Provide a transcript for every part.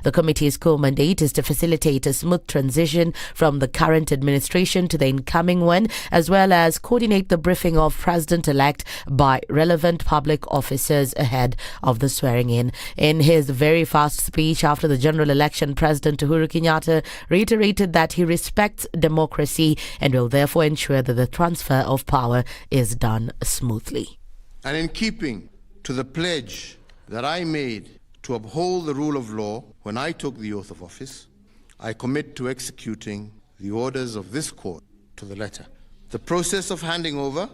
The committee's core mandate is to facilitate a smooth transition from the current administration to the incoming one, as well as coordinate the briefing of President-elect by relevant public officers ahead of the swearing-in. In his very fast speech after the general election, President Uhuru Kenyatta reiterated that he respects democracy and will therefore ensure that the transfer of power is done smoothly. And in keeping to the pledge that I made to uphold the rule of law when I took the oath of office, I commit to executing the orders of this court to the letter. The process of handing over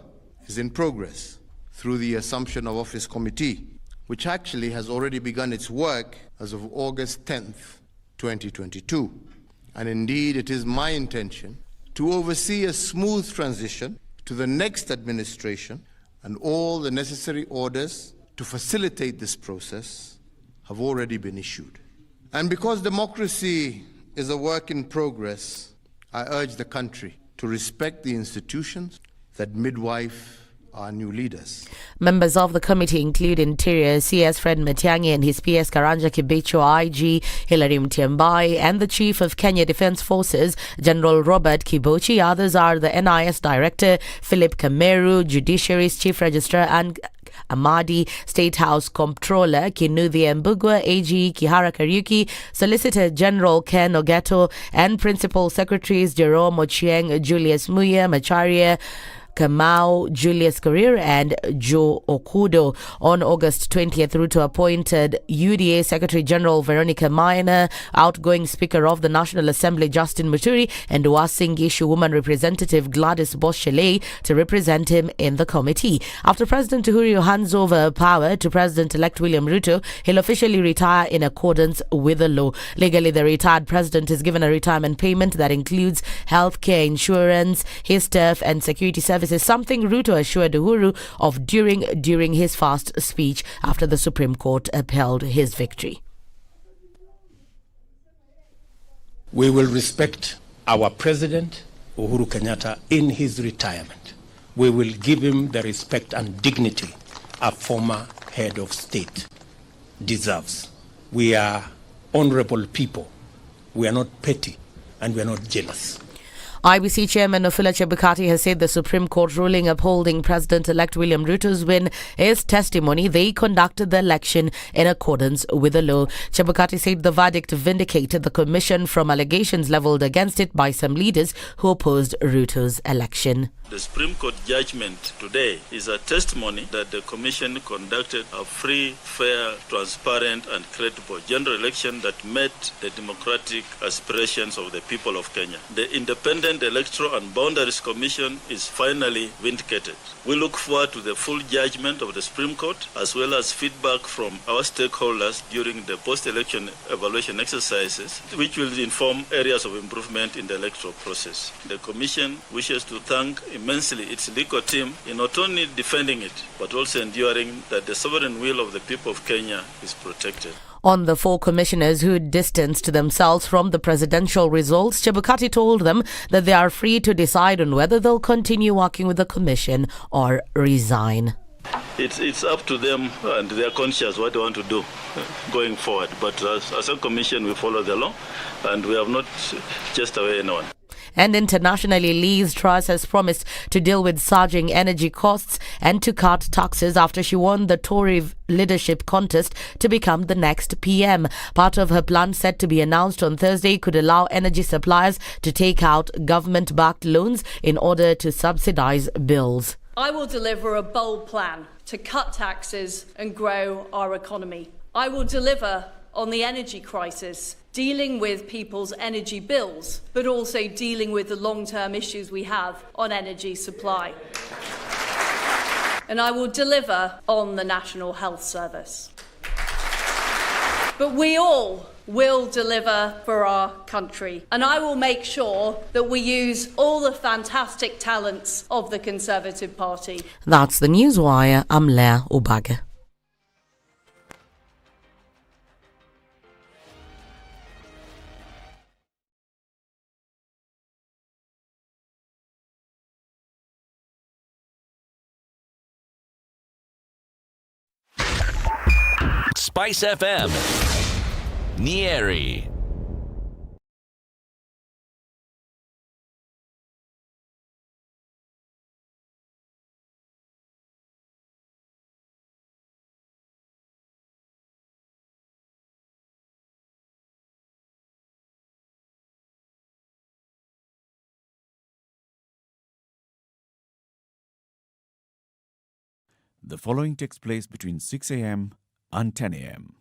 is in progress through the Assumption of Office Committee, which actually has already begun its work as of August 10th, 2022. And indeed, it is my intention to oversee a smooth transition to the next administration, and all the necessary orders to facilitate this process have already been issued. And because democracy is a work in progress, I urge the country to respect the institutions that midwife our new leaders. Members of the committee include Interior CS Fred Matiang'i and his PS Karanja Kibicho, IG Hilary Mtiambai, and the Chief of Kenya Defence Forces, General Robert Kibochi. Others are the NIS Director Philip Kameru, Judiciary's Chief Registrar and Amadi, State House Comptroller Kinuthi Mbugwa, AG Kihara Kariuki, Solicitor General Ken Ogeto, and Principal Secretaries Jerome Ochieng, Julius Muya, Macharia Kamau, Julius Career, and Joe Okudo. On August 20th, Ruto appointed UDA Secretary General Veronica Maina, outgoing Speaker of the National Assembly Justin Muturi, and Uasin Gishu Woman Representative Gladys Boschele to represent him in the committee. After President Uhuru hands over power to President-elect William Ruto, he'll officially retire in accordance with the law. Legally, the retired president is given a retirement payment that includes healthcare insurance, his turf, and security services, something Ruto assured Uhuru of during his fast speech after the Supreme Court upheld his victory. We will respect our President, Uhuru Kenyatta, in his retirement. We will give him the respect and dignity a former head of state deserves. We are honorable people. We are not petty and we are not jealous. IBC Chairman Ofula Chebukati has said the Supreme Court ruling upholding President-elect William Ruto's win is testimony they conducted the election in accordance with the law. Chebukati said the verdict vindicated the Commission from allegations levelled against it by some leaders who opposed Ruto's election. The Supreme Court judgment today is a testimony that the Commission conducted a free, fair, transparent and credible general election that met the democratic aspirations of the people of Kenya. The Independent Electoral and Boundaries Commission is finally vindicated. We look forward to the full judgment of the Supreme Court as well as feedback from our stakeholders during the post-election evaluation exercises, which will inform areas of improvement in the electoral process. The Commission wishes to thank immensely its legal team in not only defending it, but also ensuring that the sovereign will of the people of Kenya is protected. On the four commissioners who distanced themselves from the presidential results, Chebukati told them that they are free to decide on whether they'll continue working with the commission or resign. It's up to them and their conscience what they want to do going forward. But as a commission, we follow the law and we have not chased away anyone. And internationally, Liz Truss has promised to deal with surging energy costs and to cut taxes after she won the Tory leadership contest to become the next PM. Part of her plan, set to be announced on Thursday, could allow energy suppliers to take out government-backed loans in order to subsidize bills. I will deliver a bold plan to cut taxes and grow our economy. I will deliver on the energy crisis, dealing with people's energy bills, but also dealing with the long-term issues we have on energy supply. And I will deliver on the National Health Service. But we all will deliver for our country. And I will make sure that we use all the fantastic talents of the Conservative Party. That's the Newswire. I'm Leah Obaga. SpiceFM. Nyeri. The following takes place between 6 a.m. and 10 a.m.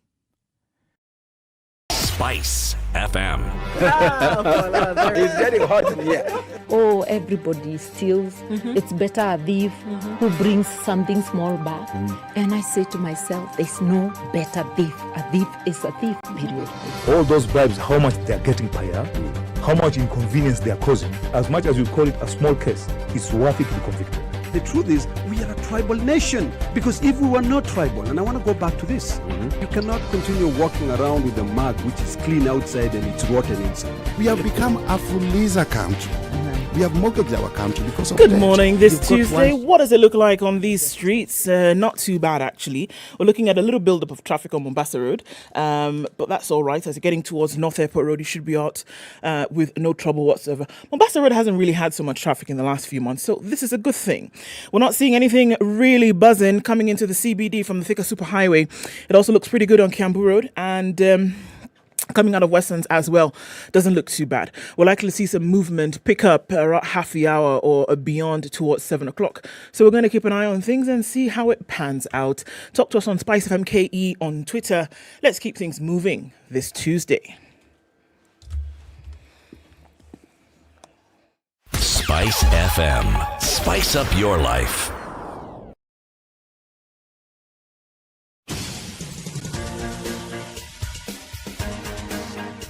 SpiceFM. It's getting hot in here. Oh, everybody steals. It's better a thief who brings something small back. And I say to myself, there's no better thief. A thief is a thief, period. All those bribes, how much they're getting per year, how much inconvenience they're causing. As much as you call it a small case, it's worth it to be convicted. The truth is, we are a tribal nation. Because if we were not tribal, and I want to go back to this, you cannot continue walking around with a mug which is clean outside and it's rotten inside. We have become a fuliza country. We have mortgaged our country because of Good that. morning this Tuesday. What does it look like on these streets? Not too bad, actually. We're looking at a little build-up of traffic on Mombasa Road, but that's all right. As you're getting towards North Airport Road, you should be out with no trouble whatsoever. Mombasa Road hasn't really had so much traffic in the last few months, so this is a good thing. We're not seeing anything really buzzing coming into the CBD from the Thika Superhighway. It also looks pretty good on Kiambu Road, and coming out of Westlands as well, doesn't look too bad. We're likely to see some movement pick up around half the hour or beyond towards 7 o'clock. So we're going to keep an eye on things and see how it pans out. Talk to us on SpiceFM KE on Twitter. Let's keep things moving this Tuesday. SpiceFM. Spice up your life.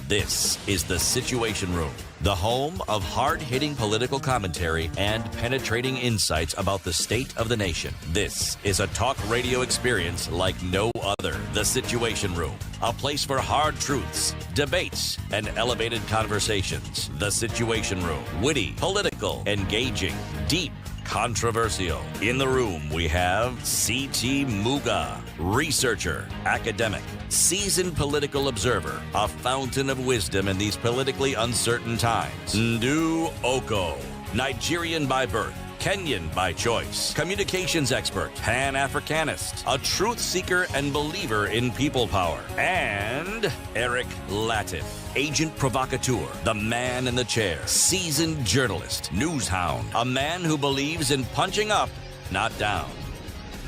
This is The Situation Room, the home of hard-hitting political commentary and penetrating insights about the state of the nation. This is a talk radio experience like no other. The Situation Room, a place for hard truths, debates, and elevated conversations. The Situation Room, witty, political, engaging, deep, controversial. In the room, we have C.T. Muga, researcher, academic, seasoned political observer, a fountain of wisdom in these politically uncertain times. Ndu Oko, Nigerian by birth, Kenyan by choice, communications expert, Pan-Africanist, a truth seeker and believer in people power, and Eric Latif, agent provocateur, the man in the chair, seasoned journalist, news hound, a man who believes in punching up, not down.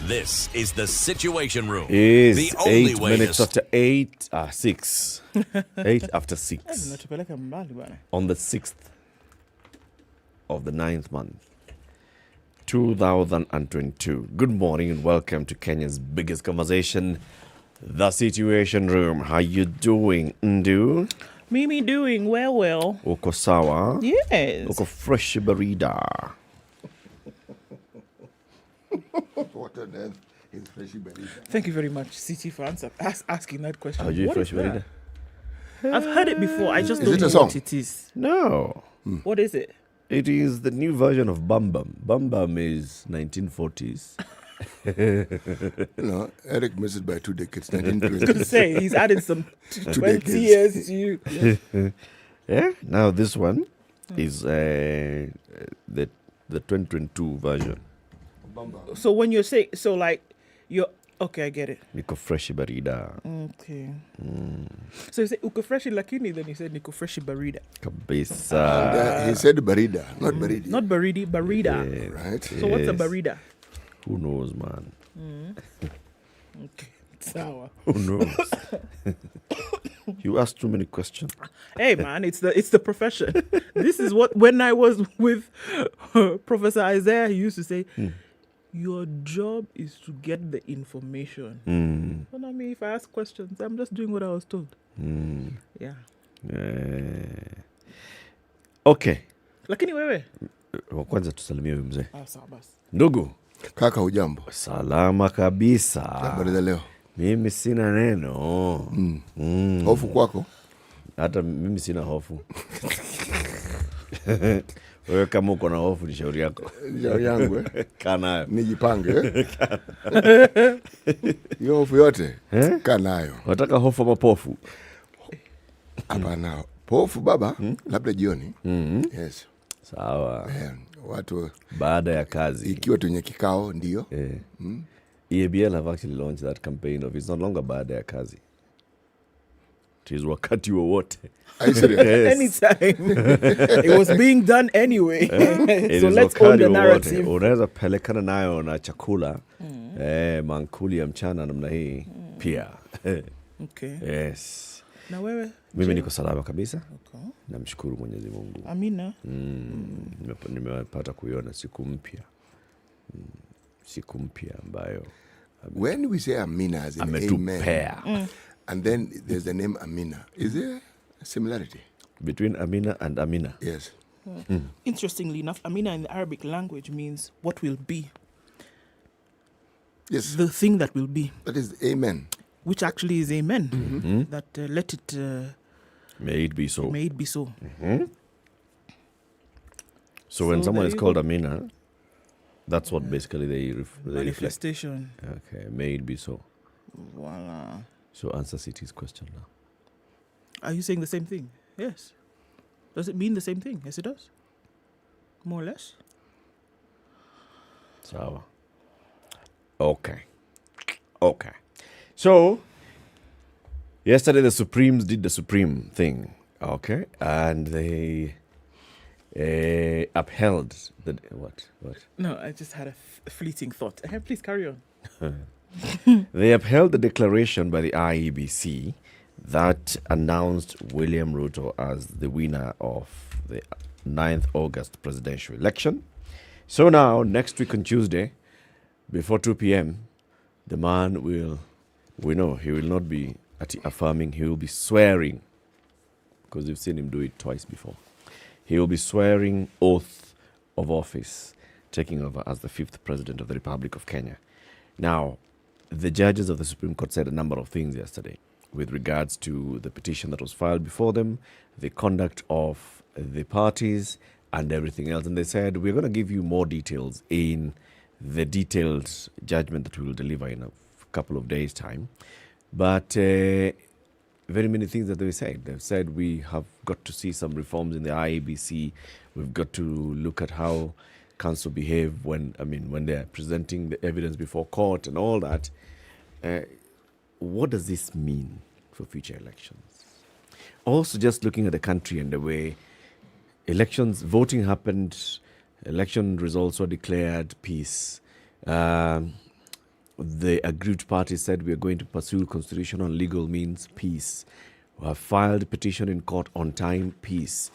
This is The Situation Room. Is the only 8 way minutes after 6. 8 after 6. On the 6th of the 9th month, 2022. Good morning and welcome to Kenya's biggest conversation, The Situation Room. How you doing, Ndu? Mimi doing well. Uko sawa? Yes. Uko fresh barida. What on earth is fresh barida? Thank you very much, CT, for asking that question. Are you What fresh is that? barida? I've heard it before. I just Is don't it a know song? what it is. No. What is it? It is the new version of Bam Bam. Bam Bam is 1940s. No, Eric missed it by 2 decades. I was going to 1920s. say, he's added some 20 decades. years to you. Yeah. Now this one is the 2022 version. So when you're saying, so like, you're, okay, I get it. Niko fresh barida. Okay. So you say, uko freshi lakini, then you said, niko freshi barida. Kabisa. He said barida, not baridi. Not baridi, barida. Yes, Right. So what's a barida? Who knows, man? Okay. Sour. Who knows? You ask too many questions. Hey man, it's the profession. This is what, when I was with Professor Isaiah, he used to say, your job is to get the information. Well, I mean, if I ask questions, I'm just doing what I was told. Yeah. Okay. Lakini wewe? Kwanza tusalimie huyu mzee. Sawa basi. Ndugu. Kaka hujambo? Salama kabisa. Habari za leo? Mimi sina neno. Hofu kwako? Hata mimi sina hofu. Wewe kama uko na hofu ni shauri yako. Shauri yangu Kaa nayo. Nijipange Hiyo hofu yote kaa nayo. Unataka hofu ama pofu? Hapana. Pofu baba, labda jioni. Yes. Sawa. Watu baada ya kazi. Ikiwa tunye kikao ndio. EABL have actually launched that campaign of it's no longer baada ya kazi. It is wakati wowote. Yes. Anytime. It was being done anyway. So let's own the narrative. Unaweza pelekana nayo na chakula mankuli ya mchana namna hii pia. Okay. Yes. Na wewe? Mimi niko salama kabisa. Okay. Namshukuru Mwenyezi Mungu. Amina. Nimepata kuiona siku mpya. Siku mpya ambayo when we say Amina as in amen. And then there's the name Amina. Is there a similarity between Amina and Amina? Yes. Interestingly enough, Amina in the Arabic language means what will be. Yes. The thing that will be. That is amen. Which actually is amen. That let it... may it be so. May it be so. So when someone is called Amina, that's what basically they manifestation. Okay, may it be so. Voila. So answer City's question now. Are you saying the same thing? Yes. Does it mean the same thing? Yes, it does. More or less. So. Okay. So, yesterday the Supremes did the Supreme thing. Okay. And they upheld the... What? No, I just had a fleeting thought. Please carry on. They upheld the declaration by the IEBC that announced William Ruto as the winner of the 9th August presidential election. So now, next week on Tuesday, before 2 p.m., the man we know he will not be affirming, he will be swearing, because we've seen him do it twice before. He will be swearing oath of office, taking over as the 5th president of the Republic of Kenya. Now, the judges of the Supreme Court said a number of things yesterday with regards to the petition that was filed before them, the conduct of the parties, and everything else. And they said, we're going to give you more details in the detailed judgment that we will deliver in a couple of days' time. But very many things that they said. They've said we have got to see some reforms in the IEBC. We've got to look at how council behave when they're presenting the evidence before court and all that. What does this mean for future elections? Also, just looking at the country and the way voting happened, election results were declared, peace. The aggrieved parties said we are going to pursue constitutional and legal means, peace. We have filed a petition in court on time, peace.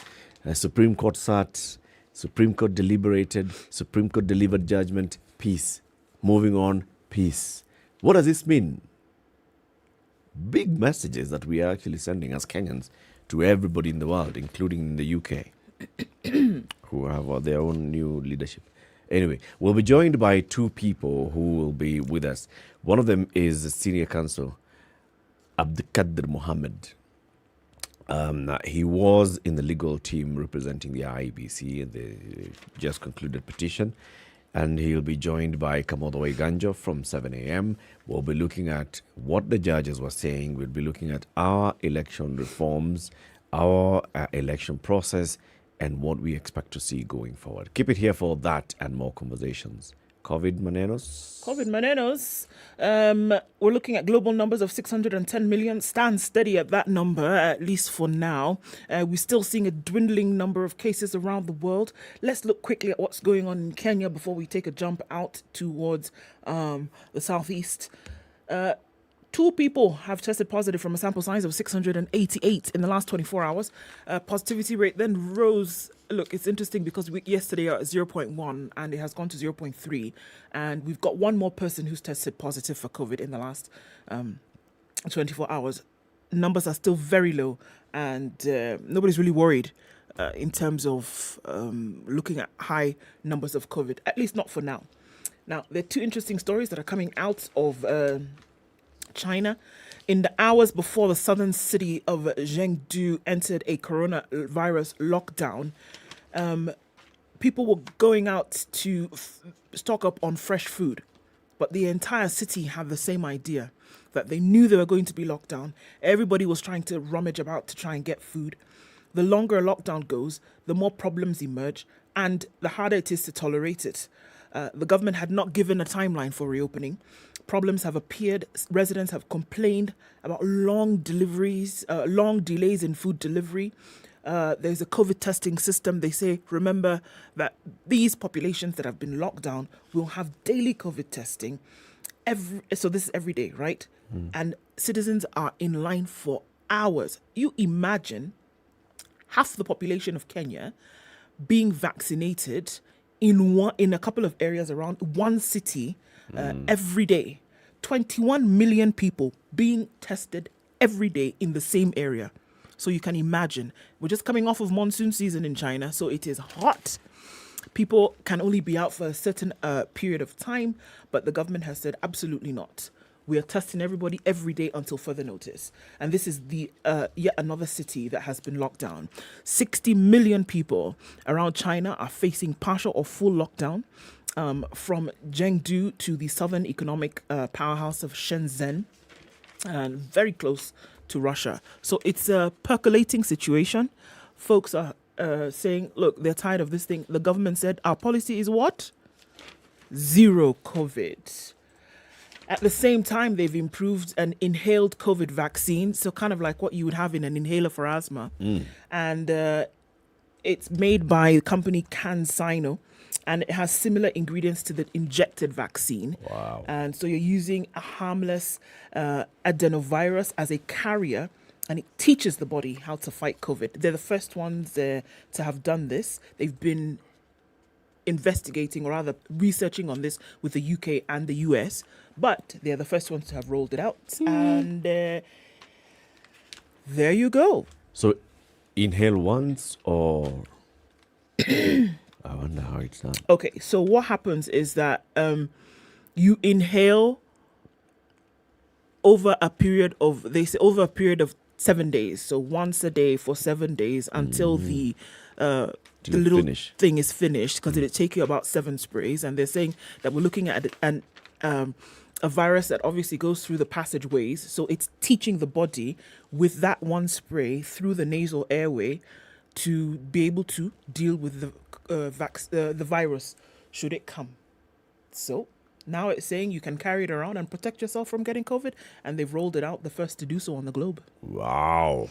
Supreme Court sat, Supreme Court deliberated, Supreme Court delivered judgment, peace. Moving on, peace. What does this mean? Big messages that we are actually sending as Kenyans to everybody in the world, including in the UK, who have their own new leadership. Anyway, we'll be joined by two people who will be with us. One of them is the senior counsel, Abdikadir Mohammed. He was in the legal team representing the IEBC and the just concluded petition. And he'll be joined by Kamodo Ganjo from 7 a.m. We'll be looking at what the judges were saying. We'll be looking at our election reforms, our election process, and what we expect to see going forward. Keep it here for that and more conversations. COVID Manenos. We're looking at global numbers of 610 million. Stand steady at that number, at least for now. We're still seeing a dwindling number of cases around the world. Let's look quickly at what's going on in Kenya before we take a jump out towards the southeast. 2 people have tested positive from a sample size of 688 in the last 24 hours. Positivity rate then rose. Look, it's interesting because yesterday at 0.1 and it has gone to 0.3. And we've got one more person who's tested positive for COVID in the last 24 hours. Numbers are still very low and nobody's really worried in terms of looking at high numbers of COVID, at least not for now. Now, there are 2 interesting stories that are coming out of China. In the hours before the southern city of Chengdu entered a coronavirus lockdown, people were going out to stock up on fresh food, but the entire city had the same idea. that they knew they were going to be locked down. Everybody was trying to rummage about to try and get food. The longer a lockdown goes, the more problems emerge, and the harder it is to tolerate it. The government had not given a timeline for reopening. Problems have appeared. Residents have complained about long delays in food delivery. There's a COVID testing system. They say, remember that these populations that have been locked down will have daily COVID testing. So this is every day, right? And citizens are in line for hours. You imagine half the population of Kenya being vaccinated in a couple of areas around one city every day. 21 million people being tested every day in the same area. So you can imagine, we're just coming off of monsoon season in China, so it is hot. People can only be out for a certain period of time, but the government has said absolutely not. We are testing everybody every day until further notice. And this is the yet another city that has been locked down. 60 million people around China are facing partial or full lockdown, from Chengdu to the southern economic powerhouse of Shenzhen, and very close to Russia. So it's a percolating situation. Folks are saying, look, they're tired of this thing. The government said our policy is what? Zero COVID. At the same time, they've improved an inhaled COVID vaccine, so kind of like what you would have in an inhaler for asthma. And it's made by the company CanSino, and it has similar ingredients to the injected vaccine. Wow. And so you're using a harmless adenovirus as a carrier, and it teaches the body how to fight COVID. They're the first ones to have done this. They've been investigating, or rather researching on this with the UK and the US, but they're the first ones to have rolled it out. And there you go. So inhale once, or I wonder how it's done. Okay, so what happens is that you inhale over a period of 7 days. So once a day for 7 days until the little thing is finished, because it'll take you about 7 sprays. And they're saying that we're looking at a virus that obviously goes through the passageways. So it's teaching the body with that one spray through the nasal airway to be able to deal with the virus should it come. So now it's saying you can carry it around and protect yourself from getting COVID, and they've rolled it out, the first to do so on the globe. Wow.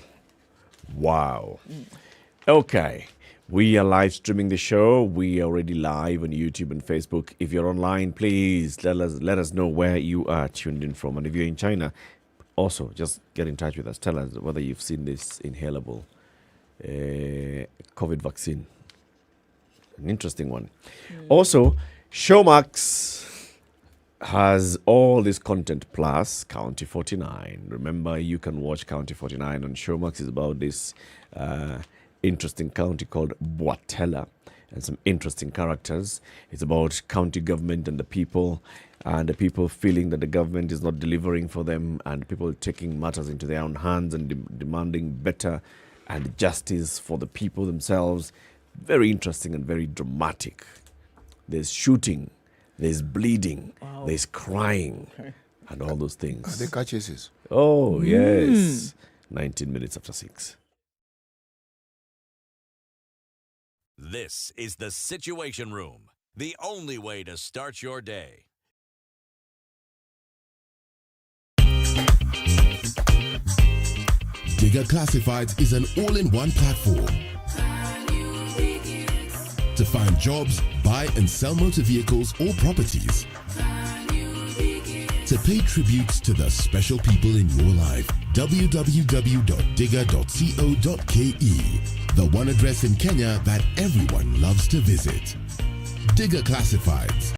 Okay. We are live streaming the show. We are already live on YouTube and Facebook. If you're online, please let us know where you are tuned in from. And if you're in China, also just get in touch with us. Tell us whether you've seen this inhalable COVID vaccine. An interesting one. Also, Showmax has all this content plus County 49. Remember, you can watch County 49 on Showmax. It's about this interesting county called Bwatela and some interesting characters. It's about county government and the people feeling that the government is not delivering for them, and people taking matters into their own hands and demanding better and justice for the people themselves. Very interesting and very dramatic. There's shooting, there's bleeding, there's crying, and all those things. Are they car chases? Oh, yes. 19 minutes after 6. This is the Situation Room, the only way to start your day. Digger Classifieds is an all-in-one platform to find jobs, buy and sell motor vehicles or properties, to pay tributes to the special people in your life. www.digger.co.ke, the one address in Kenya that everyone loves to visit. Digger Classifieds.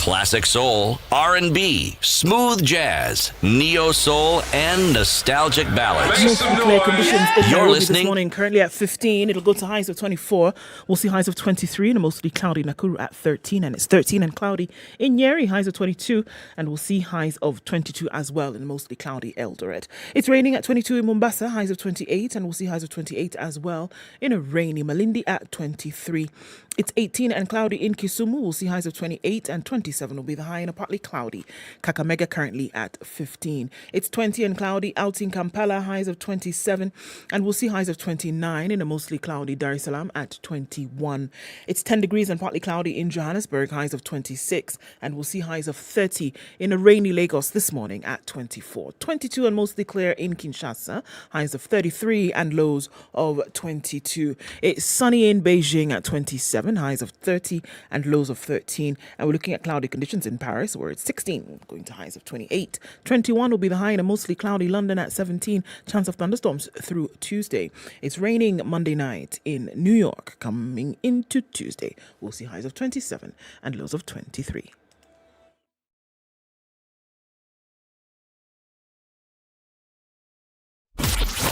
Classic soul, R&B, smooth jazz, neo soul, and nostalgic ballads. Mostly clear conditions in You're Nairobi listening. this morning, currently at 15. It'll go to highs of 24. We'll see highs of 23 in a mostly cloudy Nakuru at 13, and it's 13 and cloudy in Nyeri, highs of 22, and we'll see highs of 22 as well in a mostly cloudy Eldoret. It's raining at 22 in Mombasa, highs of 28, and we'll see highs of 28 as well in a rainy Malindi at 23. It's 18 and cloudy in Kisumu. We'll see highs of 28 and 27 will be the high in a partly cloudy Kakamega, currently at 15. It's 20 and cloudy out in Kampala, highs of 27, and we'll see highs of 29 in a mostly cloudy Dar es Salaam at 21. It's 10 degrees and partly cloudy in Johannesburg, highs of 26, and we'll see highs of 30 in a rainy Lagos this morning at 24. 22 and mostly clear in Kinshasa, highs of 33 and lows of 22. It's sunny in Beijing at 27. Highs of 30 and lows of 13. And we're looking at cloudy conditions in Paris, where it's 16, going to highs of 28. 21 will be the high in a mostly cloudy London at 17. Chance of thunderstorms through Tuesday. It's raining Monday night in New York. Coming into Tuesday, we'll see highs of 27 and lows of 23.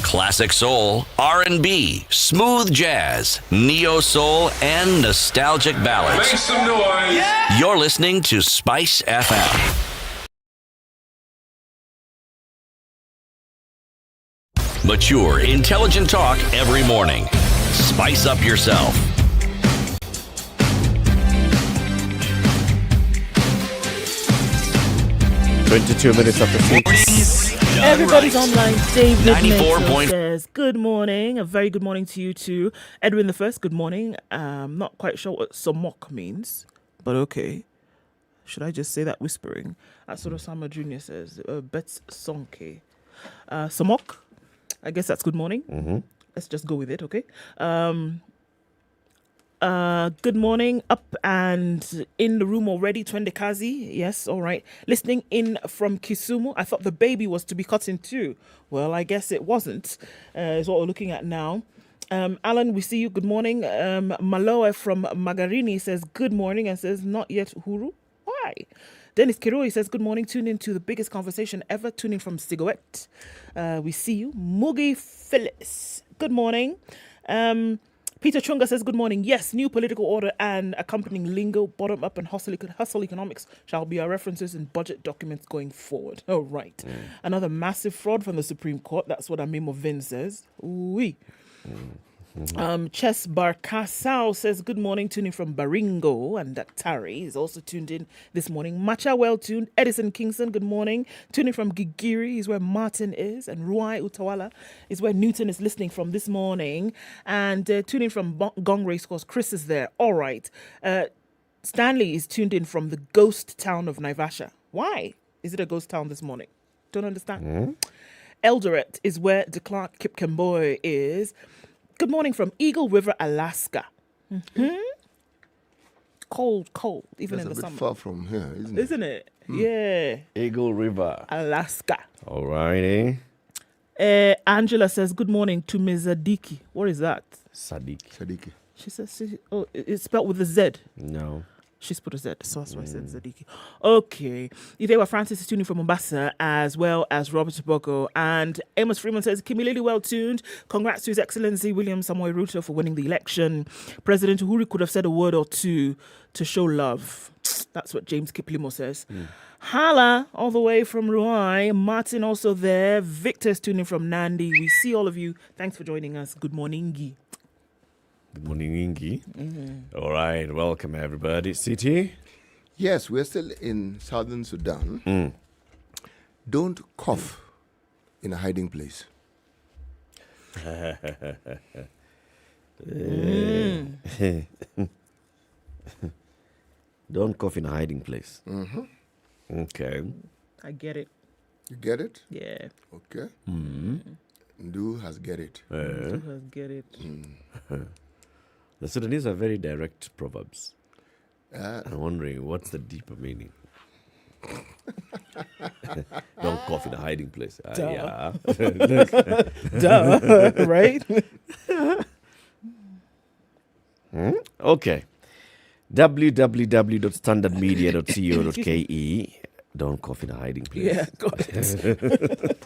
Classic soul, R&B, smooth jazz, neo soul, and nostalgic ballads. Make some noise. Yeah. You're listening to Spice FM. Mature, intelligent talk every morning. Spice up yourself. $22 after 6. Everybody's online. David 94 says, good morning. A very good morning to you too. Edwin the First, good morning. Not quite sure what somok means, but okay. Should I just say that whispering? That's what Osama Jr. says. Bets Sonke. Somok, I guess that's good morning. Mm-hmm. Let's just go with it, okay? Good morning, up and in the room already, Twendekazi. Yes, all right. Listening in from Kisumu. I thought the baby was to be cut in two. Well, I guess it wasn't, is what we're looking at now. Alan, we see you. Good morning. Maloe from Magarini says good morning and says not yet Uhuru. Why? Dennis Kiroi says good morning. Tune in to the biggest conversation ever. Tuning from Sigouet. We see you. Mugi Phyllis. Good morning. Peter Chunga says, good morning. Yes, new political order and accompanying lingo, bottom-up and hustle economics shall be our references in budget documents going forward. Oh, right. Another massive fraud from the Supreme Court. That's what Amimo Vin says. Ooh-wee. Chess Barkasao says, good morning, tuning from Baringo, and Daktari is also tuned in this morning. Macha well tuned. Edison Kingston, good morning. Tuning from Gigiri is where Martin is, and Ruai Utawala is where Newton is listening from this morning. And tuning from Gong Racecourse, Chris is there. All right. Stanley is tuned in from the ghost town of Naivasha. Why is it a ghost town this morning? Don't understand. Eldoret is where Declark Kipkemboy is. Good morning from Eagle River, Alaska. Cold, even That's in the summer. a bit far from here, isn't it? Yeah. Eagle River, Alaska. All righty. Angela says, good morning to Ms. Zadiki. What is that? Sadiki. She says, it's spelled with a Z. No. She's put a Z, so that's why I said Zadiki. Okay. Idewa Francis is tuning from Mombasa, as well as Robert Toboko. And Amos Freeman says, Kimilili well tuned. Congrats to His Excellency William Samoei Ruto for winning the election. President Uhuru could have said a word or two to show love. That's what James Kiplimo says. Hala, all the way from Ruai. Martin also there. Victor's tuning from Nandi. We see all of you. Thanks for joining us. Good morning. Good morning, Ingi. All right, welcome everybody. City? Yes, we're still in southern Sudan. Don't cough in a hiding place. Don't cough in a hiding place. Okay. I get it. You get it? Yeah. Okay. Ndu has get it. Ndu has get it. The Sudanese are very direct proverbs. I'm wondering, what's the deeper meaning? Don't cough in a hiding place. Yeah. Duh. Right? Okay. www.standardmedia.co.ke. Don't cough in hiding, please. Yeah, got it.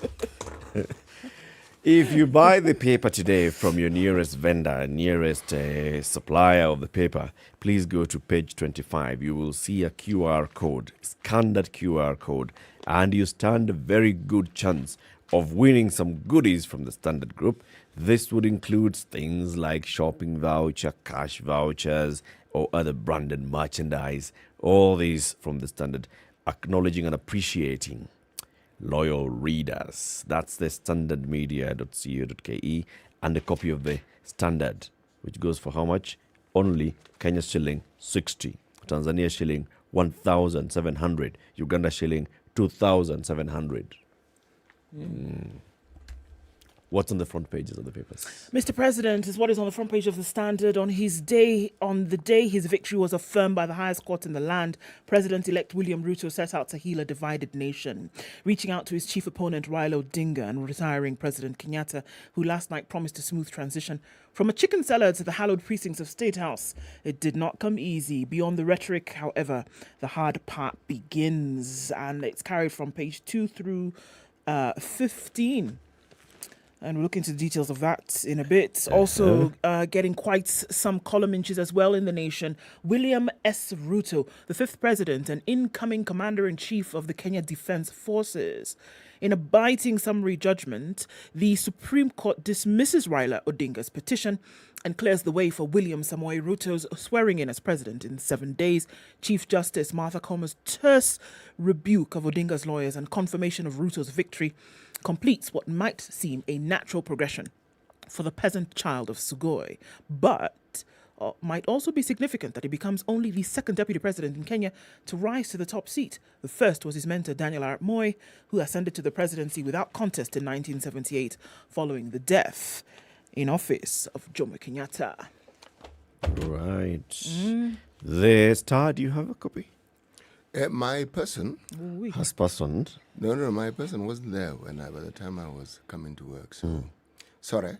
If you buy the paper today from your nearest vendor, nearest supplier of the paper, please go to page 25. You will see a QR code, standard QR code, and you stand a very good chance of winning some goodies from the Standard Group. This would include things like shopping voucher, cash vouchers, or other branded merchandise. All these from the Standard, acknowledging and appreciating loyal readers. That's the standardmedia.co.ke, and a copy of the Standard, which goes for how much? Only Kenya shilling 60, Tanzania shilling 1,700, Uganda shilling 2,700. What's on the front pages of the papers? Mr. President is what is on the front page of the Standard. On the day his victory was affirmed by the highest court in the land, President-elect William Ruto set out to heal a divided nation, reaching out to his chief opponent Raila Odinga and retiring President Kenyatta, who last night promised a smooth transition from a chicken seller to the hallowed precincts of State House. It did not come easy. Beyond the rhetoric, however, the hard part begins, and it's carried from page 2 through 15. And we'll look into the details of that in a bit. Also, getting quite some column inches as well in the Nation. William S. Ruto, the fifth president and incoming commander-in-chief of the Kenya Defence Forces. In a biting summary judgment, the Supreme Court dismisses Raila Odinga's petition and clears the way for William Samoei Ruto's swearing in as president in 7 days. Chief Justice Martha Koma's terse rebuke of Odinga's lawyers and confirmation of Ruto's victory completes what might seem a natural progression for the peasant child of Sugoi, but might also be significant that he becomes only the second deputy president in Kenya to rise to the top seat. The first was his mentor Daniel Arap Moi, who ascended to the presidency without contest in 1978 following the death in office of Jomo Kenyatta. Right. The Star, do you have a copy? My person has personed. No, my person wasn't there by the time I was coming to work. So sorry,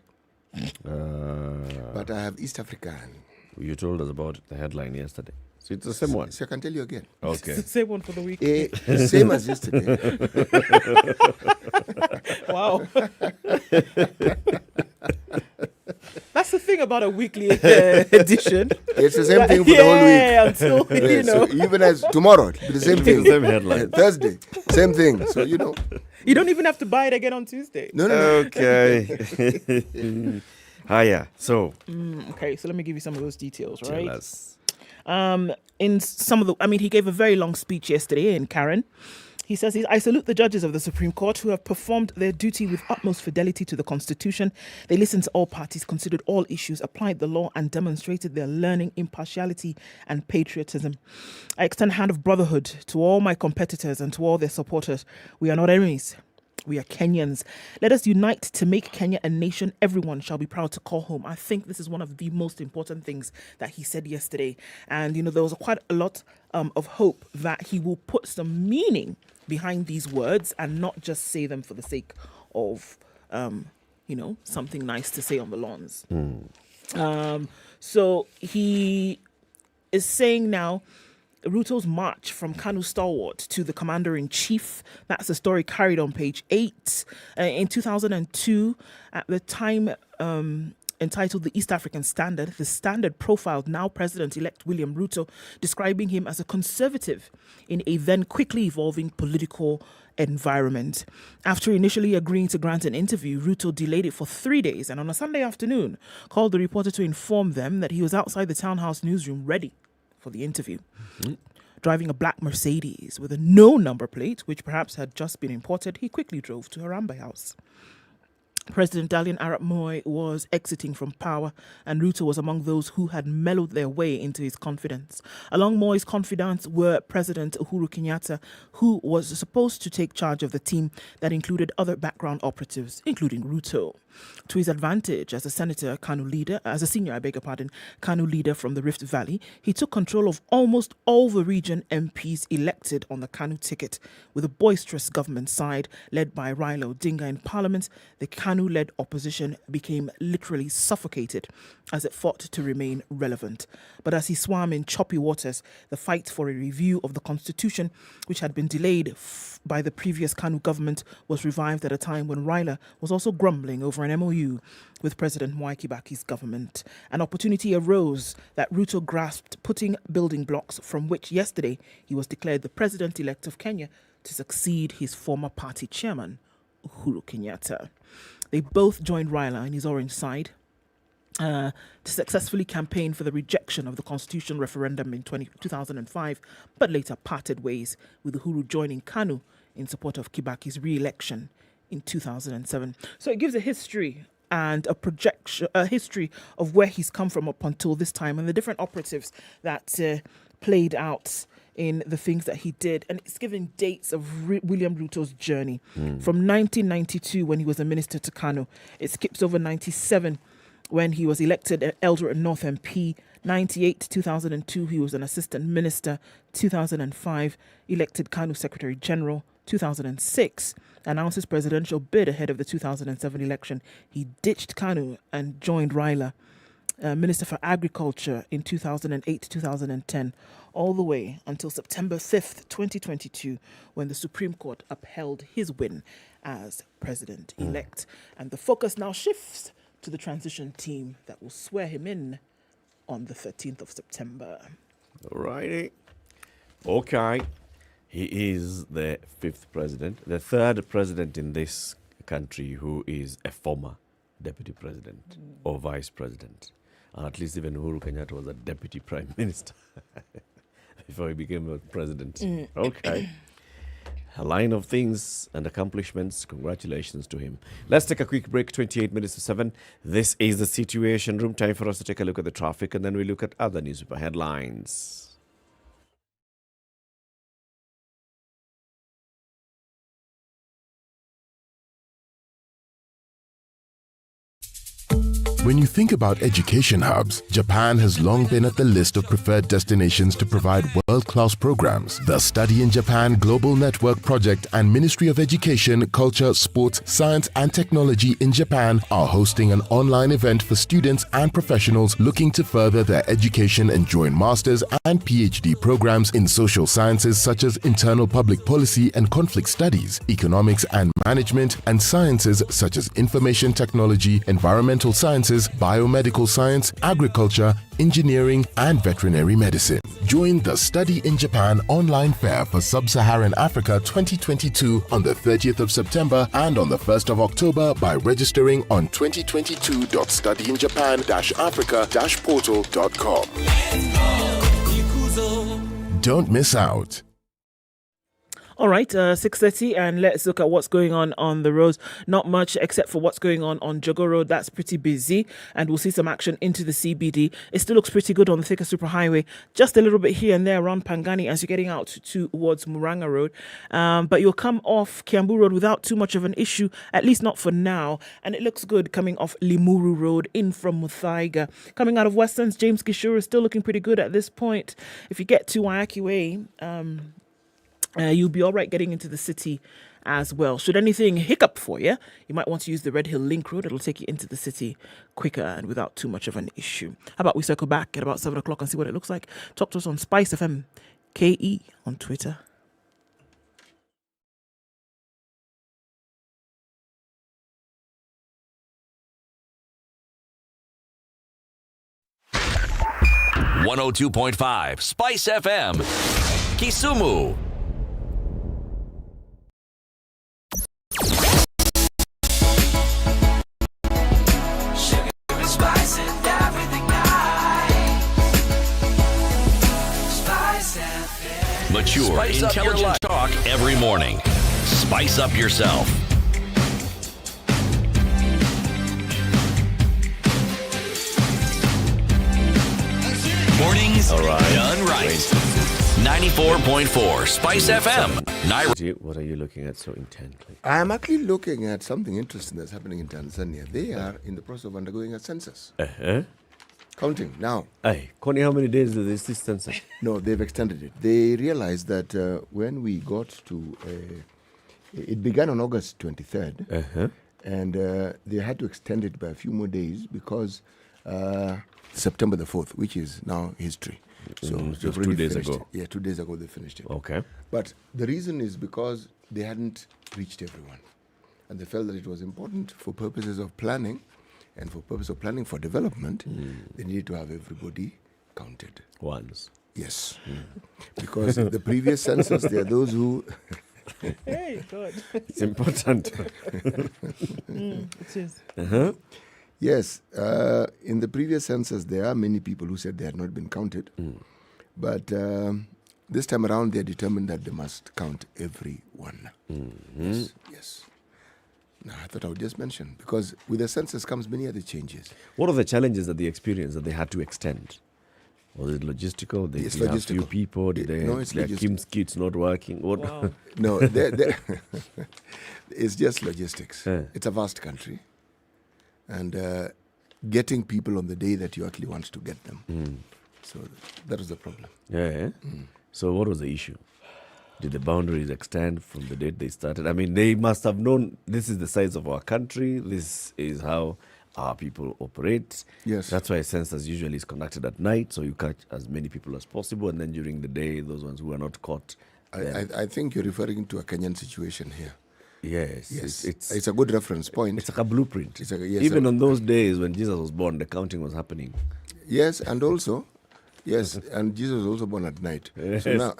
but I have East African. You told us about the headline yesterday, so it's the same one. So I can tell you again. Okay, it's the same one for the week. Same as yesterday. Wow. That's the thing about a weekly edition. It's the same thing for the whole week. Until, you know. So even as tomorrow, it'll be the same thing. Same headline. Thursday, same thing. So, you know. You don't even have to buy it again on Tuesday. No. Okay. Hiya. So. Okay, so let me give you some of those details, right? Tell us. In some of he gave a very long speech yesterday in Karen. He says, I salute the judges of the Supreme Court who have performed their duty with utmost fidelity to the Constitution. They listened to all parties, considered all issues, applied the law, and demonstrated their learning, impartiality, and patriotism. I extend a hand of brotherhood to all my competitors and to all their supporters. We are not enemies. We are Kenyans. Let us unite to make Kenya a nation everyone shall be proud to call home. I think this is one of the most important things that he said yesterday. And, there was quite a lot of hope that he will put some meaning behind these words and not just say them for the sake of, something nice to say on the lawns. So he is saying now, Ruto's march from Kanu stalwart to the commander-in-chief, that's a story carried on page 8. In 2002, at the time entitled The East African Standard, the Standard profiled now President-elect William Ruto, describing him as a conservative in a then quickly evolving political environment. After initially agreeing to grant an interview, Ruto delayed it for 3 days and on a Sunday afternoon called the reporter to inform them that he was outside the townhouse newsroom ready for the interview. Driving a black Mercedes with a no number plate, which perhaps had just been imported, he quickly drove to Harambee House. President Daniel Arap Moi was exiting from power, and Ruto was among those who had mellowed their way into his confidence. Along Moi's confidants were President Uhuru Kenyatta, who was supposed to take charge of the team that included other background operatives, including Ruto. to his advantage as a senior Kanu leader from the Rift Valley. He took control of almost all the region MPs elected on the Kanu ticket. With a boisterous government side led by Raila Odinga in Parliament, the Kanu-led opposition became literally suffocated as it fought to remain relevant. But as he swam in choppy waters, the fight for a review of the constitution, which had been delayed by the previous Kanu government, was revived at a time when Raila was also grumbling over an MOU with President Mwai Kibaki's government. An opportunity arose that Ruto grasped, putting building blocks from which yesterday he was declared the president-elect of Kenya to succeed his former party chairman, Uhuru Kenyatta. They both joined Raila in his orange side to successfully campaign for the rejection of the constitutional referendum in 2005, but later parted ways, with Uhuru joining KANU in support of Kibaki's re-election in 2007. So it gives a history and a history of where he's come from up until this time and the different operatives that played out in the things that he did. And it's given dates of William Ruto's journey from 1992 when he was a minister to Kanu. It skips over 97 when he was elected at Eldoret North MP. 98 to 2002 he was an assistant minister. 2005 elected Kanu Secretary General. 2006 announced his presidential bid ahead of the 2007 election. He ditched Kanu and joined Raila, Minister for Agriculture, in 2008 to 2010, all the way until September 5th, 2022, when the Supreme Court upheld his win as president-elect. And the focus now shifts to the transition team that will swear him in on the 13th of September. All righty. Okay. He is the fifth president, the third president in this country who is a former deputy president or vice president. And at least even Uhuru Kenyatta was a deputy prime minister before he became a president. Okay. A line of things and accomplishments. Congratulations to him. Let's take a quick break, 28 minutes to 7. This is the Situation Room. Time for us to take a look at the traffic, and then we look at other newspaper headlines. When you think about education hubs, Japan has long been at the list of preferred destinations to provide world-class programs. The Study in Japan Global Network Project and Ministry of Education, Culture, Sports, Science and Technology in Japan are hosting an online event for students and professionals looking to further their education and join master's and PhD programs in social sciences such as internal public policy and conflict studies, economics and management, and sciences such as information technology, environmental sciences, biomedical science, agriculture, engineering, and veterinary medicine. Join the Study in Japan online fair for Sub-Saharan Africa 2022 on the 30th of September and on the 1st of October by registering on 2022.studyinjapan-africa-portal.com. Don't miss out. All right, 6:30, and let's look at what's going on the roads. Not much except for what's going on Jogo Road. That's pretty busy, and we'll see some action into the CBD. It still looks pretty good on the Thika Superhighway. Just a little bit here and there around Pangani as you're getting out towards Muranga Road. But you'll come off Kiambu Road without too much of an issue, at least not for now. And it looks good coming off Limuru Road in from Muthaiga. Coming out of Westlands, James Gishuru is still looking pretty good at this point. If you get to Waiaki Way, you'll be all right getting into the city as well. Should anything hiccup for you, you might want to use the Red Hill Link Road. It'll take you into the city quicker and without too much of an issue. How about we circle back at about 7 o'clock and see what it looks like? Talk to us on SpiceFM KE on Twitter. .5 Spice FM Kisumu. Mature, spice intelligent talk every morning. Spice up yourself. Mornings done right. 94.4 Spice FM. Nairobi. What are you looking at so intently? I am actually looking at something interesting that's happening in Tanzania. They are in the process of undergoing a census. Counting now. Hey, Connie, how many days is this census? No, they've extended it. They realized that when we got to... it began on August 23rd. And they had to extend it by a few more days because September the 4th, which is now history. So just 2 days ago. Yeah, 2 days ago they finished it. Okay. But the reason is because they hadn't reached everyone. And they felt that it was important for purposes of planning and for purpose of planning for development, they needed to have everybody counted. Once. Yes. Because in the previous census, there are those who... Hey, good. It's important. It is. Yes. In the previous census, there are many people who said they had not been counted. But this time around, they are determined that they must count everyone. Yes. Yes. Now, I thought I would just mention, because with the census comes many other changes. What are the challenges that they experienced that they had to extend? Was it logistical? Did they have few people? Did they no, it's their Kim's kits not working? What? Wow. No, it's just logistics. It's a vast country. And getting people on the day that you actually want to get them. So that was the problem. Yeah. So what was the issue? Did the boundaries extend from the date they started? I mean, they must have known this is the size of our country. This is how our people operate. Yes. That's why a census usually is conducted at night, so you catch as many people as possible, and then during the day, those ones who are not caught. I think you're referring to a Kenyan situation here. Yes. It's a good reference point. It's like a blueprint. Even on those days when Jesus was born, the counting was happening. Yes, and also, and Jesus was also born at night. Yes. So now...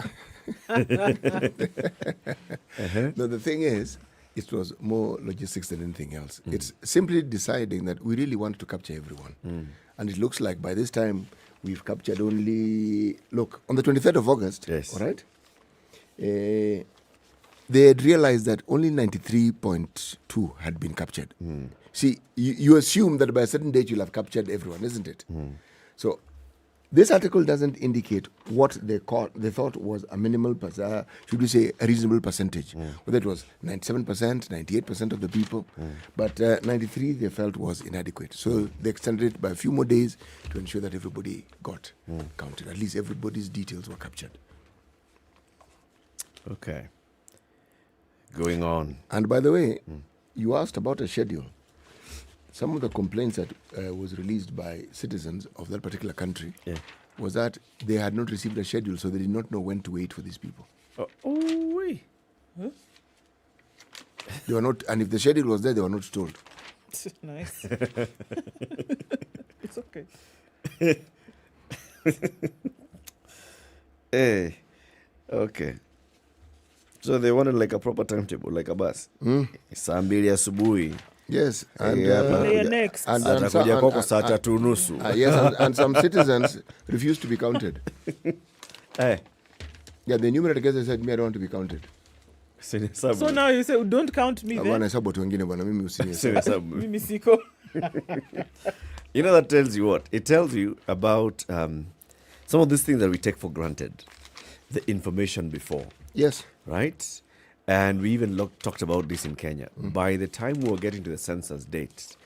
No, the thing is, it was more logistics than anything else. It's simply deciding that we really want to capture everyone. And it looks like by this time, we've captured only... Look, on the 23rd of August, all right, they had realized that only 93.2 had been captured. See, you assume that by a certain date, you'll have captured everyone, isn't it? So... this article doesn't indicate what they thought was a minimal, should we say a reasonable percentage. Whether it was 97%, 98% of the people. But 93 they felt was inadequate. So they extended it by a few more days to ensure that everybody got counted. At least everybody's details were captured. Okay. Going on. And by the way, you asked about a schedule. Some of the complaints that was released by citizens of that particular country was that they had not received a schedule, so they did not know when to wait for these people. Wait. Huh? They were not, and if the schedule was there, they were not told. Nice. It's okay. Hey, okay. So they wanted like a proper timetable, like a bus. Saa mbili asubuhi. Yes, and next. And some citizens refused to be counted. Hey. Yeah, the enumerator guys said, "Me, I don't want to be counted." So now you say, "Don't count me." Then. You know, that tells you what? It tells you about some of these things that we take for granted, the information before. Yes. Right? And we even talked about this in Kenya. By the time we were getting to the census date,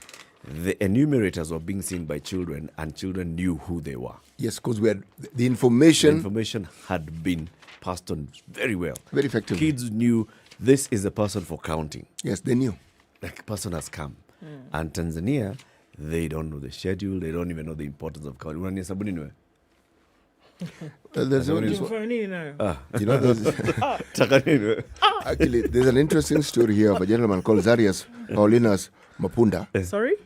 the enumerators were being seen by children, and children knew who they were. Yes, because we had the information. The information had been passed on very well. Very effectively. Kids knew this is the person for counting. Yes, they knew. That person has come. And Tanzania, they don't know the schedule. They don't even know the importance of counting. There's actually, there's an interesting story here of a gentleman called Zarius Paulinus Mapunda. Sorry?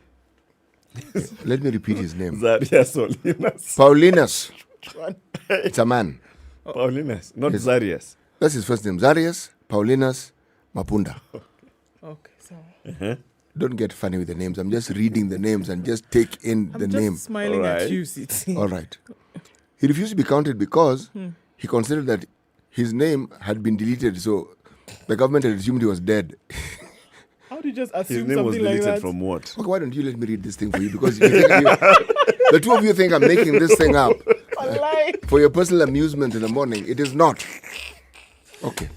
Let me repeat his name. Paulinus. It's a man. Paulinus, not Zarius. That's his first name. Zarius Paulinus Mapunda. Okay, sorry. Don't get funny with the names. I'm just reading the names and just take in the name. I'm just smiling at you, Siti. All right. He refused to be counted because he considered that his name had been deleted, so the government had assumed he was dead. How do you just assume his name something was deleted like that? From what? Okay, why don't you let me read this thing for you? Because the two of you think I'm making this thing up. for your personal amusement in the morning. It is not. Okay.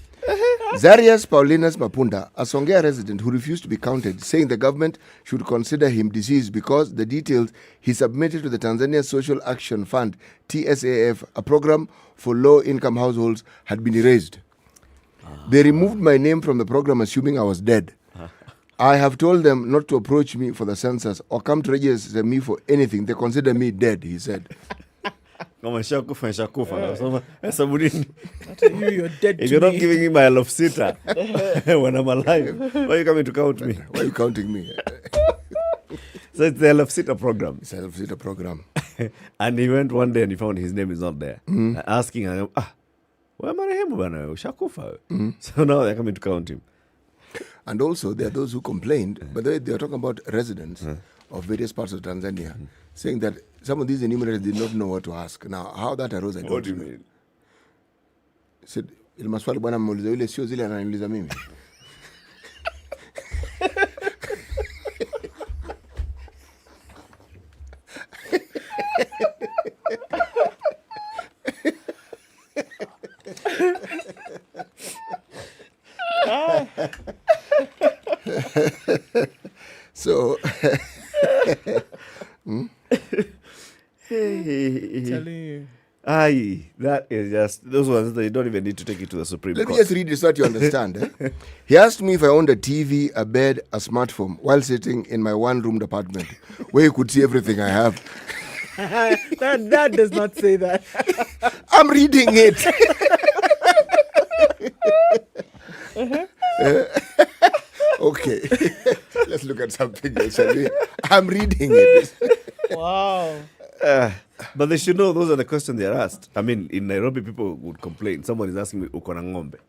Zarias Paulinus Mapunda, a Songea resident who refused to be counted, saying the government should consider him deceased because the details he submitted to the Tanzania Social Action Fund, TSAF, a program for low-income households, had been erased. They removed my name from the program assuming I was dead. I have told them not to approach me for the census or come to register me for anything. They consider me dead, he said. If you're not giving me my love sitter when I'm alive, why are you coming to count me? Why are you counting me? So it's the love sitter program. It's a love sitter program. And he went one day and he found his name is not there. Asking him, where am I? So now they're coming to count him. And also, there are those who complained, but they are talking about residents of various parts of Tanzania, saying that some of these enumerators did not know what to ask. Now, how that arose, I don't know. What do you mean? Said, ile maswali bwana muuliza yule sio zile ananiuliza mimi. So, Telling you. Aye, that is just, those ones that you don't even need to take it to the Supreme Court. Let me just read this so that you understand. He asked me if I owned a TV, a bed, a smartphone while sitting in my one-room apartment where you could see everything I have. that does not say that. I'm reading it. Okay. Let's look at something else. I'm reading it. Wow. But they should know those are the questions they are asked. I mean, in Nairobi, people would complain. Someone is asking me, uko na ng'ombe?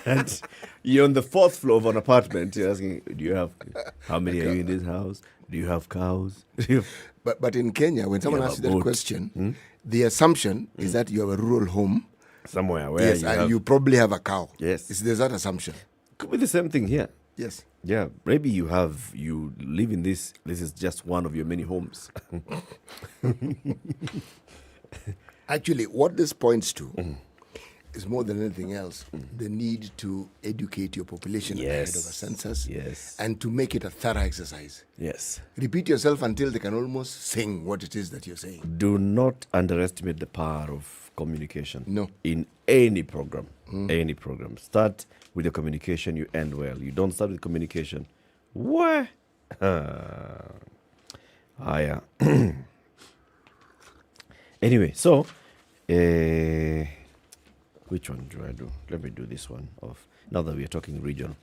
And you're on the 4th floor of an apartment. You're asking, how many are you in this house? Do you have cows? But in Kenya, when someone asks you that question, the assumption is that you have a rural home. Somewhere where you probably have a cow. Yes. There's that assumption. Could be the same thing here. Yes. Yeah, maybe you live in this is just one of your many homes. Actually, what this points to is more than anything else, the need to educate your population ahead of a census and to make it a thorough exercise. Yes. Repeat yourself until they can almost sing what it is that you're saying. Do not underestimate the power of communication. No. In any program. Any program. Start with the communication, you end well. You don't start with communication. What? Yeah. Anyway, so which one do I do? Let me do this one now that we are talking regional.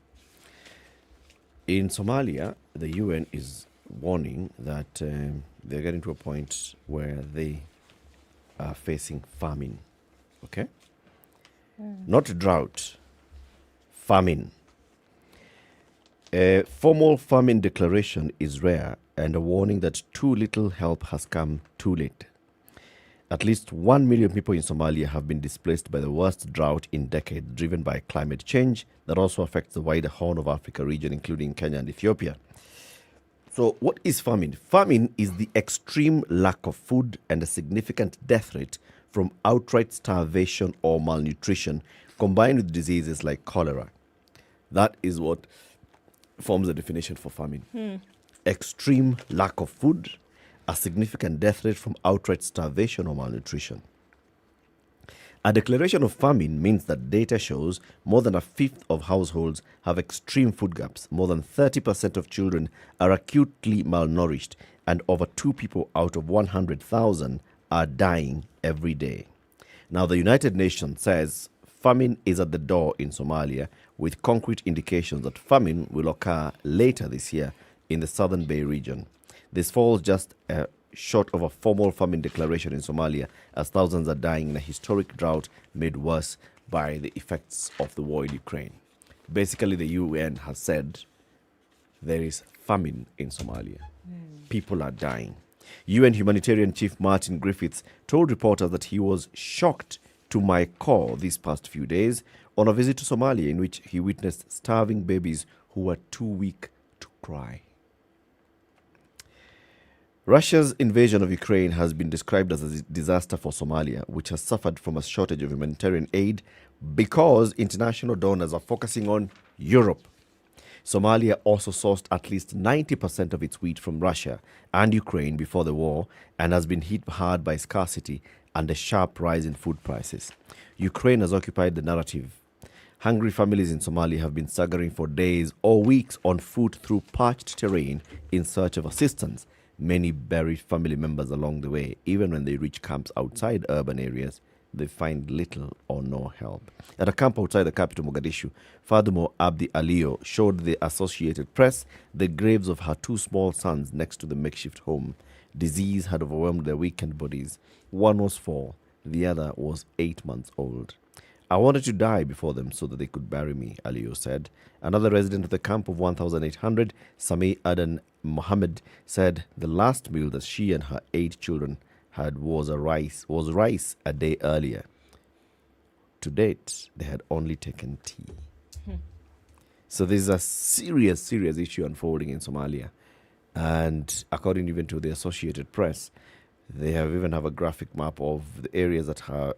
In Somalia, the UN is warning that they're getting to a point where they are facing famine. Okay? Not drought, famine. A formal famine declaration is rare and a warning that too little help has come too late. At least 1 million people in Somalia have been displaced by the worst drought in decades, driven by climate change that also affects the wider Horn of Africa region, including Kenya and Ethiopia. So what is famine? Famine is the extreme lack of food and a significant death rate from outright starvation or malnutrition, combined with diseases like cholera. That is what forms the definition for famine. Extreme lack of food, a significant death rate from outright starvation or malnutrition. A declaration of famine means that data shows more than a fifth of households have extreme food gaps, more than 30% of children are acutely malnourished, and over 2 people out of 100,000 are dying every day. Now, the United Nations says famine is at the door in Somalia, with concrete indications that famine will occur later this year in the Southern Bay region. This falls just short of a formal famine declaration in Somalia, as thousands are dying in a historic drought made worse by the effects of the war in Ukraine. Basically, the UN has said there is famine in Somalia. People are dying. UN humanitarian chief Martin Griffiths told reporters that he was shocked to my core these past few days on a visit to Somalia, in which he witnessed starving babies who were too weak to cry. Russia's invasion of Ukraine has been described as a disaster for Somalia, which has suffered from a shortage of humanitarian aid because international donors are focusing on Europe. Somalia also sourced at least 90% of its wheat from Russia and Ukraine before the war and has been hit hard by scarcity and a sharp rise in food prices. Ukraine has occupied the narrative. Hungry families in Somalia have been staggering for days or weeks on foot through parched terrain in search of assistance. Many buried family members along the way. Even when they reach camps outside urban areas, they find little or no help. At a camp outside the capital, Mogadishu, Fadumo Abdi Aliyo showed the Associated Press the graves of her two small sons next to the makeshift home. Disease had overwhelmed their weakened bodies. One was 4, the other was 8 months old. I wanted to die before them so that they could bury me, Aliyo said. Another resident of the camp of 1,800, Sami Adan Mohammed, said the last meal that she and her 8 children had was rice a day earlier. To date, they had only taken tea. So there's a serious issue unfolding in Somalia. And according even to the Associated Press, they even have a graphic map of the areas that are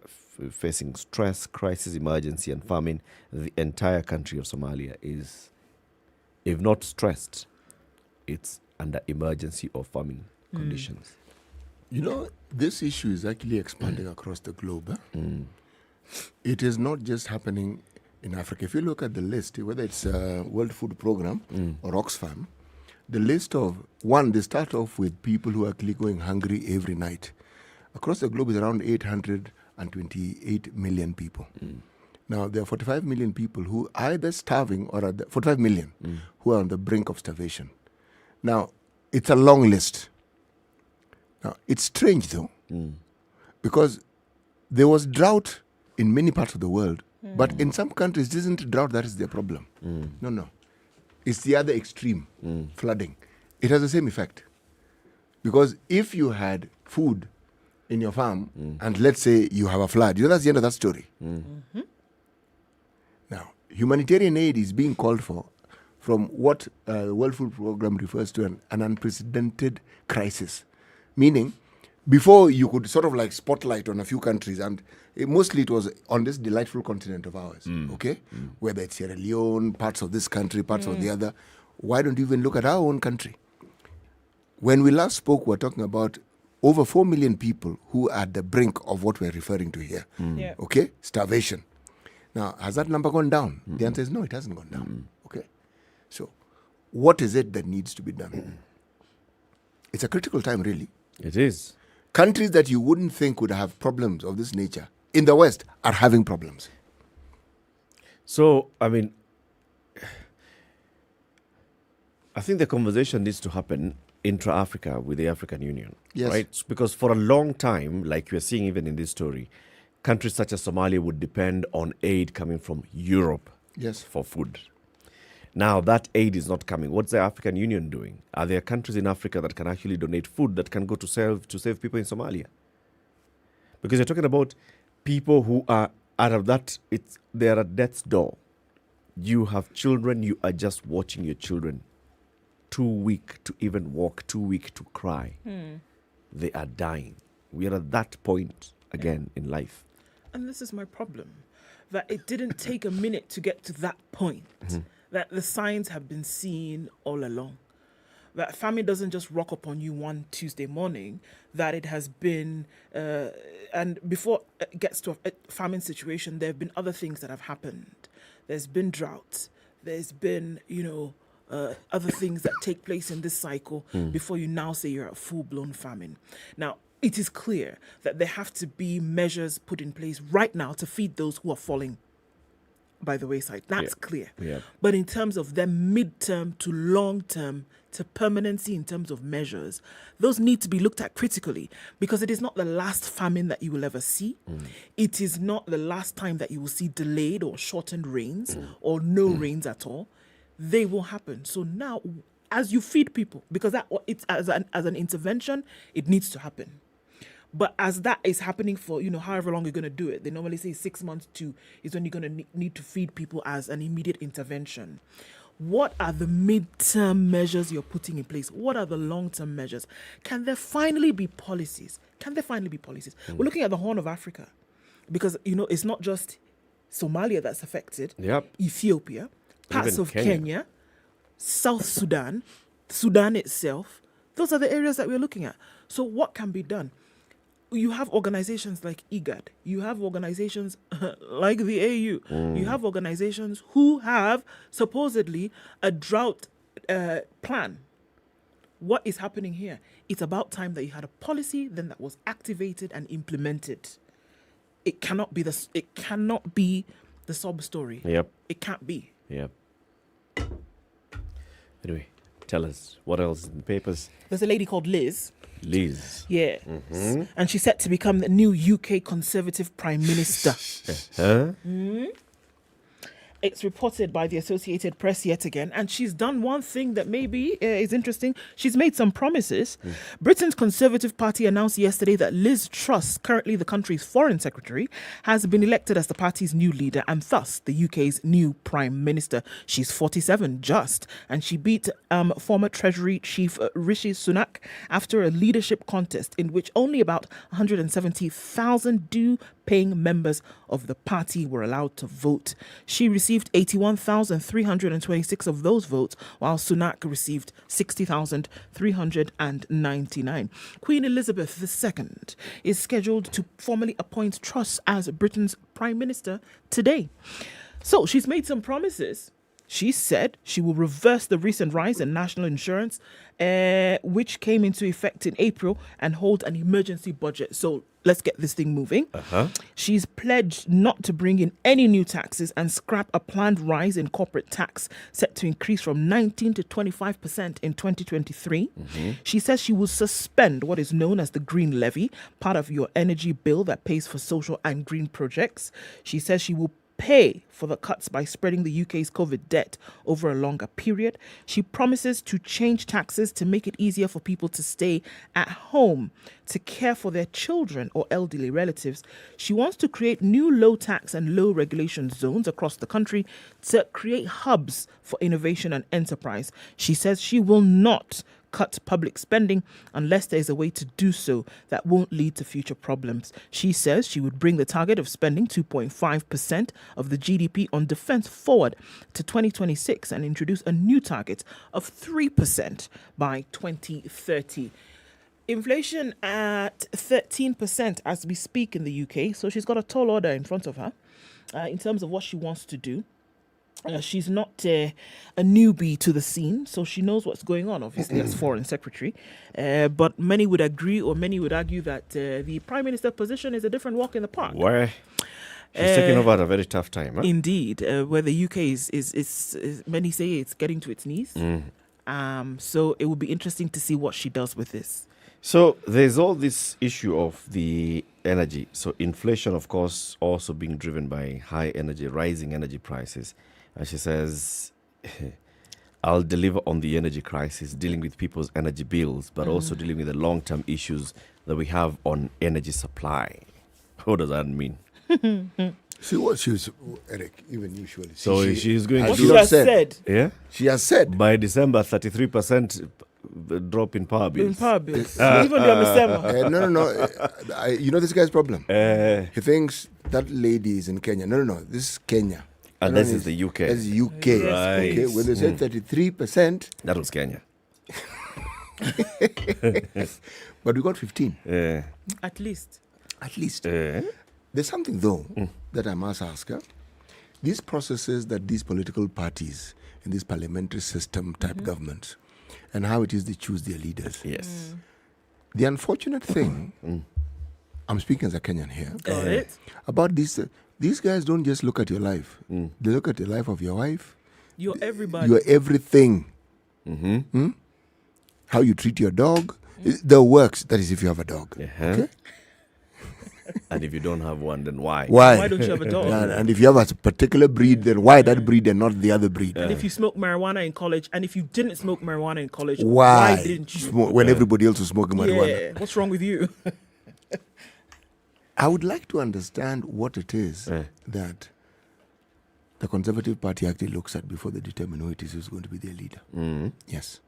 facing stress, crisis, emergency, and famine. The entire country of Somalia is, if not stressed, it's under emergency or famine conditions. You know, this issue is actually expanding across the globe. It is not just happening in Africa. If you look at the list, whether it's World Food Program or Oxfam, the list of, one, they start off with people who are actually going hungry every night. Across the globe is around 828 million people. Now, there are 45 million people who are either starving or 45 million who are on the brink of starvation. Now, it's a long list. Now, it's strange, though, because there was drought in many parts of the world, but in some countries, it isn't drought that is their problem. No. It's the other extreme, flooding. It has the same effect. Because if you had food in your farm, and let's say you have a flood, that's the end of that story. Now, humanitarian aid is being called for from what the World Food Program refers to an unprecedented crisis. Meaning, before you could sort of like spotlight on a few countries, and mostly it was on this delightful continent of ours, whether it's Sierra Leone, parts of this country, parts of the other. Why don't you even look at our own country? When we last spoke, we were talking about over 4 million people who are at the brink of what we're referring to here. Okay? Starvation. Now, has that number gone down? The answer is no, it hasn't gone down. Okay? So, what is it that needs to be done? It's a critical time, really. It is. Countries that you wouldn't think would have problems of this nature in the West are having problems. So, I mean, I think the conversation needs to happen intra-Africa with the African Union. Yes. Right? Because for a long time, like we're seeing even in this story, countries such as Somalia would depend on aid coming from Europe for food. Now, that aid is not coming. What's the African Union doing? Are there countries in Africa that can actually donate food that can go to save people in Somalia? Because you're talking about people who are out of that, they're at death's door. You have children, you are just watching your children too weak to even walk, too weak to cry. They are dying. We are at that point again in life. And this is my problem, that it didn't take a minute to get to that point. That the signs have been seen all along. That famine doesn't just rock up on you one Tuesday morning, that it has been, and before it gets to a famine situation, there have been other things that have happened. There's been drought. There's been, other things that take place in this cycle before you now say you're at full-blown famine. Now, it is clear that there have to be measures put in place right now to feed those who are falling by the wayside. That's clear. But in terms of them mid-term to long-term to permanency in terms of measures, those need to be looked at critically, because it is not the last famine that you will ever see. It is not the last time that you will see delayed or shortened rains or no rains at all. They will happen. So now, as you feed people, because it's as an intervention, it needs to happen. But as that is happening for, however long you're going to do it, they normally say 6 months is when you're going to need to feed people as an immediate intervention. what are the midterm measures you're putting in place? What are the long-term measures? Can there finally be policies? We're looking at the Horn of Africa because, it's not just Somalia that's affected. Yep. Ethiopia, parts Even of Kenya, South Sudan, Sudan itself. Those are the areas that we're looking at. So what can be done? You have organizations like IGAD. You have organizations like the AU. You have organizations who have supposedly a drought plan. What is happening here? It's about time that you had a policy then that was activated and implemented. It cannot be the sob story. Yep. It can't be. Yep. Anyway, tell us what else in the papers. There's a lady called Liz. Yeah. Mm-hmm. And she's set to become the new UK Conservative Prime Minister. It's reported by the Associated Press yet again, and she's done one thing that maybe is interesting. She's made some promises. Britain's Conservative Party announced yesterday that Liz Truss, currently the country's Foreign Secretary, has been elected as the party's new leader and thus the UK's new Prime Minister. She's 47 just, and she beat former Treasury Chief Rishi Sunak after a leadership contest in which only about 170,000 due-paying members of the party were allowed to vote. She received 81,326 of those votes, while Sunak received 60,399. Queen Elizabeth II is scheduled to formally appoint Truss as Britain's Prime Minister today. So she's made some promises. She said she will reverse the recent rise in national insurance, which came into effect in April, and hold an emergency budget. So let's get this thing moving. She's pledged not to bring in any new taxes and scrap a planned rise in corporate tax set to increase from 19 to 25% in 2023. She says she will suspend what is known as the Green Levy, part of your energy bill that pays for social and green projects. She says she will pay for the cuts by spreading the UK's COVID debt over a longer period. She promises to change taxes to make it easier for people to stay at home to care for their children or elderly relatives. She wants to create new low tax and low regulation zones across the country to create hubs for innovation and enterprise. She says she will not cut public spending unless there is a way to do so that won't lead to future problems. She says she would bring the target of spending 2.5% of the GDP on defense forward to 2026 and introduce a new target of 3% by 2030. Inflation at 13% as we speak in the UK, so she's got a tall order in front of her in terms of what she wants to do. She's not a newbie to the scene, so she knows what's going on, obviously, as Foreign Secretary. But many would agree, or many would argue, that the Prime Minister position is a different walk in the park. Where she's taking over at a very tough time. Huh? Indeed, where the UK is many say it's getting to its knees. So it will be interesting to see what she does with this. So there's all this issue of the energy. So inflation, of course, also being driven by rising energy prices. And she says, I'll deliver on the energy crisis, dealing with people's energy bills, but also dealing with the long-term issues that we have on energy supply. What does that mean? See what she was, Eric, even usually. So she's going to... What she has said. Yeah? She has said. By December, 33% drop in power bills. Even December. No. You know this guy's problem? He thinks that lady is in Kenya. No. This is Kenya. And this is the UK. That's the UK. Right. Okay, when they said 33%. That was Kenya. But we got 15. At least. There's something, though, that I must ask her. These processes that these political parties in this parliamentary system type governments and how it is they choose their leaders. Yes. The unfortunate thing, I'm speaking as a Kenyan here, Got it. about this, these guys don't just look at your life. They look at the life of your wife. You're everybody. You're everything. How you treat your dog. The works, that is if you have a dog. Okay? And if you don't have one, then why? Why don't you have a dog? And if you have a particular breed, then why that breed and not the other breed? And if you smoke marijuana in college, and if you didn't smoke marijuana in college, why didn't you? When everybody else was smoking marijuana. Yeah, what's wrong with you? I would like to understand what it is that the Conservative Party actually looks at before they determine who it is who's going to be their leader. Yes.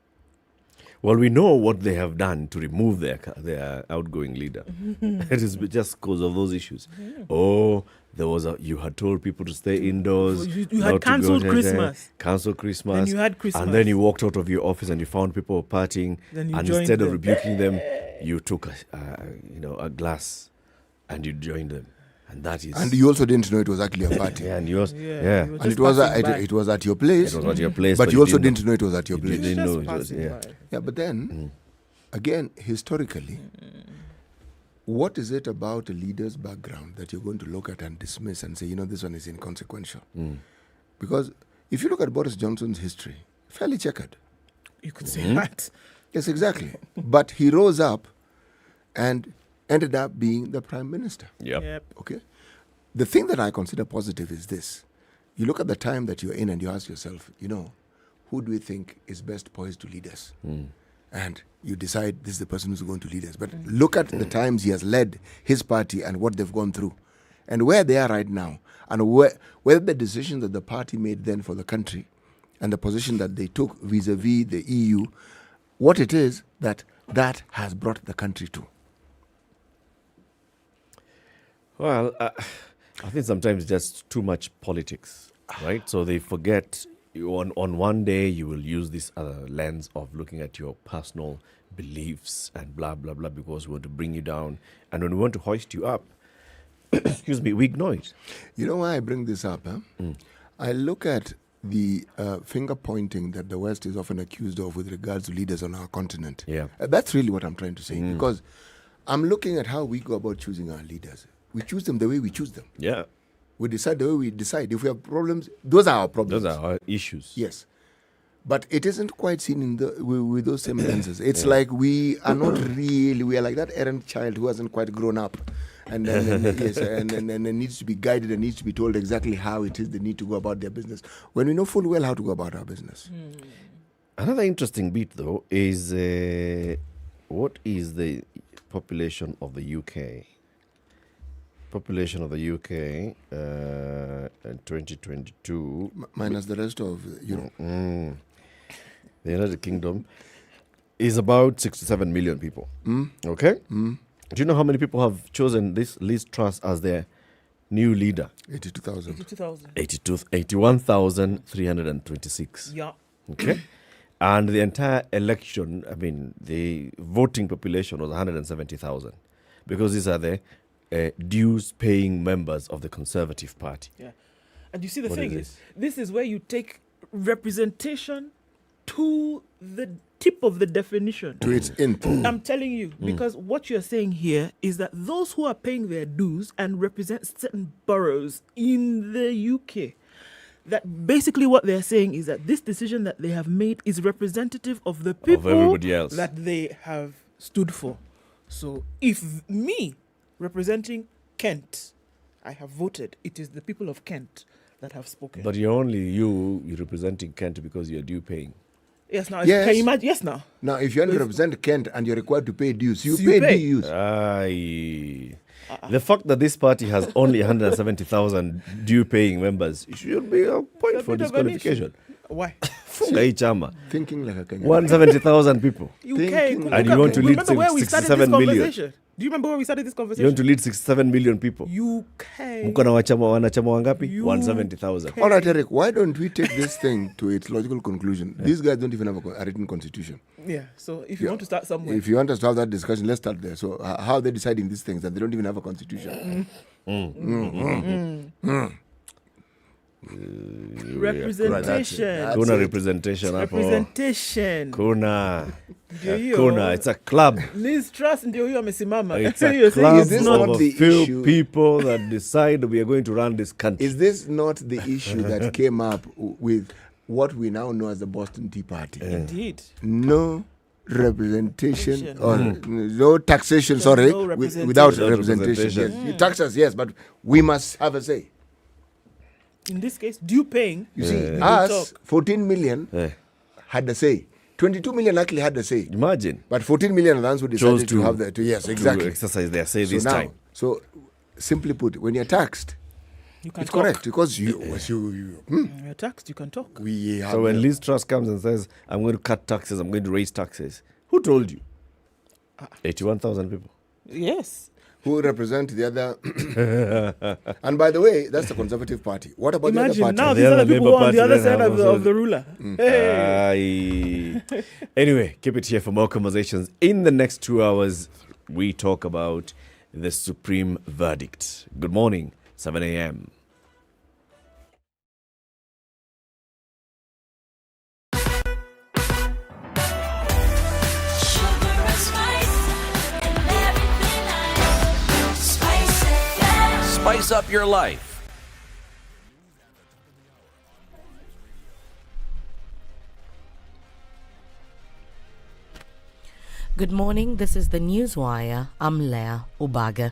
Well, we know what they have done to remove their outgoing leader. It is just because of those issues. Oh, you had told people to stay indoors. You had cancelled Christmas. Cancelled Christmas. And you had Christmas. And then you walked out of your office and you found people partying. And instead of rebuking them, you took a glass and you joined them. And that is. And you also didn't know it was actually a party. And you also, And it was at your place. It was at your place. But you also didn't know it was at your place. You didn't know it was, Yeah, but then, again, historically, what is it about a leader's background that you're going to look at and dismiss and say, this one is inconsequential? Because if you look at Boris Johnson's history, fairly checkered. You could say that. Yes, exactly. But he rose up and ended up being the prime minister. Yep. Okay. The thing that I consider positive is this. You look at the time that you're in and you ask yourself, who do we think is best poised to lead us? And you decide this is the person who's going to lead us. But look at the times he has led his party and what they've gone through and where they are right now, and whether the decision that the party made then for the country and the position that they took vis-a-vis the EU, what it is that has brought the country to. Well, I think sometimes just too much politics, right? So they forget on one day you will use this lens of looking at your personal beliefs and blah, blah, blah, because we want to bring you down. And when we want to hoist you up, excuse me, we ignore it. You know why I bring this up? I look at the finger pointing that the West is often accused of with regards to leaders on our continent. Yeah. That's really what I'm trying to say, because I'm looking at how we go about choosing our leaders. We choose them the way we choose them. Yeah. We decide the way we decide. If we have problems, those are our problems. Those are our issues. Yes. But it isn't quite seen with those same lenses. It's like we are not really, we are like that errant child who hasn't quite grown up. And then needs to be guided and needs to be told exactly how it is they need to go about their business, when we know full well how to go about our business. Another interesting bit, though, is what is the population of the UK? Population of the UK in 2022 minus the rest of Europe. The United Kingdom is about 67 million people. Okay? Do you know how many people have chosen this Liz Truss as their new leader? 82,000. 81,326. Yeah. Okay? And the entire election, the voting population was 170,000, because these are the dues-paying members of the Conservative Party. Yeah. And you see, the thing is, this is where you take representation to the tip of the definition. To its end. I'm telling you, because what you're saying here is that those who are paying their dues and represent certain boroughs in the UK, that basically what they're saying is that this decision that they have made is representative of the people of everybody else that they have stood for. So if me, representing Kent, I have voted, it is the people of Kent that have spoken. But you're representing Kent because you're due paying. Yes, now. Yes. Can you imagine? Yes, now. Now, if you want to represent Kent and you're required to pay dues, you pay dues. The fact that this party has only 170,000 due-paying members should be a point for disqualification. Why? Thinking like a Kenyan. 170,000 people. And you want to lead 67 million. Do you remember where we started this conversation? You want to lead 67 million people. UK. Mko na wanachama wangapi? 170,000. All right, Eric, why don't we take this thing to its logical conclusion? These guys don't even have a written constitution. Yeah, so if you want to start somewhere. If you want us to have that discussion, let's start there. So how are they deciding these things that they don't even have a constitution? Representation. Kuna representation hapo. Representation. Kuna. It's a club. Liz Truss ndio huyo amesimama. It's a club of a few people that decide we are going to run this country. Is this not the issue that came up with what we now know as the Boston Tea Party? Indeed. No representation or no taxation, without representation. Yes. You tax us, yes, but we must have a say. In this case, due paying. You see, us, 14 million had a say. 22 million actually had a say. Imagine. But 14 million are the ones who decided to have yes, exactly. To exercise their say this time. So, simply put, when you're taxed, can it's talk. correct because you're taxed, you can talk. So when Liz Truss comes and says, I'm going to cut taxes, I'm going to raise taxes, who told you? 81,000 people. Yes. Who represent the other... And by the way, that's the Conservative Party. What about Imagine, the other party? now these are the people on the other side of the ruler. Hey. Anyway, keep it here for more conversations. In the next 2 hours, we talk about the Supreme Verdict. Good morning, 7 a.m. Spice up your life. Good morning, this is the Newswire. I'm Leah Ubaga.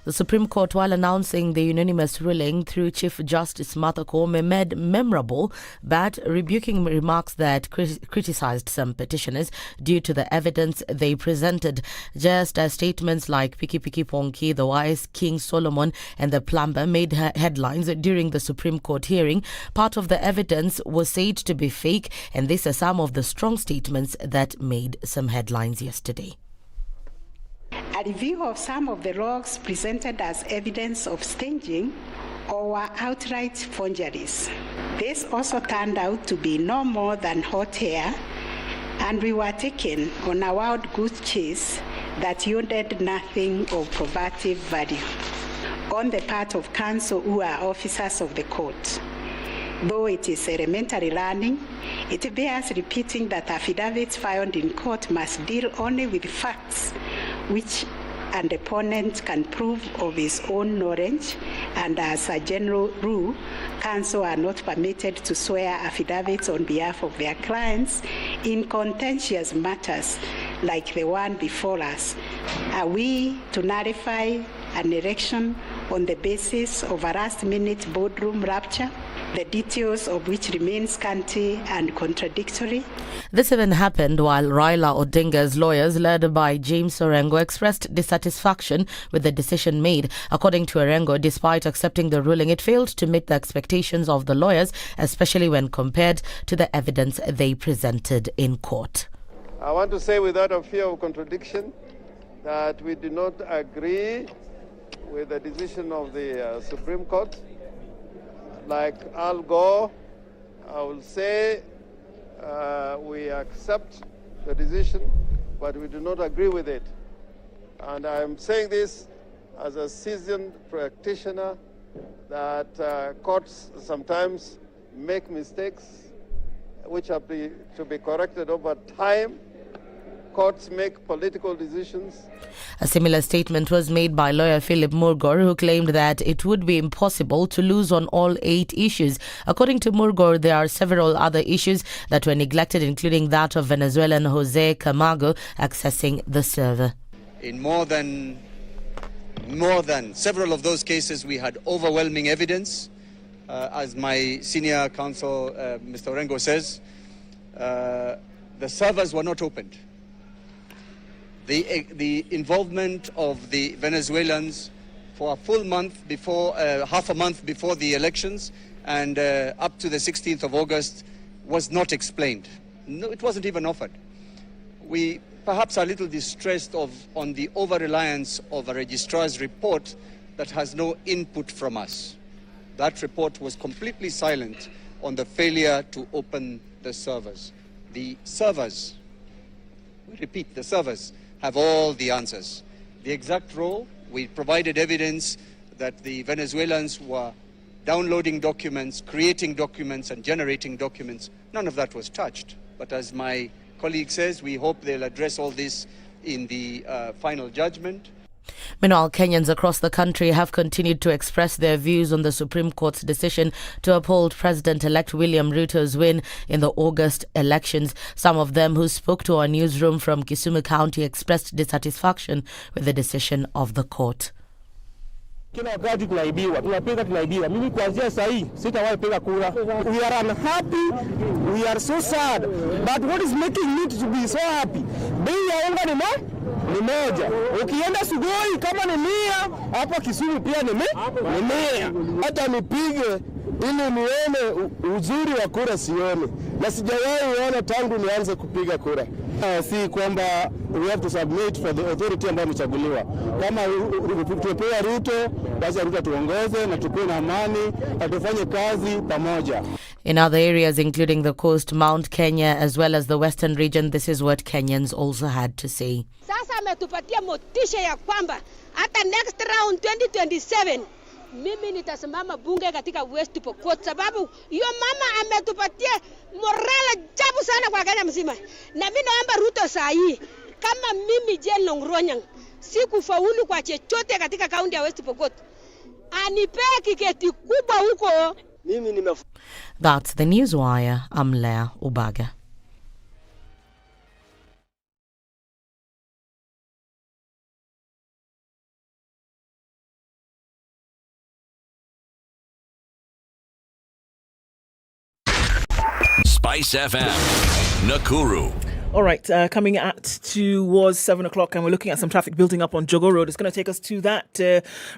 The Supreme Court, while announcing the unanimous ruling through Chief Justice Martha Koome, made memorable but rebuking remarks that criticized some petitioners due to the evidence they presented. Just as statements like Piki Piki Ponki, the wise King Solomon and the plumber made headlines during the Supreme Court hearing, part of the evidence was said to be fake, and these are some of the strong statements that made some headlines yesterday. A review of some of the logs presented as evidence of staging or outright forgeries. This also turned out to be no more than hot air, and we were taken on a wild goose chase that yielded nothing of probative value on the part of counsel who are officers of the court. Though it is elementary learning, it bears repeating that affidavits filed in court must deal only with facts which an opponent can prove of his own knowledge, and as a general rule, counsel are not permitted to swear affidavits on behalf of their clients in contentious matters like the one before us. Are we to nullify an election on the basis of a last-minute boardroom rapture, the details of which remain scanty and contradictory? This even happened while Raila Odinga's lawyers, led by James Orengo, expressed dissatisfaction with the decision made. According to Orengo, despite accepting the ruling, it failed to meet the expectations of the lawyers, especially when compared to the evidence they presented in court. I want to say without a fear of contradiction that we do not agree with the decision of the Supreme Court. Like Al Gore, I will say we accept the decision, but we do not agree with it. And I'm saying this as a seasoned practitioner that courts sometimes make mistakes which have to be corrected over time. Courts make political decisions. A similar statement was made by lawyer Philip Murgor, who claimed that it would be impossible to lose on all 8 issues. According to Murgor, there are several other issues that were neglected, including that of Venezuelan Jose Camargo accessing the server. In more than several of those cases, we had overwhelming evidence. As my senior counsel, Mr. Orengo, says, the servers were not opened. The involvement of the Venezuelans for a full month before, half a month before the elections and up to the 16th of August was not explained. No, it wasn't even offered. We perhaps are a little distressed on the over-reliance of a registrar's report that has no input from us. That report was completely silent on the failure to open the servers. The servers, we repeat, the servers have all the answers. The exact role, we provided evidence that the Venezuelans were downloading documents, creating documents, and generating documents. None of that was touched. But as my colleague says, we hope they'll address all this in the final judgment. Meanwhile, Kenyans across the country have continued to express their views on the Supreme Court's decision to uphold President-elect William Ruto's win in the August elections. Some of them who spoke to our newsroom from Kisumu County expressed dissatisfaction with the decision of the court. Kila wakati tunaibiwa. Mimi kuanzia saa hii sitawahi piga kura. We are unhappy. We are so sad. But what is making me to be so happei ya unga ni moja. Ukienda Sugoi kama ni 100, hapa Kisumu pia ni 100. Hata nipige ili nione uzuri wa kura sioni. Na sijawahi ona tangu nianze kupiga kura. Si kwamba we have to submit for the authority ambayo imechaguliwa. Kama tupewa Ruto, basi Ruto tuongoze na tukuwe na amani na tufanye kazi pamoja. In other areas, including the coast, Mount Kenya, as well as the western region, this is what Kenyans also had to say. Sasa ametupatia motisha ya kwamba hata next round 2027 mimi nitasimama bunge katika West Pokot, sababu hiyo mama ametupatia morale jabu sana kwa Kenya mzima. Na mimi naomba Ruto saa hii, kama mimi Jane Longronyang sikufaulu kwa chochote katika kaunti ya West Pokot, anipee kiketi kubwa huko. That's the Newswire. I'm Leah Ubaga. Spice FM, Nakuru. All right, coming at towards 7 o'clock, and we're looking at some traffic building up on Jogo Road. It's going to take us to that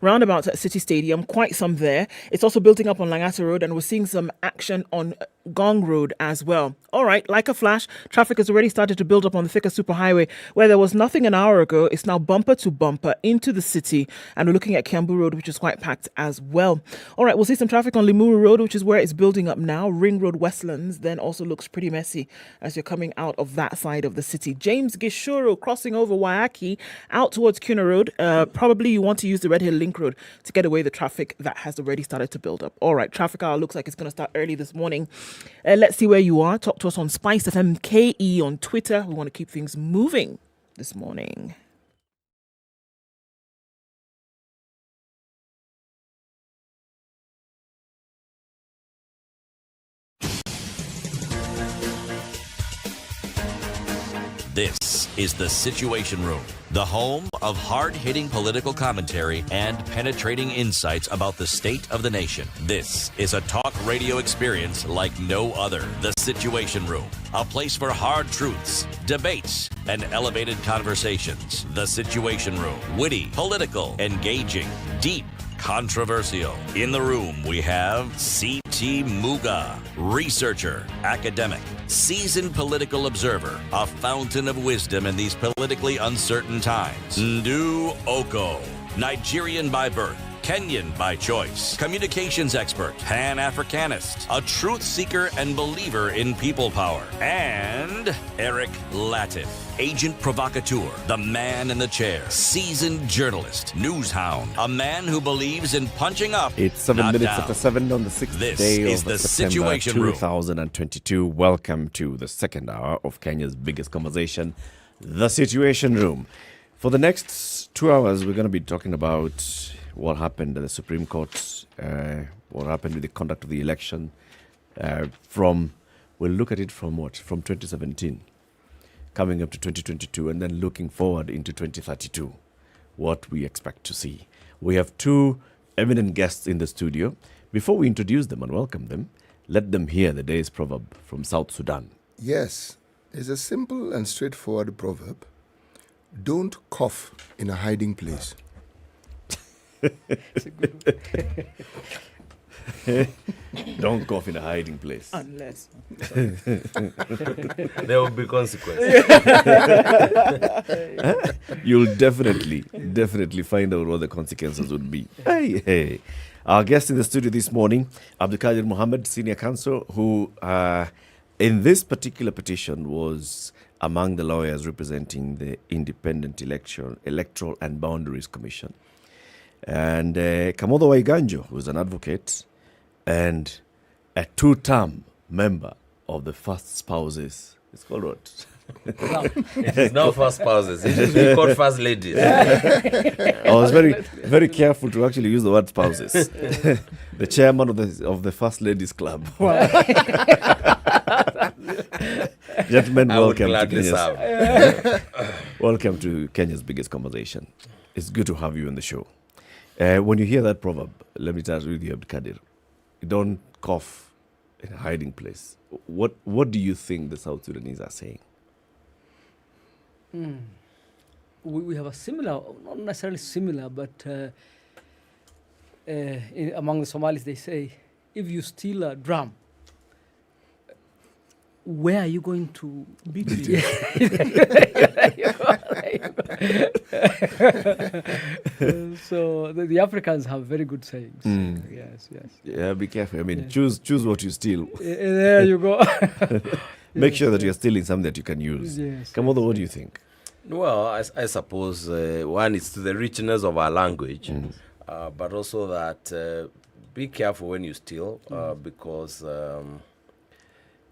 roundabout at City Stadium, quite some there. It's also building up on Langata Road, and we're seeing some action on Gong Road as well. All right, like a flash, traffic has already started to build up on the Thika Superhighway, where there was nothing an hour ago. It's now bumper to bumper into the city, and we're looking at Kiambu Road, which is quite packed as well. All right, we'll see some traffic on Limuru Road, which is where it's building up now. Ring Road Westlands then also looks pretty messy as you're coming out of that side of the city. James Gishuru crossing over Waiyaki out towards Kuna Road. Probably you want to use the Red Hill Link Road to get away the traffic that has already started to build up. All right, traffic hour looks like it's going to start early this morning. Let's see where you are. Talk to us on SpiceFM KE on Twitter. We want to keep things moving this morning. This is the Situation Room, the home of hard-hitting political commentary and penetrating insights about the state of the nation. This is a talk radio experience like no other. The Situation Room, a place for hard truths, debates, and elevated conversations. The Situation Room, witty, political, engaging, deep, controversial. In the room, we have C.T. Muga, researcher, academic, seasoned political observer, a fountain of wisdom in these politically uncertain times. Ndu Oko, Nigerian by birth, Kenyan by choice, communications expert, Pan-Africanist, a truth seeker and believer in people power, and Eric Latif, agent provocateur, the man in the chair, seasoned journalist, news hound, a man who believes in punching up. It's 7 not minutes down. after 7 on the 6th This day is of the September Situation Room. 2022. Welcome to the second hour of Kenya's biggest conversation, the Situation Room. For the next 2 hours, we're going to be talking about what happened at the Supreme Court, what happened with the conduct of the election. We'll look at it from 2017, coming up to 2022, and then looking forward into 2032, what we expect to see. We have two eminent guests in the studio. Before we introduce them and welcome them, let them hear the day's proverb from South Sudan. Yes, it's a simple and straightforward proverb. Don't cough in a hiding place. Don't cough in a hiding place. Unless. There will be consequences. You'll definitely find out what the consequences would be. Hey. Our guest in the studio this morning, Abdulkadir Mohammed, Senior Counsel, who in this particular petition was among the lawyers representing the Independent Electoral and Boundaries Commission. And Kamodo Waiganjo, who's an advocate and a two-term member of the First Spouses. It's called what? No, it is not First Spouses. It is called First Ladies. I was very careful to actually use the word spouses. The chairman of the First Ladies Club. Gentlemen, welcome to Kenya's biggest conversation. It's good to have you on the show. When you hear that proverb, let me start with you, Abdulkadir. Don't cough in a hiding place. What do you think the South Sudanese are saying? we have a similar, not necessarily similar, but among the Somalis they say, if you steal a drum, where are you going to beat it? So the Africans have very good sayings. Yes. Yeah, be careful. I mean, choose what you steal. There you go. Make sure that you're stealing something that you can use. Kamodo, what do you think? Well, I suppose one is to the richness of our language, but also that be careful when you steal, because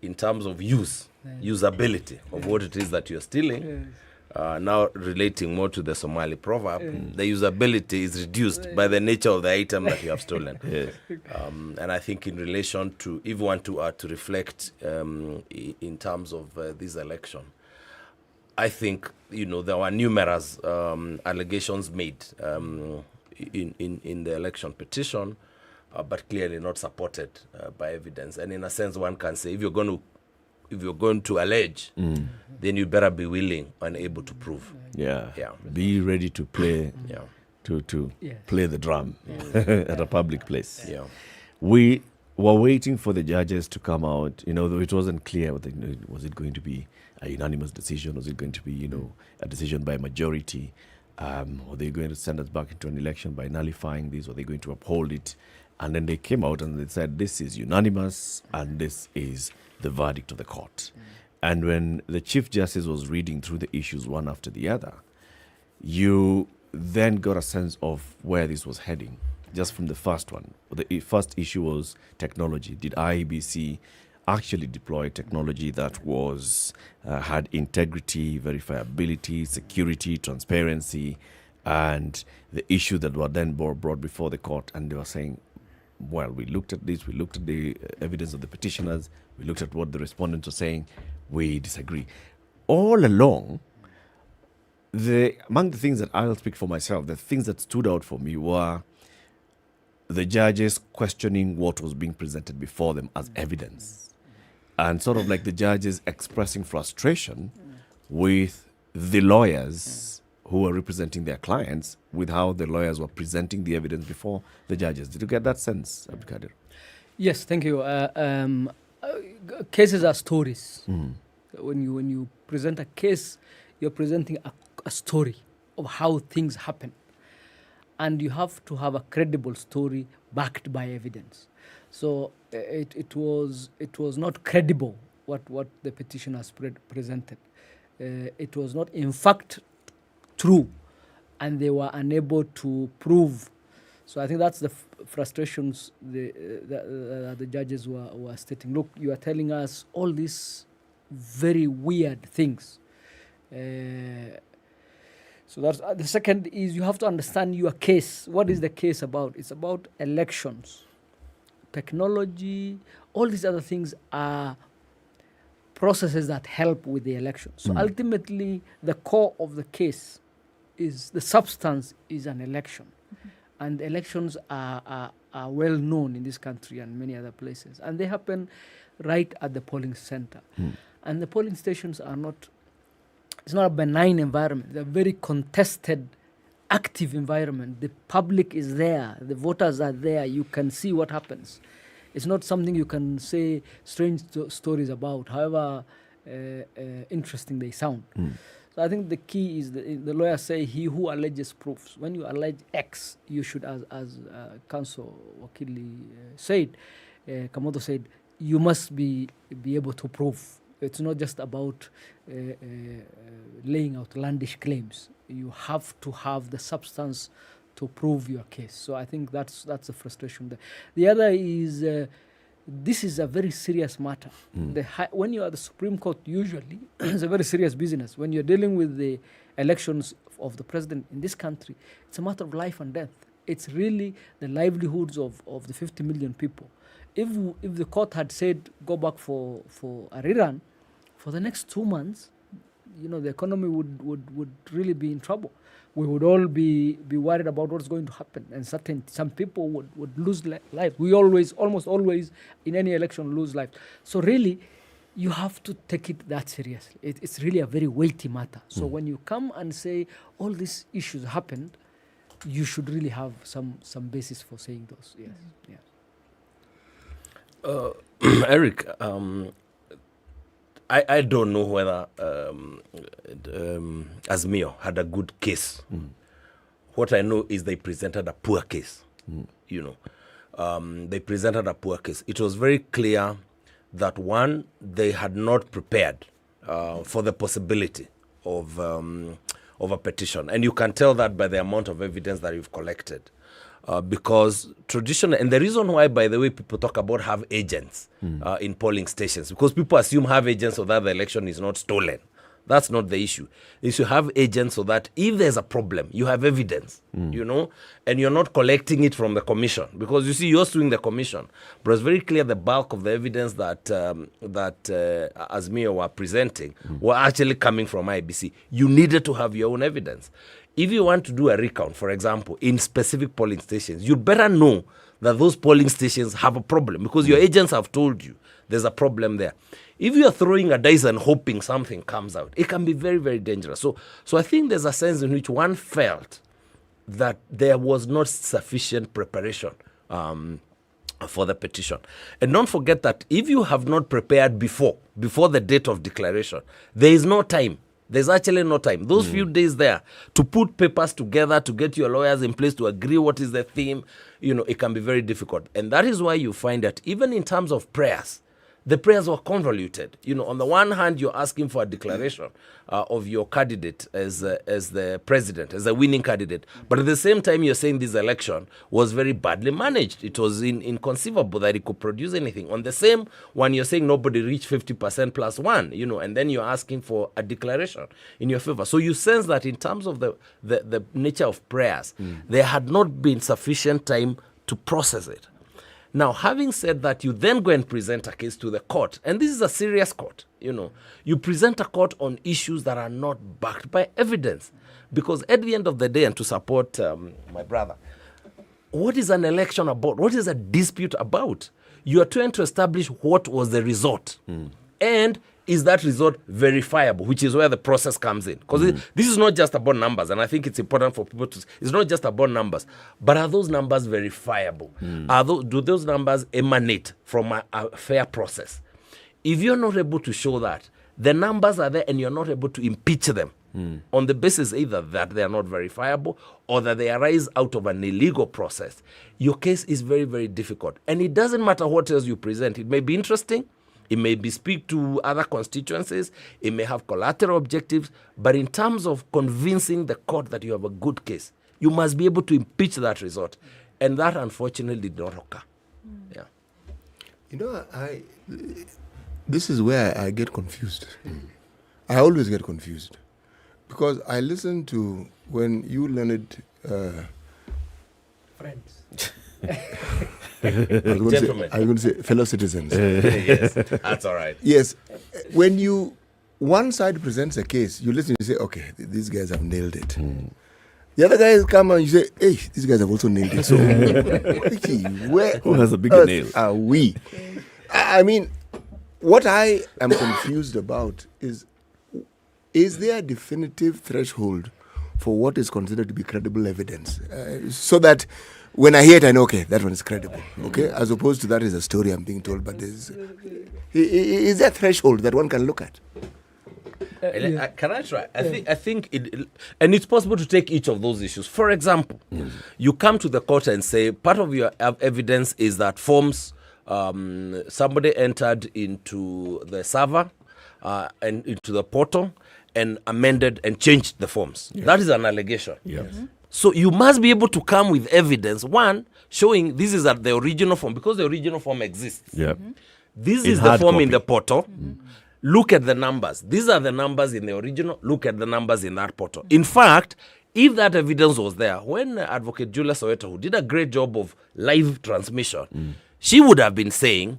in terms of usability of what it is that you're stealing, now relating more to the Somali proverb, the usability is reduced by the nature of the item that you have stolen. And I think in relation to, if you want to reflect in terms of this election, I think, there were numerous allegations made in the election petition, but clearly not supported by evidence. And in a sense, one can say, if you're going to allege, then you better be willing and able to prove. Yeah. Be ready to play. To play the drum at a public place. We were waiting for the judges to come out. Though it wasn't clear, was it going to be a unanimous decision? Was it going to be, a decision by majority? Were they going to send us back into an election by nullifying this? Were they going to uphold it? And then they came out and they said, this is unanimous and this is the verdict of the court. And when the Chief Justice was reading through the issues one after the other, you then got a sense of where this was heading, just from the first one. The first issue was technology. Did IEBC actually deploy technology that was had integrity, verifiability, security, transparency, and the issue that were then brought before the court, and they were saying, well, we looked at this, we looked at the evidence of the petitioners, we looked at what the respondents were saying, we disagree. All along, among the things that I'll speak for myself, the things that stood out for me were the judges questioning what was being presented before them as evidence. And sort of like the judges expressing frustration with the lawyers who were representing their clients, with how the lawyers were presenting the evidence before the judges. Did you get that sense, Abdulkadir? Yes, thank you. Cases are stories. When you present a case, you're presenting a story of how things happen. And you have to have a credible story backed by evidence. So it was not credible what the petitioners presented. It was not, in fact, true, and they were unable to prove. So I think that's the frustrations the judges were stating. Look, you are telling us all these very weird things. So that's the second is you have to understand your case. What is the case about? It's about elections, technology, all these other things are processes that help with the election. So ultimately, the core of the case is the substance is an election. And elections are well known in this country and many other places. And they happen right at the polling center. And the polling stations are not, it's not a benign environment. They're a very contested, active environment. The public is there. The voters are there. You can see what happens. It's not something you can say strange stories about, however interesting they sound. So I think the key is the lawyers say he who alleges proofs. When you allege X, you should, as Counsel Wakili said, Kamoto said, you must be able to prove. It's not just about laying out outlandish claims. You have to have the substance to prove your case. So I think that's a frustration there. The other is this is a very serious matter. When you are the Supreme Court, usually it's a very serious business. When you're dealing with the elections of the president in this country, it's a matter of life and death. It's really the livelihoods of the 50 million people. If the court had said go back for a rerun, for the next 2 months, the economy would really be in trouble. We would all be worried about what's going to happen, and some people would lose life. We almost always in any election lose life. So really, you have to take it that seriously. It's really a very weighty matter. So when you come and say all these issues happened, you should really have some basis for saying those. Yes. Yeah. Eric, I don't know whether Azimio had a good case. What I know is they presented a poor case. You know, they presented a poor case. It was very clear that one, they had not prepared for the possibility of a petition, and you can tell that by the amount of evidence that you've collected. Because traditional, and the reason why, by the way, people talk about have agents in polling stations, because people assume have agents so that the election is not stolen. That's not the issue. Is you have agents so that if there's a problem, you have evidence, you know, and you're not collecting it from the commission. Because you see, you're suing the commission, but it's very clear the bulk of the evidence that Azimio were presenting were actually coming from IBC. You needed to have your own evidence. If you want to do a recount, for example, in specific polling stations, you'd better know that those polling stations have a problem because your agents have told you there's a problem there. If you are throwing a dice and hoping something comes out, it can be very, very dangerous. So I think there's a sense in which one felt that there was not sufficient preparation for the petition. And don't forget that if you have not prepared before the date of declaration, there is no time. There's actually no time. Those few days there to put papers together, to get your lawyers in place, to agree what is the theme, you know, it can be very difficult. And that is why you find that even in terms of prayers, the prayers were convoluted. You know, on the one hand, you're asking for a declaration of your candidate as the president, as a winning candidate. But at the same time, you're saying this election was very badly managed. It was inconceivable that it could produce anything. On the same one, you're saying nobody reached 50% plus one, you know, and then you're asking for a declaration in your favor. So you sense that in terms of the nature of prayers, there had not been sufficient time to process it. Now, having said that, you then go and present a case to the court. And this is a serious court, you know. You present a court on issues that are not backed by evidence. Because at the end of the day, and to support my brother, what is an election about? What is a dispute about? You are trying to establish what was the result. And is that result verifiable, which is where the process comes in. Because this is not just about numbers, and I think it's important for people to, it's not just about numbers, but are those numbers verifiable? Do those numbers emanate from a fair process? If you're not able to show that, the numbers are there and you're not able to impeach them on the basis either that they are not verifiable or that they arise out of an illegal process, your case is very, very difficult. And it doesn't matter what else you present. It may be interesting, it may speak to other constituencies, it may have collateral objectives, but in terms of convincing the court that you have a good case, you must be able to impeach that result. And that, unfortunately, did not occur. Yeah. You know, this is where I get confused. I always get confused. Because I listen to when you, Leonard... Friends. I was going to say fellow citizens. Yes, that's all right. Yes. When one side presents a case, you listen, you say, okay, these guys have nailed it. The other guys come and you say, hey, these guys have also nailed it. So, who has a bigger nail? Are we? I mean, what I am confused about is there a definitive threshold for what is considered to be credible evidence? So that when I hear it, I know, okay, that one is credible, okay? As opposed to that is a story I'm being told, but is there a threshold that one can look at? Can I try? I think it, and it's possible to take each of those issues. For example, you come to the court and say, part of your evidence is that forms, somebody entered into the server and into the portal and amended and changed the forms. Yes. That is an allegation. Yes. So you must be able to come with evidence, one, showing this is at the original form, because the original form exists. Yeah. This is the form in the portal. Look at the numbers. These are the numbers in the original. Look at the numbers in that portal. In fact, if that evidence was there, when Advocate Julia Soweto, who did a great job of live transmission, she would have been saying,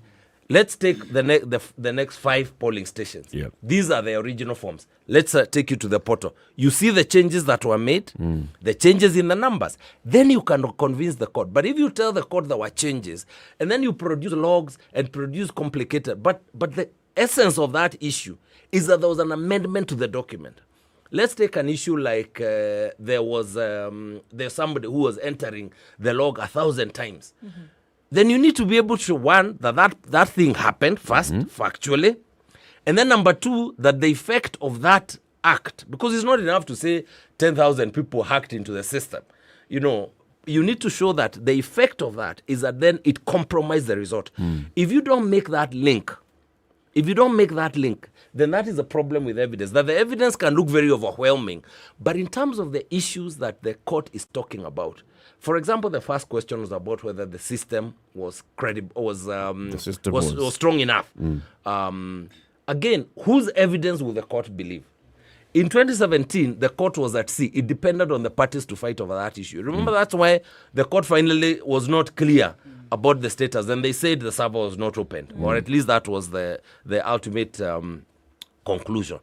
let's take the next 5 polling stations. Yep. These are the original forms. Let's take you to the portal. You see the changes that were made, the changes in the numbers. Then you can convince the court. But if you tell the court there were changes, and then you produce logs and produce complicated, but essence of that issue is that there was an amendment to the document. Let's take an issue like there's somebody who was entering the log 1,000 times. Mm-hmm. Then you need to be able to show, one, that thing happened first, factually, and then number two, that the effect of that act, because it's not enough to say 10,000 people hacked into the system. You need to show that the effect of that is that then it compromised the result. If you don't make that link, then that is a problem with evidence. That the evidence can look very overwhelming, but in terms of the issues that the court is talking about, for example, the first question was about whether the system was credible, was strong enough. Again, whose evidence will the court believe? In 2017, the court was at sea. It depended on the parties to fight over that issue. Remember, that's why the court finally was not clear about the status. And they said the server was not opened, or at least that was the ultimate conclusion.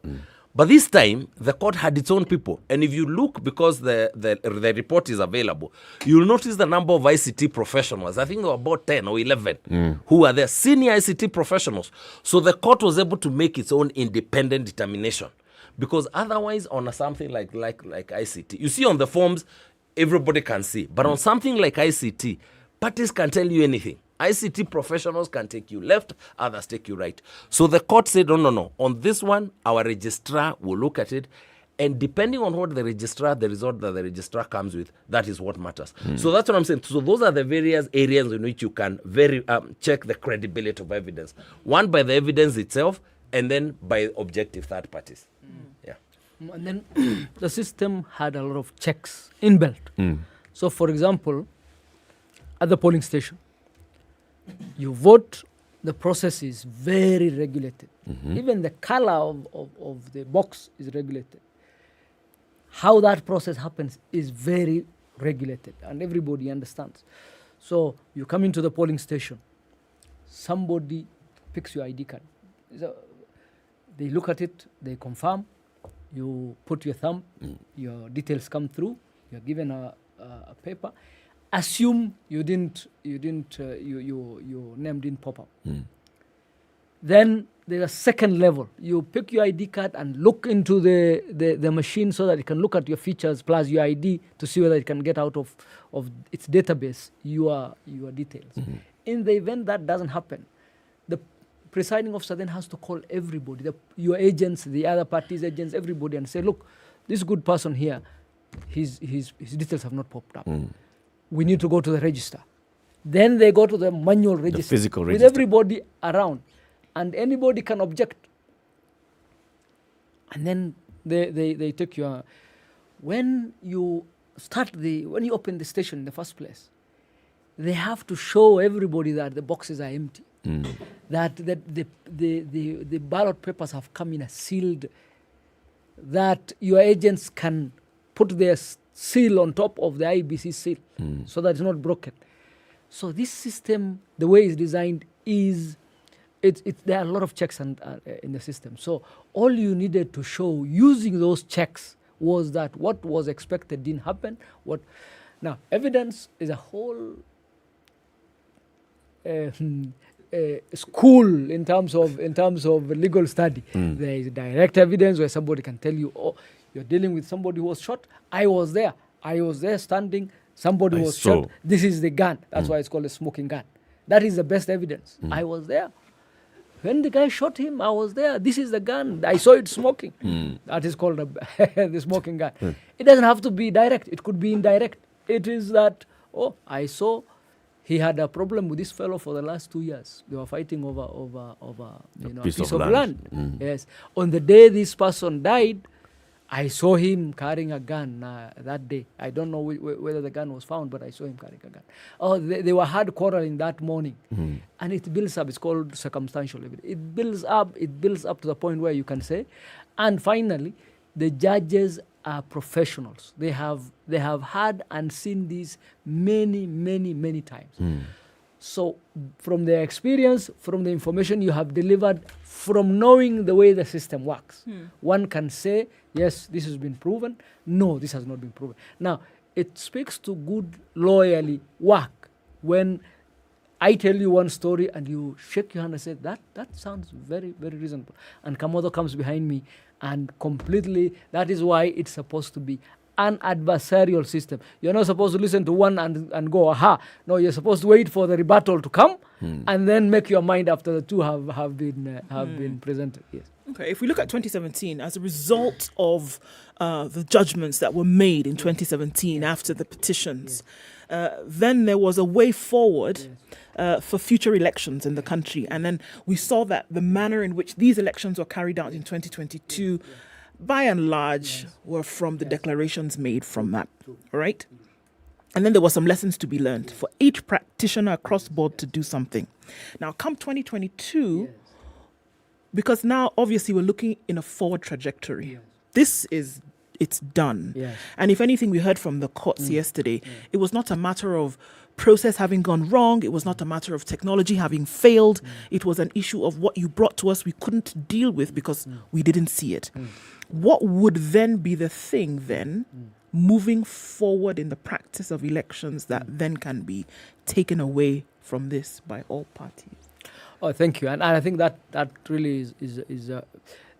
But this time, the court had its own people. And if you look, because the report is available, you'll notice the number of ICT professionals. I think there were about 10 or 11 who are there, senior ICT professionals. So the court was able to make its own independent determination. Because otherwise, on something like ICT, you see on the forms, everybody can see. But on something like ICT, parties can tell you anything. ICT professionals can take you left, others take you right. So the court said, no. On this one, our registrar will look at it. And depending on what the result that the registrar comes with, that is what matters. So that's what I'm saying. So those are the various areas in which you can check the credibility of evidence. One, by the evidence itself, and then by objective third parties. And then the system had a lot of checks inbuilt. So, for example, at the polling station, you vote, the process is very regulated. Even the color of the box is regulated. How that process happens is very regulated, and everybody understands. So, you come into the polling station, somebody picks your ID card. So they look at it, they confirm. You put your thumb, your details come through, you're given a paper. Assume your name didn't pop up. Then there's a second level. You pick your ID card and look into the machine so that it can look at your features plus your ID to see whether it can get out of its database your details. In the event that doesn't happen, the presiding officer then has to call everybody, your agents, the other party's agents, everybody, and say, look, this good person here, his details have not popped up. We need to go to the register. Then they go to the manual register, the physical register, with everybody around, and anybody can object. And then they take your... When you open the station in the first place, they have to show everybody that the boxes are empty. That the ballot papers have come in a sealed, that your agents can put their seal on top of the IBC seal so that it's not broken. So this system, the way it's designed, there are a lot of checks in the system. So all you needed to show using those checks was that what was expected didn't happen. Now, evidence is a whole school in terms of legal study. There is direct evidence where somebody can tell you, oh, you're dealing with somebody who was shot. I was there standing. Somebody was shot. This is the gun. That's why it's called a smoking gun. That is the best evidence. I was there. When the guy shot him, I was there. This is the gun. I saw it smoking. That is called the smoking gun. It doesn't have to be direct. It could be indirect. It is that, I saw he had a problem with this fellow for the last 2 years. They were fighting over a piece of land. Yes. On the day this person died, I saw him carrying a gun that day. I don't know whether the gun was found, but I saw him carrying a gun. They were hard quarreling that morning. And it builds up. It's called circumstantial evidence. It builds up to the point where you can say. And finally, the judges are professionals. They have had and seen this many times. So from their experience, from the information you have delivered, from knowing the way the system works, one can say, yes, this has been proven. No, this has not been proven. Now, it speaks to good lawyerly work when I tell you one story and you shake your hand and say, that sounds very, very reasonable. And Kamodo comes behind me and completely, that is why it's supposed to be an adversarial system. You're not supposed to listen to one and go, aha. No, you're supposed to wait for the rebuttal to come and then make your mind after the two have been presented. Yes. Okay, if we look at 2017, as a result of the judgments that were made in 2017 after the petitions, then there was a way forward for future elections in the country. And then we saw that the manner in which these elections were carried out in 2022, by and large, were from the declarations made from that, right? And then there were some lessons to be learned for each practitioner across board to do something. Now, come 2022, because now obviously we're looking in a forward trajectory. It's done. Yes. And if anything, we heard from the courts yesterday, it was not a matter of process having gone wrong. It was not a matter of technology having failed. It was an issue of what you brought to us we couldn't deal with because we didn't see it. What would then be the thing then moving forward in the practice of elections that then can be taken away from this by all parties? Oh, thank you. And I think that really is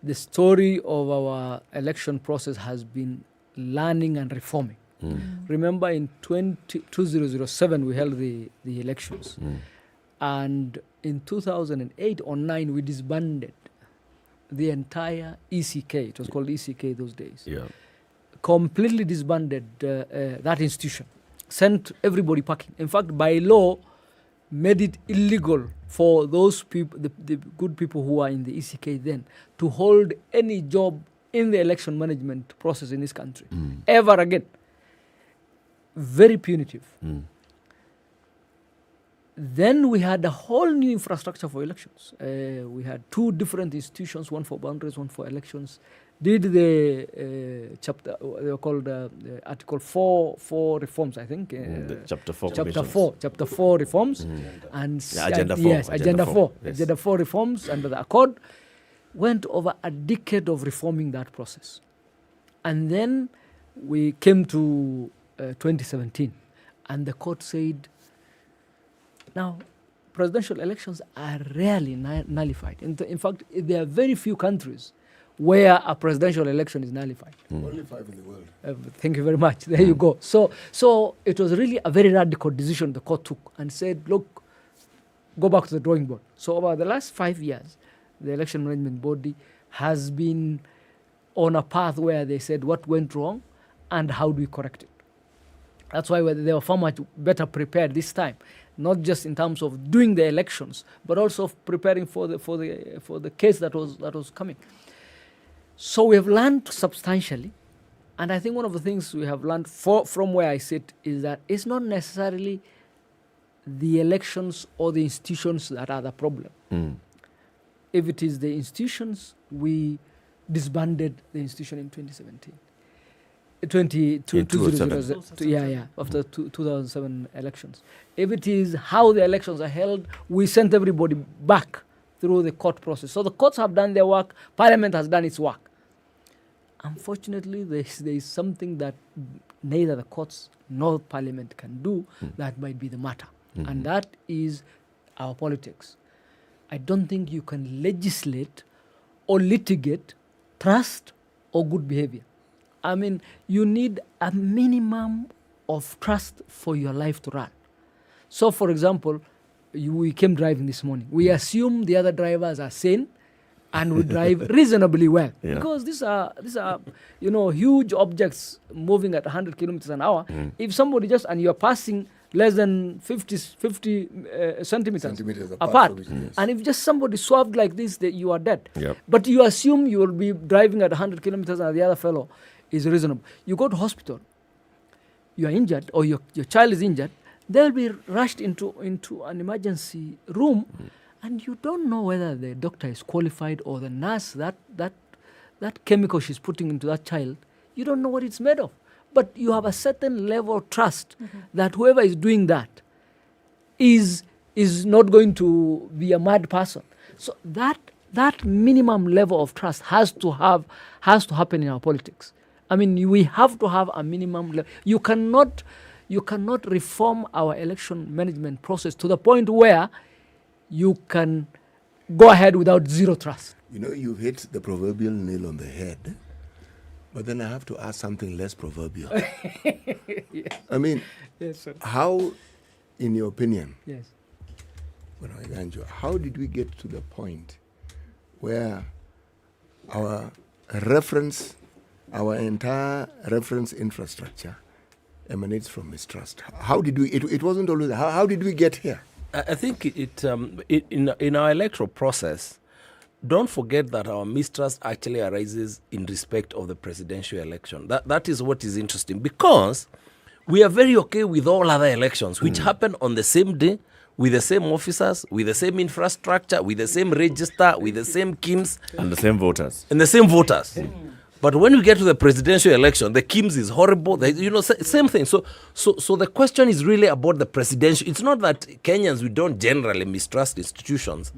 the story of our election process has been learning and reforming. Remember in 2007 we held the elections. And in 2008 or 9 we disbanded the entire ECK. It was called ECK those days. Yeah. Completely disbanded that institution. Sent everybody packing. In fact, by law, made it illegal for those people, the good people who are in the ECK then, to hold any job in the election management process in this country ever again. Very punitive. Then we had a whole new infrastructure for elections. We had 2 different institutions, one for boundaries, one for elections. Did the chapter, they were called Article 4 reforms, I think. The Chapter 4 Chapter 4 reforms. And Agenda 4. Yes, Agenda 4. Yes. Agenda 4 reforms under the Accord went over a decade of reforming that process. And then we came to 2017, and the court said, now, presidential elections are rarely nullified. In fact, there are very few countries where a presidential election is nullified. Only 5 in the world. Thank you very much. There you go. So it was really a very radical decision the court took and said, look, go back to the drawing board. So over the last 5 years, the election management body has been on a path where they said what went wrong and how do we correct it. That's why they were far much better prepared this time, not just in terms of doing the elections, but also of preparing for the case that was coming. So we have learned substantially, and I think one of the things we have learned from where I sit is that it's not necessarily the elections or the institutions that are the problem. If it is the institutions, we disbanded the institution in 2017. 2007. After 2007 elections. If it is how the elections are held, we sent everybody back through the court process. So the courts have done their work, Parliament has done its work. Unfortunately, there is something that neither the courts nor Parliament can do that might be the matter. And that is our politics. I don't think you can legislate or litigate trust or good behavior. I mean, you need a minimum of trust for your life to run. So, for example, we came driving this morning. We assume the other drivers are sane and we drive reasonably well. Yeah. Because these are huge objects moving at 100 kilometers an hour. If somebody and you're passing less than 50 centimeters apart. And if just somebody swerved like this, you are dead. Yep. But you assume you will be driving at 100 kilometers and the other fellow is reasonable. You go to hospital, you are injured or your child is injured, they'll be rushed into an emergency room and you don't know whether the doctor is qualified or the nurse, that chemical she's putting into that child, you don't know what it's made of. But you have a certain level of trust that whoever is doing that is not going to be a mad person. So that minimum level of trust has to happen in our politics. I mean, we have to have a minimum level. You cannot You cannot reform our election management process to the point where you can go ahead without zero trust. You know, you hit the proverbial nail on the head, but then I have to ask something less proverbial. Yes. I mean, Yes, sir. how, in your opinion, Yes. how did we get to the point where our entire reference infrastructure emanates from mistrust? How did we? It wasn't always. How did we get here? I think in our electoral process, don't forget that our mistrust actually arises in respect of the presidential election. That is what is interesting, because we are very okay with all other elections, which happen on the same day, with the same officers, with the same infrastructure, with the same register, with the same KIMS. And the same voters. But when we get to the presidential election, the KIMS is horrible. Same thing. So the question is really about the presidential. It's not that Kenyans, we don't generally mistrust institutions,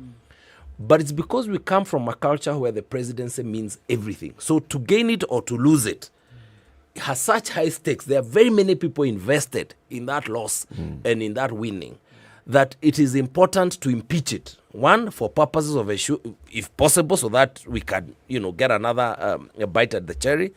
but it's because we come from a culture where the presidency means everything. So to gain it or to lose it has such high stakes. There are very many people invested in that loss and in that winning, that it is important to impeach it. One, for purposes of issue, if possible, so that we can, get another bite at the cherry.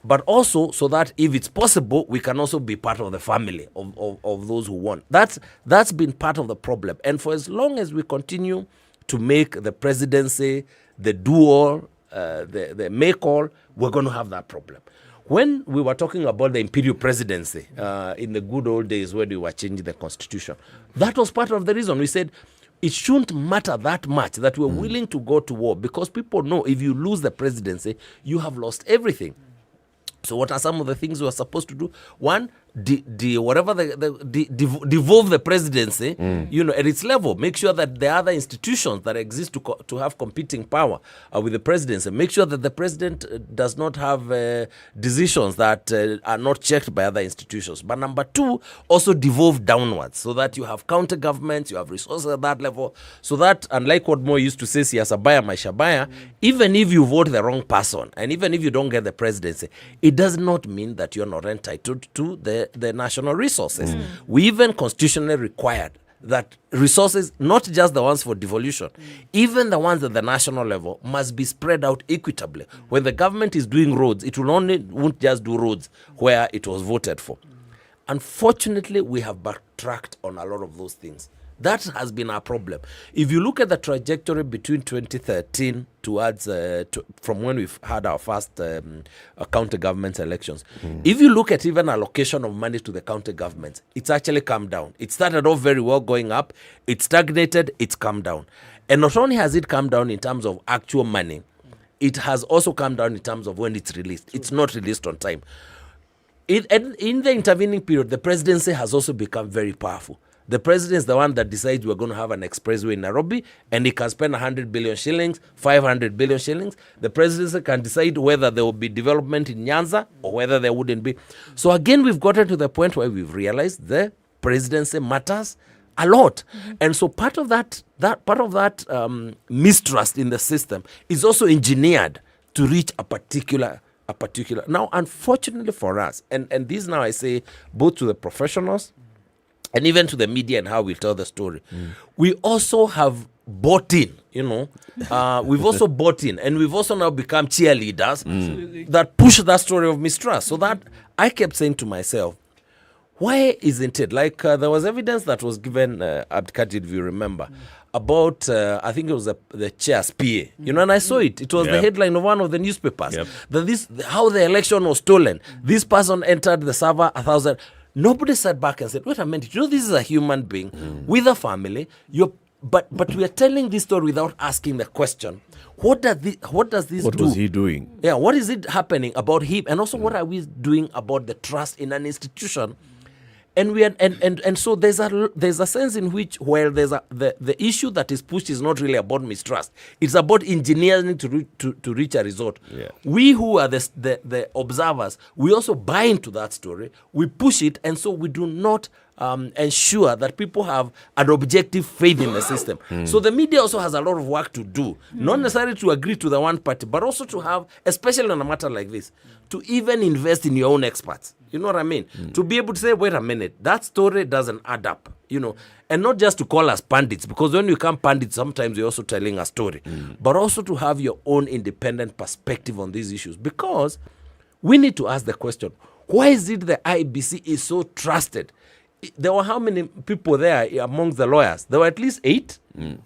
But also so that if it's possible, we can also be part of the family of those who won. That's been part of the problem. And for as long as we continue to make the presidency the do-all, the make-all, we're going to have that problem. When we were talking about the imperial presidency in the good old days when we were changing the constitution, that was part of the reason. We said it shouldn't matter that much that we're willing to go to war, because people know if you lose the presidency, you have lost everything. So what are some of the things we are supposed to do? One, devolve the presidency, at its level. Make sure that the other institutions that exist to have competing power with the presidency. Make sure that the president does not have decisions that are not checked by other institutions. But number two, also devolve downwards, so that you have counter governments, you have resources at that level, so that, unlike what Mo used to say, Siasabaya Maishabaya, even if you vote the wrong person, and even if you don't get the presidency, it does not mean that you're not entitled to the national resources. We even constitutionally required that resources, not just the ones for devolution, even the ones at the national level, must be spread out equitably. When the government is doing roads, it won't just do roads where it was voted for. Unfortunately, we have backtracked on a lot of those things. That has been our problem. If you look at the trajectory between 2013 towards from when we've had our first county government elections, if you look at even allocation of money to the county governments, it's actually come down. It started off very well going up, it stagnated, it's come down. And not only has it come down in terms of actual money, it has also come down in terms of when it's released. It's not released on time. In the intervening period, the presidency has also become very powerful. The president is the one that decides we're going to have an expressway in Nairobi, and he can spend 100 billion shillings, 500 billion shillings. The presidency can decide whether there will be development in Nyanza or whether there wouldn't be. So again, we've gotten to the point where we've realized the presidency matters a lot. And so part of that mistrust in the system is also engineered to reach a particular. Now, unfortunately for us, and this now I say both to the professionals and even to the media and how we tell the story, we also have bought in, we've also bought in, and we've also now become cheerleaders that push that story of mistrust. So that I kept saying to myself, why isn't it? Like there was evidence that was given at Katit, if you remember, about, I think it was the chair's PA, and I saw it. It was the headline of one of the newspapers. That how the election was stolen. This person entered the server 1,000. Nobody sat back and said, wait a minute, this is a human being with a family. But we are telling this story without asking the question, what does this do? What was he doing? Yeah, what is it happening about him? And also, what are we doing about the trust in an institution? And we are, and so there's a sense in which, while there's the issue that is pushed is not really about mistrust. It's about engineering to reach a result. Yeah. We who are the observers, we also buy into that story. We push it, and so we do not ensure that people have an objective faith in the system. So the media also has a lot of work to do, not necessarily to agree to the one party, but also to have, especially on a matter like this, to even invest in your own experts. You know what I mean? To be able to say, wait a minute, that story doesn't add up, and not just to call us pundits, because when you come pundits, sometimes you're also telling a story, but also to have your own independent perspective on these issues, because we need to ask the question, why is it the IEBC is so trusted? There were how many people there amongst the lawyers? There were at least 8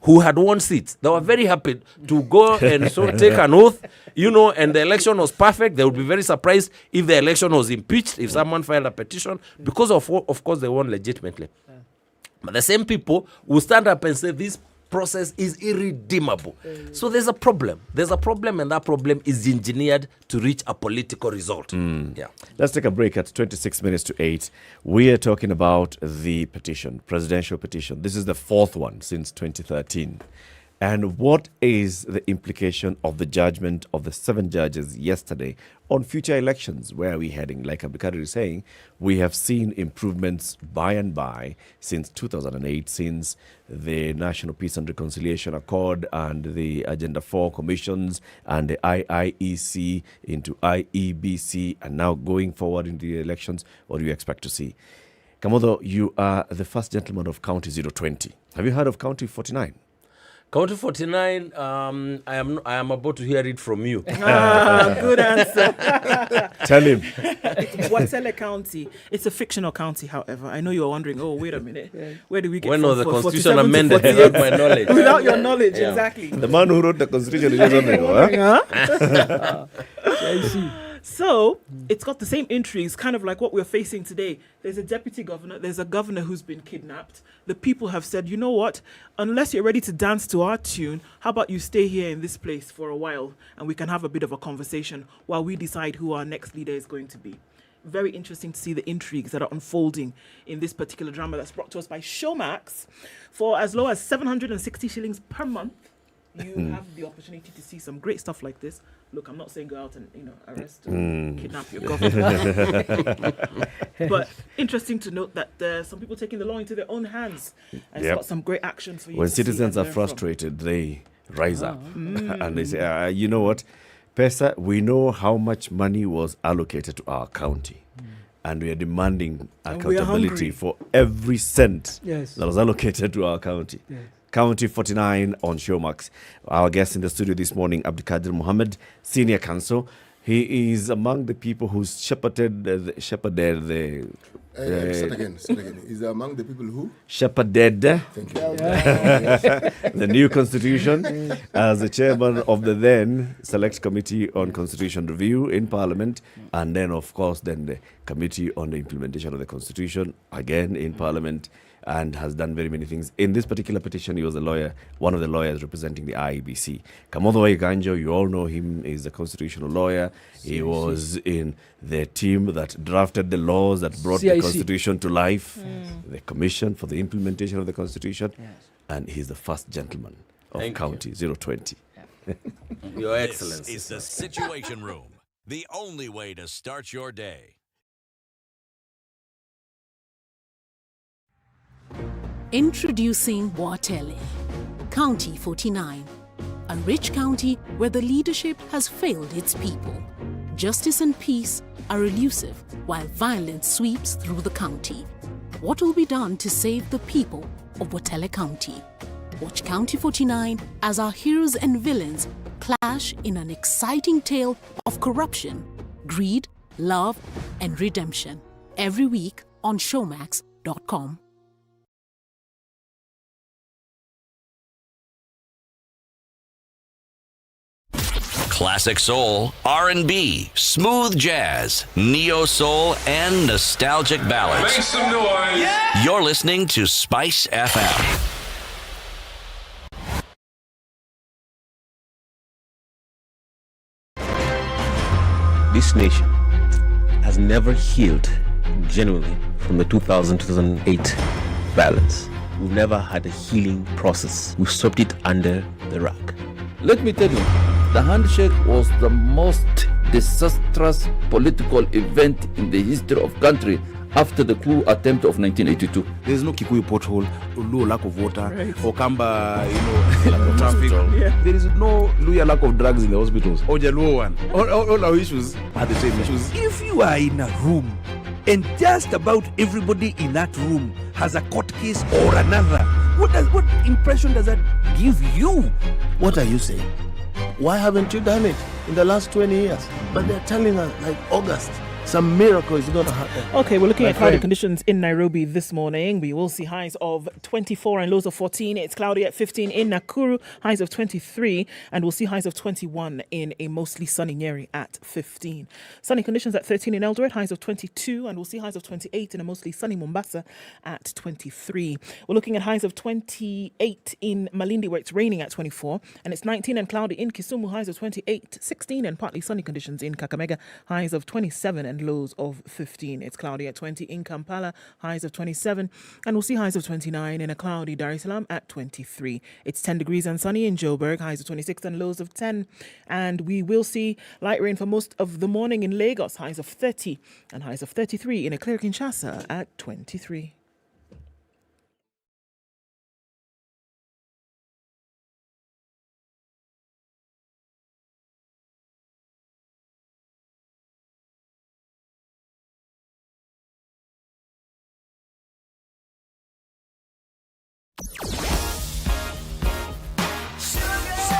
who had won seats. They were very happy to go and take an oath, and the election was perfect. They would be very surprised if the election was impeached, if someone filed a petition, because of course they won legitimately. But the same people will stand up and say this process is irredeemable. So there's a problem. There's a problem, and that problem is engineered to reach a political result. Yeah. Let's take a break at 26 minutes to 8. We are talking about the petition, presidential petition. This is the 4th one since 2013. And what is the implication of the judgment of the 7 judges yesterday on future elections? Where are we heading? Like Abdulkadir is saying, we have seen improvements by and by since 2008, since the National Peace and Reconciliation Accord and the Agenda 4 commissions and the IIEC into IEBC, and now going forward into the elections. What do you expect to see? Kamodo, you are the first gentleman of County 020. Have you heard of County 49? County 49, I am about to hear it from you. Good answer. Tell him. It's Watele County. It's a fictional county, however. I know you're wondering, wait a minute. Where do we get when from was the Constitution 47 to amended 48? without my knowledge? Without your knowledge, exactly. The man who wrote the Constitution is just on there, Yeah, you see. So, it's got the same intrigues, kind of like what we're facing today. There's a deputy governor, there's a governor who's been kidnapped. The people have said, you know what, unless you're ready to dance to our tune, how about you stay here in this place for a while and we can have a bit of a conversation while we decide who our next leader is going to be. Very interesting to see the intrigues that are unfolding in this particular drama that's brought to us by Showmax. For as low as 760 shillings per month, you have the opportunity to see some great stuff like this. Look, I'm not saying go out and arrest and kidnap your government. But interesting to note that some people taking the law into their own hands. And it's got some great action for you. When citizens are frustrated, they rise up and they say, you know what, Pesa, we know how much money was allocated to our county. And we are demanding accountability for every cent that was allocated to our county. Yes. County 49 on Showmax. Our guest in the studio this morning, Abdulkadir Mohammed, Senior Counsel. He is among the people who shepherded the... Start again. Is among the people who? Shepherded Thank you. the new constitution as the chairman of the then Select Committee on Constitution Review in Parliament, and then, of course, then the Committee on the Implementation of the Constitution, again in Parliament, and has done very many things. In this particular petition, he was a lawyer, one of the lawyers representing the IEBC. Kamodo Iganjo, you all know him, is a constitutional lawyer. He was in the team that drafted the laws that brought the Constitution to life, the Commission for the Implementation of the Constitution, and he's the first gentleman of County 020. Your Excellency. This is the Situation Room, the only way to start your day. Introducing Watele, County 49, a rich county where the leadership has failed its people. Justice and peace are elusive while violence sweeps through the county. What will be done to save the people of Watele County? Watch County 49 as our heroes and villains clash in an exciting tale of corruption, greed, love, and redemption. Every week on showmax.com. Classic soul, R&B, smooth jazz, neo soul, and nostalgic ballads. Make some noise. Yeah. You're listening to Spice FM. This nation has never healed genuinely from the 2008 violence. We've never had a healing process. We've swept it under the rug. Let me tell you, the handshake was the most disastrous political event in the history of country, after the coup attempt of 1982. There's no Kikuyu pothole, Luo lack of water, Right. or Kamba, lack of traffic. There is no Luya lack of drugs in the hospitals. Or Jaluo one. All our issues are the same issues. If you are in a room and just about everybody in that room has a court case or another, what impression does that give you? What are you saying? Why haven't you done it in the last 20 years? But they're telling us, like August, some miracle is going to happen. Okay, we're looking My at cloudy friend. conditions in Nairobi this morning. We will see highs of 24 and lows of 14. It's cloudy at 15 in Nakuru, highs of 23, and we'll see highs of 21 in a mostly sunny Nyeri at 15. Sunny conditions at 13 in Eldoret, highs of 22, and we'll see highs of 28 in a mostly sunny Mombasa at 23. We're looking at highs of 28 in Malindi, where it's raining at 24, and it's 19 and cloudy in Kisumu, highs of 28, 16 and partly sunny conditions in Kakamega, highs of 27 and lows of 15. It's cloudy at 20 in Kampala, highs of 27, and we'll see highs of 29 in a cloudy Dar es Salaam at 23. It's 10 degrees and sunny in Joburg, highs of 26 and lows of 10, and we will see light rain for most of the morning in Lagos, highs of 30 and highs of 33 in a clear Kinshasa at 23.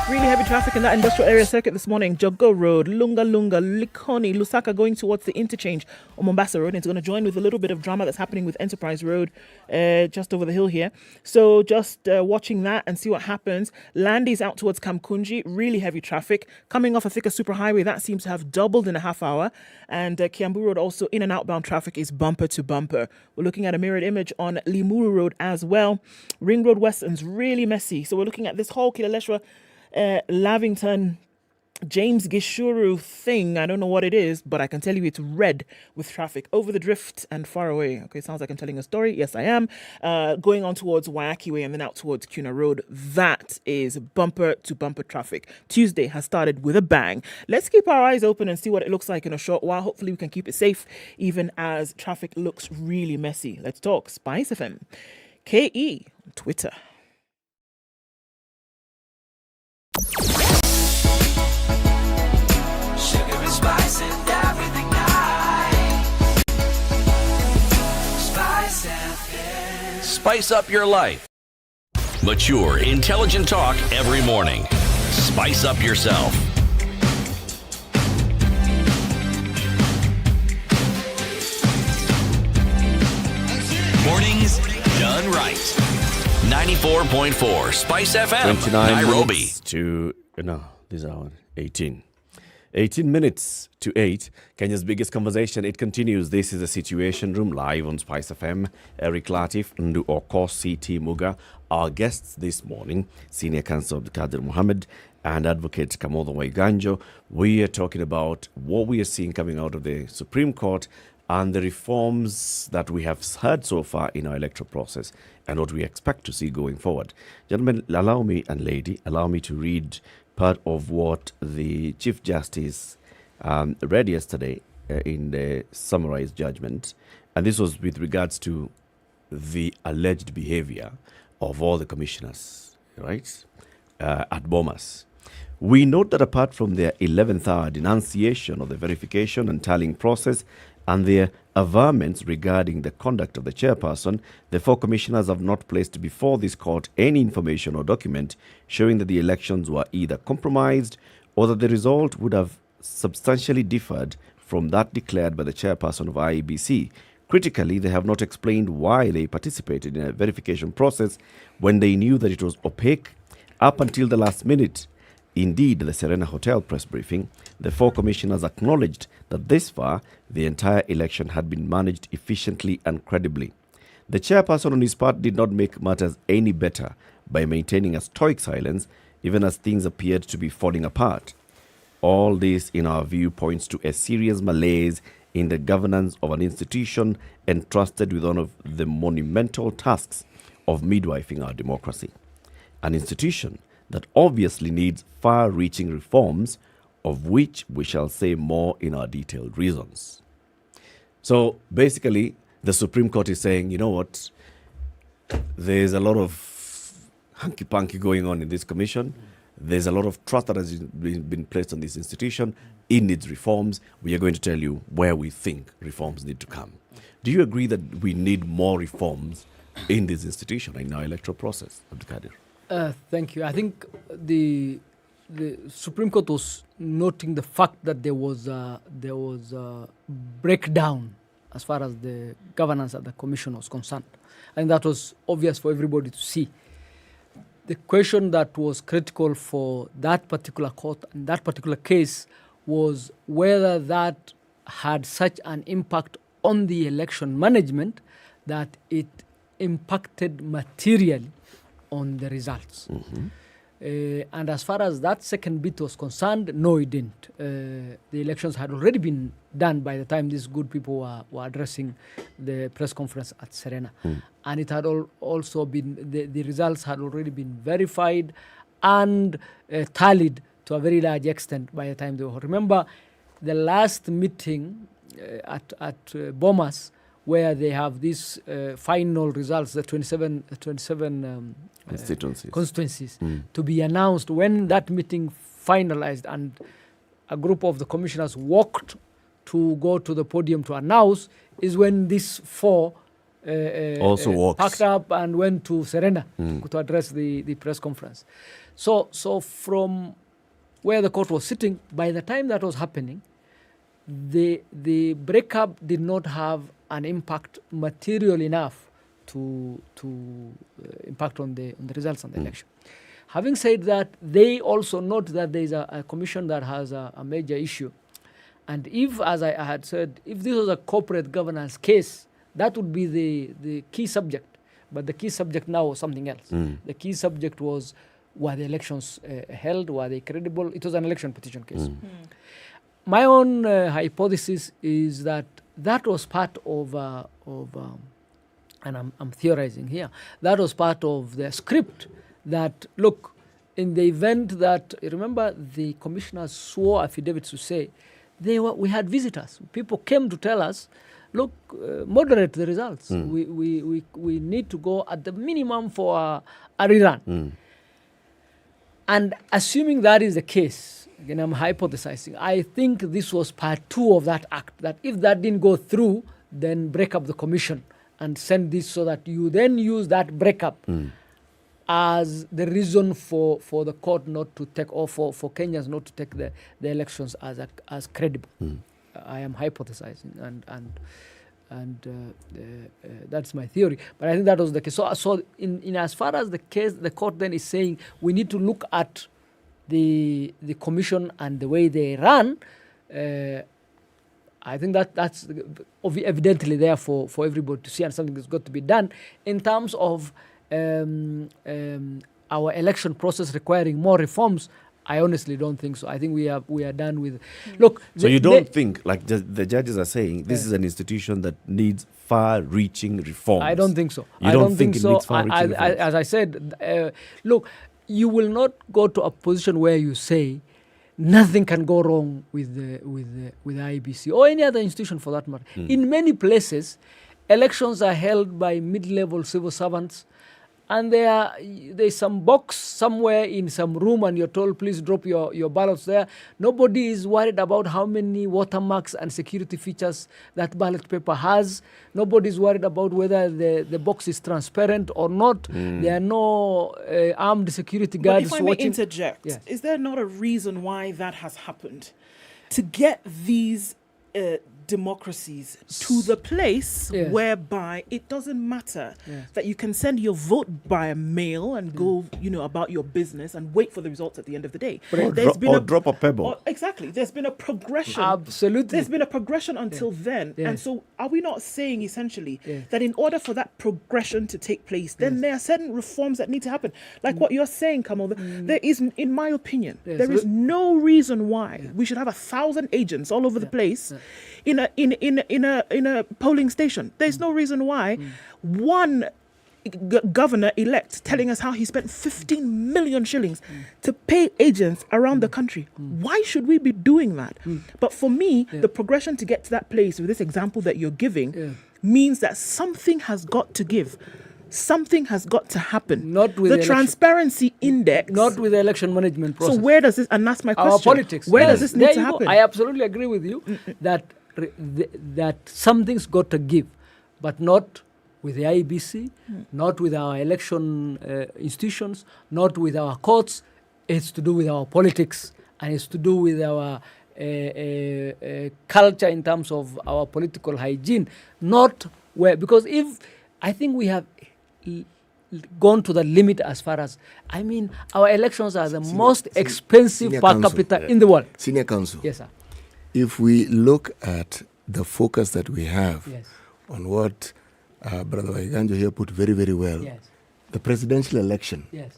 Really heavy traffic in that industrial area circuit this morning. Jogo Road, Lunga Lunga, Likoni, Lusaka going towards the interchange on Mombasa Road. And it's going to join with a little bit of drama that's happening with Enterprise Road just over the hill here. So just watching that and see what happens. Landy's out towards Kamkunji, really heavy traffic. Coming off a thicker superhighway, that seems to have doubled in a half hour. And Kiambu Road also in and outbound traffic is bumper to bumper. We're looking at a mirrored image on Limuru Road as well. Ring Road Western's really messy. So we're looking at this whole Kilaleshwa Lavington James Gishuru thing. I don't know what it is, but I can tell you it's red with traffic over the drift and far away. Okay, sounds like I'm telling a story. Yes, I am. Going on towards Wayaki Way and then out towards Kuna Road. That is bumper to bumper traffic. Tuesday has started with a bang. Let's keep our eyes open and see what it looks like in a short while. Hopefully we can keep it safe even as traffic looks really messy. Let's talk SpiceFM. KE on Twitter. Sugar and spice and everything nice. Spice FM. Spice up your life. Mature, intelligent talk every morning. Spice up yourself. Mornings done right. 94.4 Spice FM, 29 Nairobi. minutes to, no, this hour, 18. 18 minutes to 8. Kenya's biggest conversation, it continues. This is the Situation Room live on Spice FM. Eric Latif, Ndu Oko, CT Muga. Our guests this morning, Senior Counsel Abdulkadir Mohammed and Advocate Kamodho Waiganjo. We are talking about what we are seeing coming out of the Supreme Court and the reforms that we have heard so far in our electoral process and what we expect to see going forward. Gentlemen, allow me, and lady, allow me to read part of what the Chief Justice read yesterday in the summarized judgment. And this was with regards to the alleged behavior of all the commissioners, right, at Bomas. We note that apart from their 11th hour denunciation of the verification and tallying process and their averments regarding the conduct of the chairperson, the four commissioners have not placed before this court any information or document showing that the elections were either compromised or that the result would have substantially differed from that declared by the chairperson of IEBC. Critically, they have not explained why they participated in a verification process when they knew that it was opaque up until the last minute. Indeed, the Serena Hotel press briefing, the four commissioners acknowledged that this far, the entire election had been managed efficiently and credibly. The chairperson on his part did not make matters any better by maintaining a stoic silence, even as things appeared to be falling apart. All this, in our view, points to a serious malaise in the governance of an institution entrusted with one of the monumental tasks of midwifing our democracy. An institution that obviously needs far-reaching reforms, of which we shall say more in our detailed reasons. So basically, the Supreme Court is saying, you know what, there's a lot of hanky-panky going on in this commission. There's a lot of trust that has been placed on this institution. It needs reforms. We are going to tell you where we think reforms need to come. Do you agree that we need more reforms in this institution, in our electoral process, Abdulkadir? Thank you. I think the Supreme Court was noting the fact that there was a breakdown as far as the governance at the commission was concerned. And that was obvious for everybody to see. The question that was critical for that particular court and that particular case was whether that had such an impact on the election management that it impacted materially on the results. And as far as that second bit was concerned, no, it didn't. The elections had already been done by the time these good people were addressing the press conference at Serena. And it had also been, the results had already been verified and tallied to a very large extent by the time they were. Remember, the last meeting at Bomas, where they have these final results, the 27 constituencies to be announced. When that meeting finalized and a group of the commissioners walked to go to the podium to announce, is when these four also packed up and went to Serena to address the press conference. So from where the court was sitting, by the time that was happening, the breakup did not have an impact material enough to impact on the results of the election. Having said that, they also note that there is a commission that has a major issue. And if, as I had said, if this was a corporate governance case, that would be the key subject. But the key subject now was something else. The key subject was, were the elections held? Were they credible? It was an election petition case. My own hypothesis is that was part of and I'm theorizing here, that was part of the script that, look, in the event that, remember, the commissioners swore affidavits to say, we had visitors. People came to tell us, look, moderate the results. We need to go at the minimum for a rerun. And assuming that is the case, again, I'm hypothesizing, I think this was part 2 of that act, that if that didn't go through, then break up the commission and send this so that you then use that breakup as the reason for the court not to take, or for Kenyans not to take the elections as credible. I am hypothesizing, and that's my theory. But I think that was the case. So in as far as the case, the court then is saying we need to look at the commission and the way they run. I think that's evidently there for everybody to see, and something that's got to be done in terms of our election process requiring more reforms. I honestly don't think so. I think we are done with. Look, so you don't think, like the judges are saying, this is an institution that needs far-reaching reforms? I don't think so. You don't think it needs far-reaching reforms? As I said, look, you will not go to a position where you say nothing can go wrong with the IEBC or any other institution for that matter. In many places, elections are held by mid-level civil servants, and there's some box somewhere in some room, and you're told, please drop your ballots there. Nobody is worried about how many watermarks and security features that ballot paper has. Nobody is worried about whether the box is transparent or not. There are no armed security guards watching. But if I may interject, is there not a reason why that has happened? To get these democracies to the place whereby it doesn't matter that you can send your vote by mail and go, about your business and wait for the results at the end of the day. Or drop a pebble. Exactly. There's been a progression. Absolutely. There's been a progression until then. And so are we not saying essentially that in order for that progression to take place, then there are certain reforms that need to happen? Like what you're saying, Kamal, there is, in my opinion, there is no reason why we should have 1,000 agents all over the place in a polling station. There's no reason why one governor-elect telling us how he spent 15 million shillings to pay agents around the country. Why should we be doing that? But for me, the progression to get to that place with this example that you're giving means that something has got to give. Something has got to happen. Not with the the transparency index. Not with the election management process. So where does this, and that's my question. Our politics. Where does this need There to you go. happen? I absolutely agree with you that something's got to give, but not with the IEBC, not with our election institutions, not with our courts. It's to do with our politics, and it's to do with our culture in terms of our political hygiene. Not where, because if I think we have gone to the limit as far as, I mean, our elections are the most expensive per capita in the world. Senior Counsel. Yes, sir. If we look at the focus that we have Yes. on what Brother Waiganjo here put very, very well, Yes. the presidential election. Yes.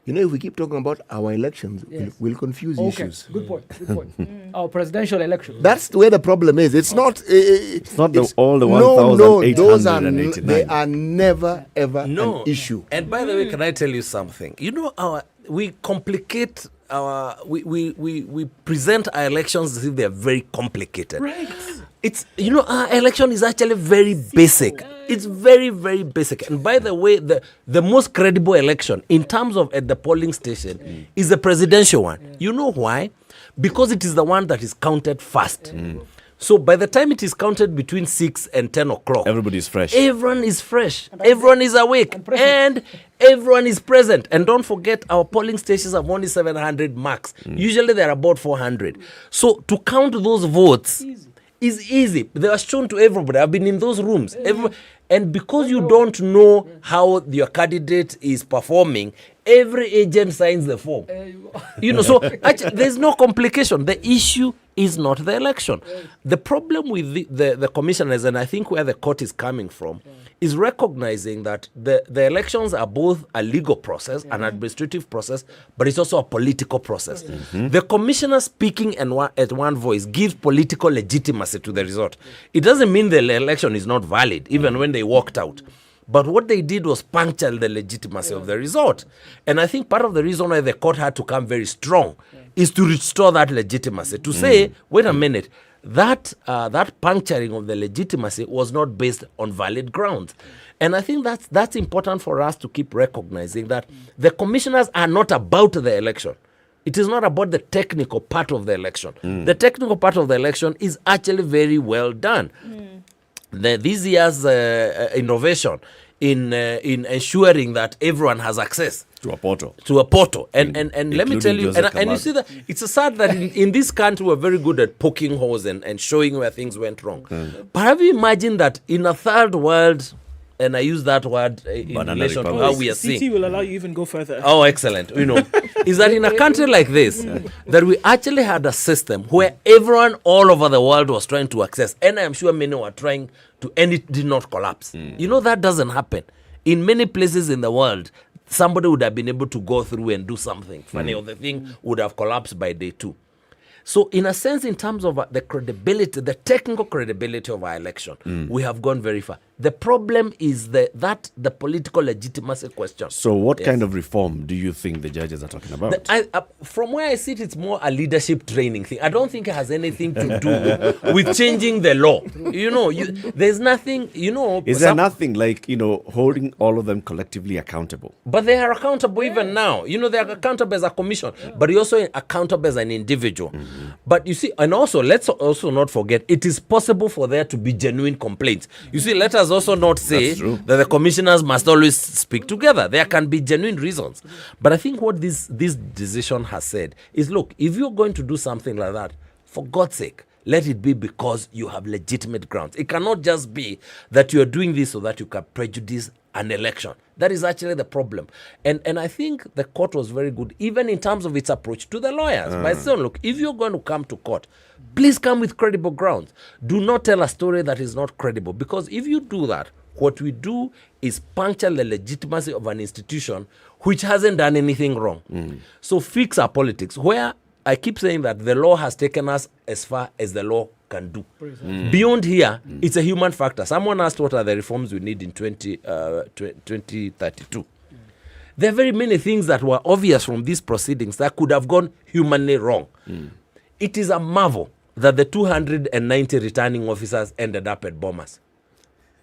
You know, if we keep talking about our elections, Yes. we'll confuse Okay, issues. good point. Good point. Our presidential election. That's where the problem is. It's not. It's not all the No, those are 1,889. they are never ever No an issue. And by the way, can I tell you something? You know, we complicate our we present our elections as if they are very complicated. Right. It's, you know, our election is actually very basic. It's very, very basic. And by the way, the most credible election in terms of at the polling station is the presidential one. You know why? Because it is the one that is counted first. So by the time it is counted between 6 and 10 o'clock, everybody is fresh. Everyone is fresh. Everyone is awake. And everyone is present. And don't forget, our polling stations have only 700 marks. Usually they're about 400. So to count those votes is easy. They are shown to everybody. I've been in those rooms. And because you don't know how your candidate is performing, every agent signs the form. You know, so actually, there's no complication. The issue is not the election. The problem with the commissioners, and I think where the court is coming from, is recognizing that the elections are both a legal process, an administrative process, but it's also a political process. The commissioner speaking at one voice gives political legitimacy to the result. It doesn't mean the election is not valid, even when they walked out. But what they did was puncture the legitimacy of the result. And I think part of the reason why the court had to come very strong is to restore that legitimacy, to say, wait a minute, that puncturing of the legitimacy was not based on valid grounds. And I think that's important for us to keep recognizing that the commissioners are not about the election. It is not about the technical part of the election. The technical part of the election is actually very well done. This year's innovation in ensuring that everyone has access to a portal. And let me tell you, and you see that it's sad that in this country we're very good at poking holes and showing where things went wrong. But have you imagined that in a third world, and I use that word in relation to how we are seeing. CT will allow you even go further. Oh, excellent. You know, is that in a country like this, that we actually had a system where everyone all over the world was trying to access, and I'm sure many were trying to, and it did not collapse. You know, that doesn't happen. In many places in the world, somebody would have been able to go through and do something funny, or the thing would have collapsed by day 2. So in a sense, in terms of the credibility, the technical credibility of our election, we have gone very far. The problem is the political legitimacy question. So what kind of reform do you think the judges are talking about? From where I sit, it's more a leadership training thing. I don't think it has anything to do with changing the law. You know, there's nothing, you know. Is there nothing like, you know, holding all of them collectively accountable? But they are accountable even now. You know, they are accountable as a commission, but you're also accountable as an individual. But you see, and also, let's also not forget, it is possible for there to be genuine complaints. You see, let us also not say that the commissioners must always speak together. There can be genuine reasons. But I think what this decision has said is, look, if you're going to do something like that, for God's sake, let it be because you have legitimate grounds. It cannot just be that you are doing this so that you can prejudice an election. That is actually the problem. And I think the court was very good, even in terms of its approach to the lawyers. By saying, look, if you're going to come to court, please come with credible grounds. Do not tell a story that is not credible. Because if you do that, what we do is puncture the legitimacy of an institution which hasn't done anything wrong. So fix our politics, where I keep saying that the law has taken us as far as the law can do. Beyond here, it's a human factor. Someone asked what are the reforms we need in 2032. There are very many things that were obvious from these proceedings that could have gone humanly wrong. It is a marvel that the 290 returning officers ended up at Bomas.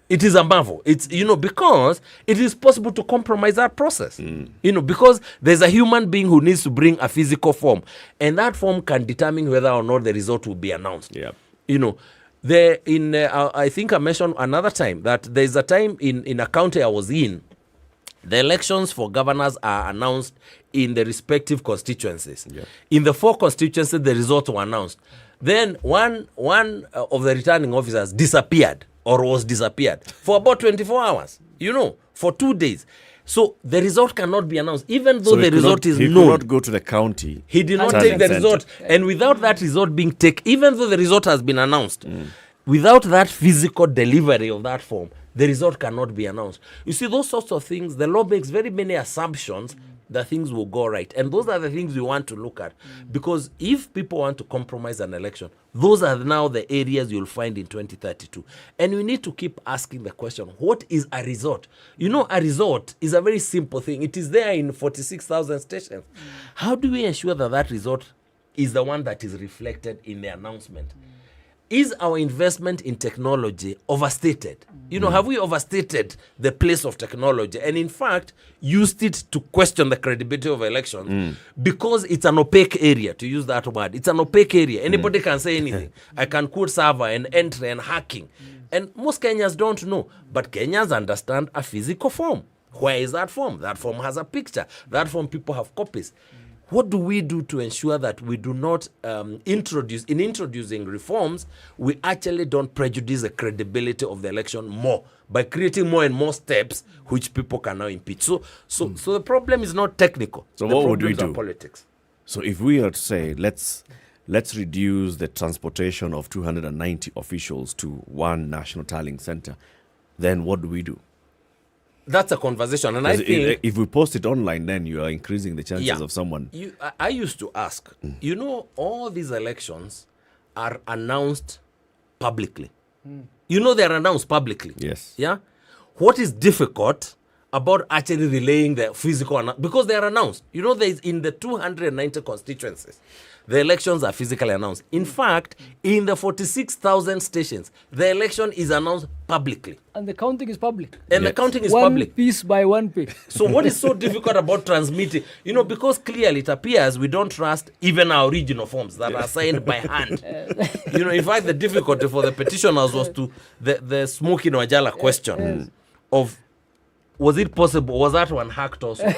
It is a marvel. It's, because it is possible to compromise that process. Because there's a human being who needs to bring a physical form, and that form can determine whether or not the result will be announced. Yeah. I think I mentioned another time that there's a time in a county I was in, the elections for governors are announced in the respective constituencies. Yeah. In the 4 constituencies, the results were announced. Then one of the returning officers disappeared for about 24 hours, for 2 days. So the result cannot be announced, even though the result is known. He could not go to the county. He did not take the result. And without that result being taken, even though the result has been announced, without that physical delivery of that form, the result cannot be announced. You see, those sorts of things, the law makes very many assumptions that things will go right. And those are the things we want to look at. Because if people want to compromise an election, those are now the areas you'll find in 2032. And we need to keep asking the question, what is a result? A result is a very simple thing. It is there in 46,000 stations. How do we ensure that that result is the one that is reflected in the announcement? Is our investment in technology overstated? Have we overstated the place of technology and in fact used it to question the credibility of elections because it's an opaque area, to use that word. It's an opaque area. Anybody can say anything. I can code server and entry and hacking. And most Kenyans don't know, but Kenyans understand a physical form. Where is that form? That form has a picture. That form, people have copies. What do we do to ensure that we do not introducing reforms, we actually don't prejudice the credibility of the election more by creating more and more steps which people can now impeach? So the problem is not technical. So what would we do? Politics. So if we are to say, let's reduce the transportation of 290 officials to one national tallying center, then what do we do? That's a conversation, and I think if we post it online, then you are increasing the chances of someone. I used to ask, all these elections are announced publicly. They are announced publicly. Yes. Yeah. What is difficult about actually relaying the physical because they are announced? There's in the 290 constituencies, the elections are physically announced. In fact, in the 46,000 stations, the election is announced publicly. And the counting is public. And the counting is public. One piece by one piece. So what is so difficult about transmitting? Because clearly it appears we don't trust even our original forms that are signed by hand. In fact, the difficulty for the petitioners was to the Smoking Wajala question of, was it possible? Was that one hacked also?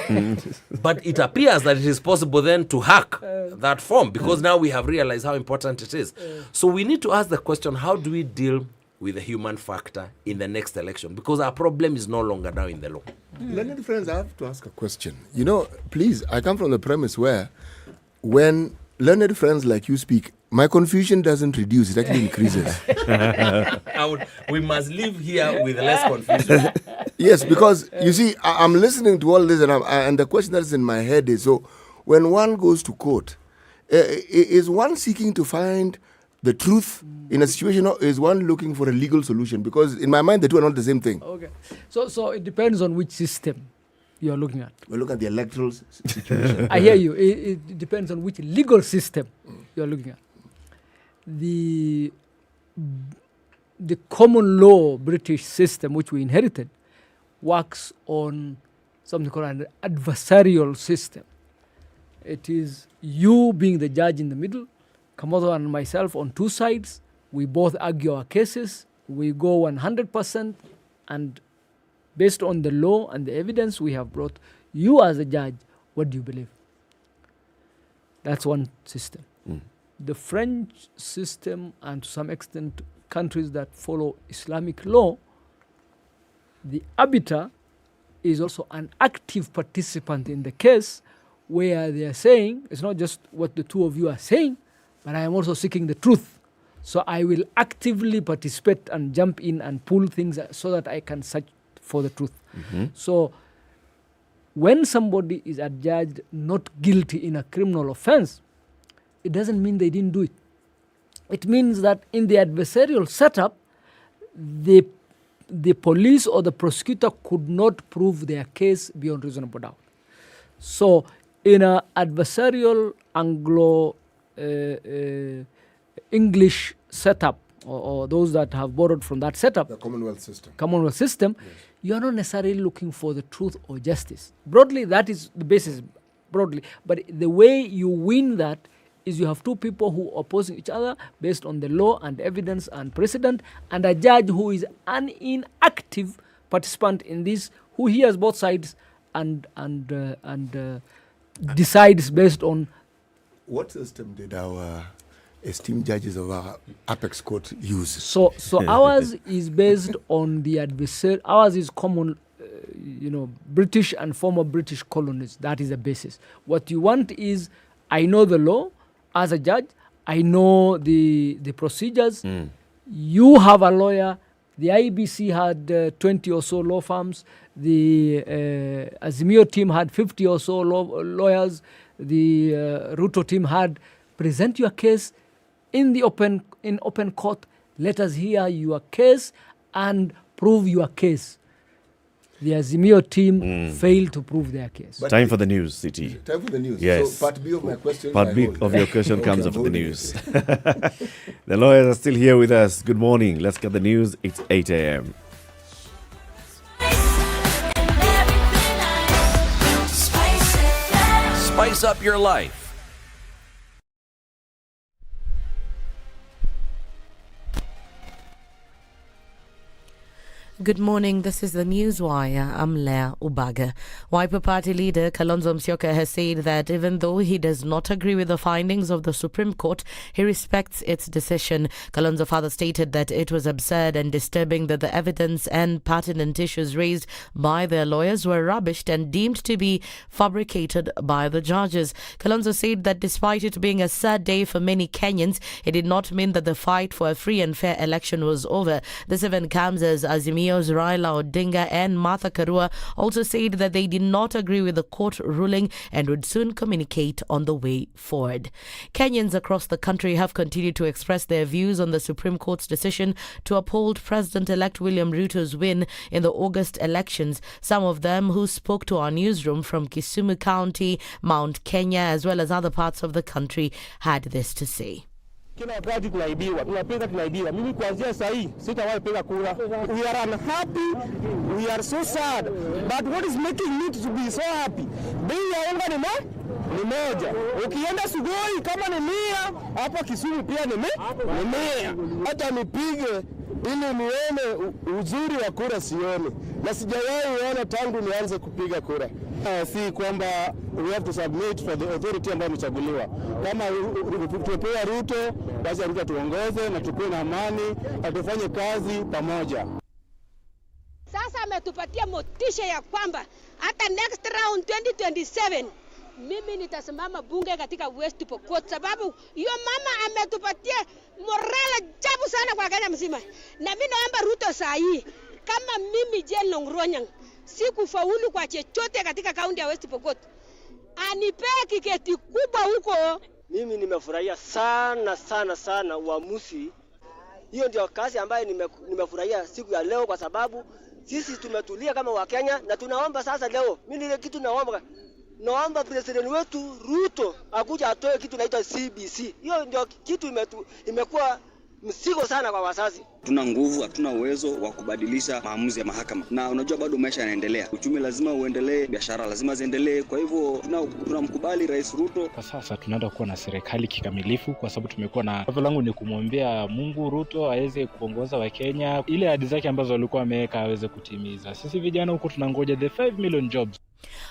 But it appears that it is possible then to hack that form because now we have realized how important it is. So we need to ask the question, how do we deal with the human factor in the next election? Because our problem is no longer now in the law. Learned friends, I have to ask a question. Please, I come from the premise where when learned friends like you speak, my confusion doesn't reduce, it actually increases. We must live here with less confusion. Yes, because you see, I'm listening to all this and the question that's in my head is, so when one goes to court, is one seeking to find the truth in a situation, or is one looking for a legal solution? Because in my mind, the two are not the same thing. Okay. So it depends on which system you're looking at. We're looking at the electoral situation. I hear you. It depends on which legal system you're looking at. The common law British system, which we inherited, works on something called an adversarial system. It is you being the judge in the middle, Kamoto and myself on two sides. We both argue our cases. We go 100%, and based on the law and the evidence we have brought, you as a judge, what do you believe? That's one system. The French system, and to some extent countries that follow Islamic law, the arbiter is also an active participant in the case, where they are saying, it's not just what the two of you are saying, but I am also seeking the truth. So I will actively participate and jump in and pull things so that I can search for the truth. So when somebody is adjudged not guilty in a criminal offense, it doesn't mean they didn't do it. It means that in the adversarial setup, the police or the prosecutor could not prove their case beyond reasonable doubt. So in an adversarial Anglo-English setup or those that have borrowed from that setup, the Commonwealth system, you are not necessarily looking for the truth or justice. Broadly, that is the basis, broadly. But the way you win that is you have two people who are opposing each other based on the law and evidence and precedent, and a judge who is an inactive participant in this, who hears both sides and decides based on. What system did our esteemed judges of our apex court use? So ours is based on the adversary. Ours is common, British and former British colonies. That is the basis. What you want is, I know the law as a judge. I know the procedures. You have a lawyer. The IBC had 20 or so law firms. The Azimio team had 50 or so lawyers. The Ruto team had. Present your case in open court. Let us hear your case and prove your case. The Azimio team failed to prove their case. But time for the news, City. Time for the news. Yes. So part B of my question. Part B of your question comes after the news. The lawyers are still here with us. Good morning. Let's get the news. It's 8 a.m. Spice up your life. Good morning, this is the Newswire. I'm Leah Ubaga. Wiper Party leader Kalonzo Musyoka has said that even though he does not agree with the findings of the Supreme Court, he respects its decision. Kalonzo further stated that it was absurd and disturbing that the evidence and pertinent issues raised by their lawyers were rubbished and deemed to be fabricated by the judges. Kalonzo said that despite it being a sad day for many Kenyans, it did not mean that the fight for a free and fair election was over. This event comes as Azimio Raila Odinga and Martha Karua also said that they did not agree with the court ruling and would soon communicate on the way forward. Kenyans across the country have continued to express their views on the Supreme Court's decision to uphold President-elect William Ruto's win in the August elections. Some of them who spoke to our newsroom from Kisumu County, Mount Kenya, as well as other parts of the country had this to say. Kila wakati tunaibiwa. Mimi kuanzia saa hii sitawahi piga kura. We are unhappy. We are so sad. But what is making me to be so happy? Bei ya unga ni moja. Ukienda Sugoi kama ni 100, hapa Kisumu pia ni 100. Hata nipige ili nione uzuri wa kura sione. Na sijawahi ona tangu nianze kupiga kura. Si kwamba we have to submit for the authority ambayo imechaguliwa. Kama tupewa Ruto, basi Ruto tuongoze na tukue na amani na tufanye kazi pamoja. Sasa ametupatia motisha ya kwamba hata next round 2027 mimi nitasimama bunge katika West Pokot, sababu hiyo mama ametupatia morale jabu sana kwa Kenya mzima. Na mimi naomba Ruto saa hii, kama mimi Jane Longronyang sikufaulu kwa chochote katika kaunti ya West Pokot, anipee kiketi kubwa huko. Mimi nimefurahia sana uamuzi. Hiyo ndio kazi ambayo nimefurahia siku ya leo, kwa sababu sisi tumetulia kama Wakenya na tunaomba sasa leo. Mimi ile kitu naomba president wetu Ruto akuja atoe kitu inaitwa CBC. Hiyo ndio kitu imekuwa msigo sana kwa wazazi. Tuna nguvu, hatuna uwezo wa kubadilisha maamuzi ya mahakama. Na unajua bado maisha yanaendelea. Uchumi lazima uendelee, biashara lazima ziendelee. Kwa hivyo tunamkubali Rais Ruto. Kwa sasa tunaenda kuwa na serikali kikamilifu, kwa sababu tumekuwa na wazo langu ni kumwombea Mungu Ruto aweze kuongoza wa Kenya, ile ahadi zake ambazo alikuwa ameweka aweze kutimiza. Sisi vijana huko tunangoja the 5 million jobs.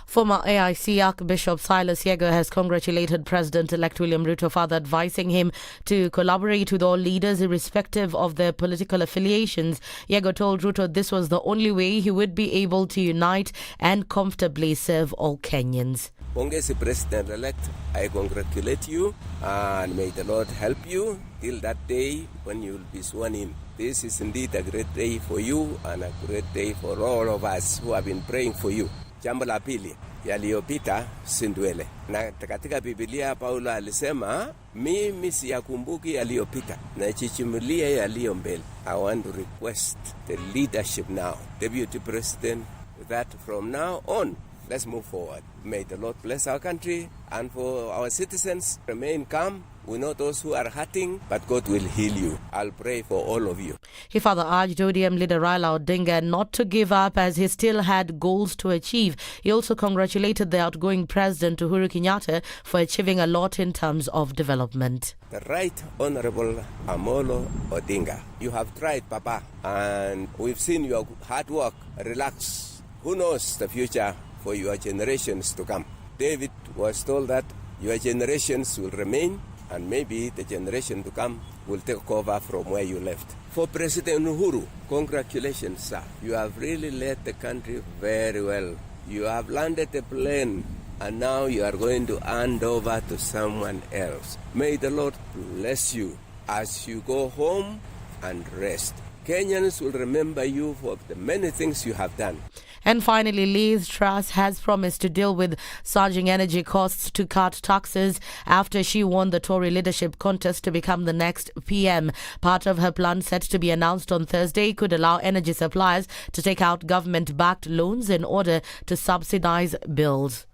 Former AIC Archbishop Silas Yego has congratulated President-elect William Ruto, further advising him to collaborate with all leaders irrespective of their political affiliations. Yego told Ruto this was the only way he would be able to unite and comfortably serve all Kenyans. Pongezi President-elect, I congratulate you and may the Lord help you till that day when you will be sworn in. This is indeed a great day for you and a great day for all of us who have been praying for you. Jambo la pili, yaliyopita sindwele. Na katika Biblia Paulo alisema, mimi siyakumbuki yaliyopita, na chichimulia yaliyo mbele. I want to request the leadership now, Deputy President, that from now on, let's move forward. May the Lord bless our country and for our citizens remain calm We know those who are hurting, but God will heal you. I'll pray for all of you. He further urged ODM leader Raila Odinga not to give up as he still had goals to achieve. He also congratulated the outgoing President Uhuru Kenyatta for achieving a lot in terms of development. The Right Honorable Amolo Odinga, you have tried, Papa, and we've seen your hard work. Relax. Who knows the future for your generations to come? David was told that your generations will remain, and maybe the generation to come will take over from where you left. For President Uhuru, congratulations, sir. You have really led the country very well. You have landed the plane, and now you are going to hand over to someone else. May the Lord bless you as you go home and rest. Kenyans will remember you for the many things you have done. And finally, Liz Truss has promised to deal with surging energy costs to cut taxes after she won the Tory leadership contest to become the next PM. Part of her plan, set to be announced on Thursday, could allow energy suppliers to take out government-backed loans in order to subsidise bills.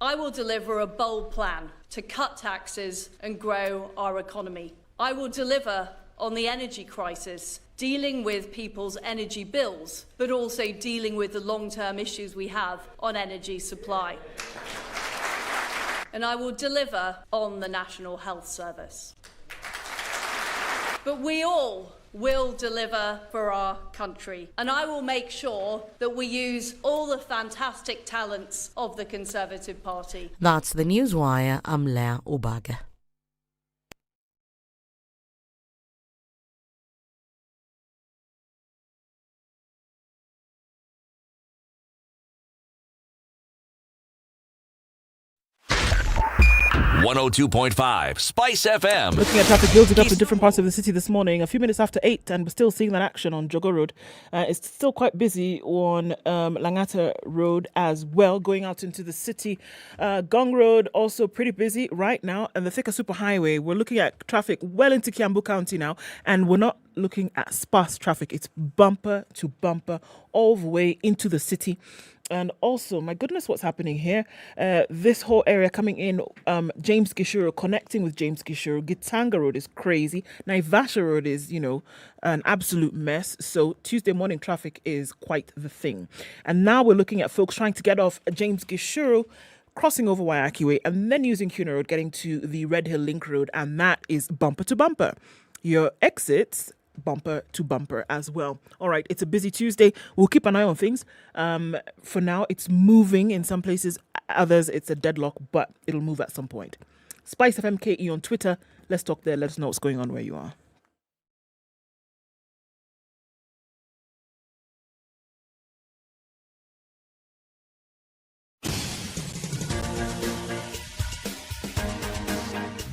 I will deliver a bold plan to cut taxes and grow our economy. I will deliver on the energy crisis, dealing with people's energy bills, but also dealing with the long-term issues we have on energy supply. And I will deliver on the National Health Service. But we all will deliver for our country, and I will make sure that we use all the fantastic talents of the Conservative Party. That's the Newswire. I'm Leah Ubaga. .5 Spice FM. Looking at traffic building up in different parts of the city this morning, a few minutes after 8, and we're still seeing that action on Jogo Road. It's still quite busy on Langata Road as well, going out into the city. Gong Road also pretty busy right now, and the Thika Superhighway, we're looking at traffic well into Kiambu County now, and we're not looking at sparse traffic. It's bumper to bumper all the way into the city. And also, my goodness, what's happening here? This whole area coming in, James Gishuru, connecting with James Gishuru. Gitanga Road is crazy. Naivasha Road is, an absolute mess. So Tuesday morning traffic is quite the thing. And now we're looking at folks trying to get off James Gishuru, crossing over Waiyaki Way, and then using Kuna Road, getting to the Red Hill Link Road. And that is bumper to bumper. Your exits, bumper to bumper as well. All right, it's a busy Tuesday. We'll keep an eye on things. For now, it's moving in some places. Others, it's a deadlock, but it'll move at some point. SpiceFM KE on Twitter. Let's talk there. Let us know what's going on where you are.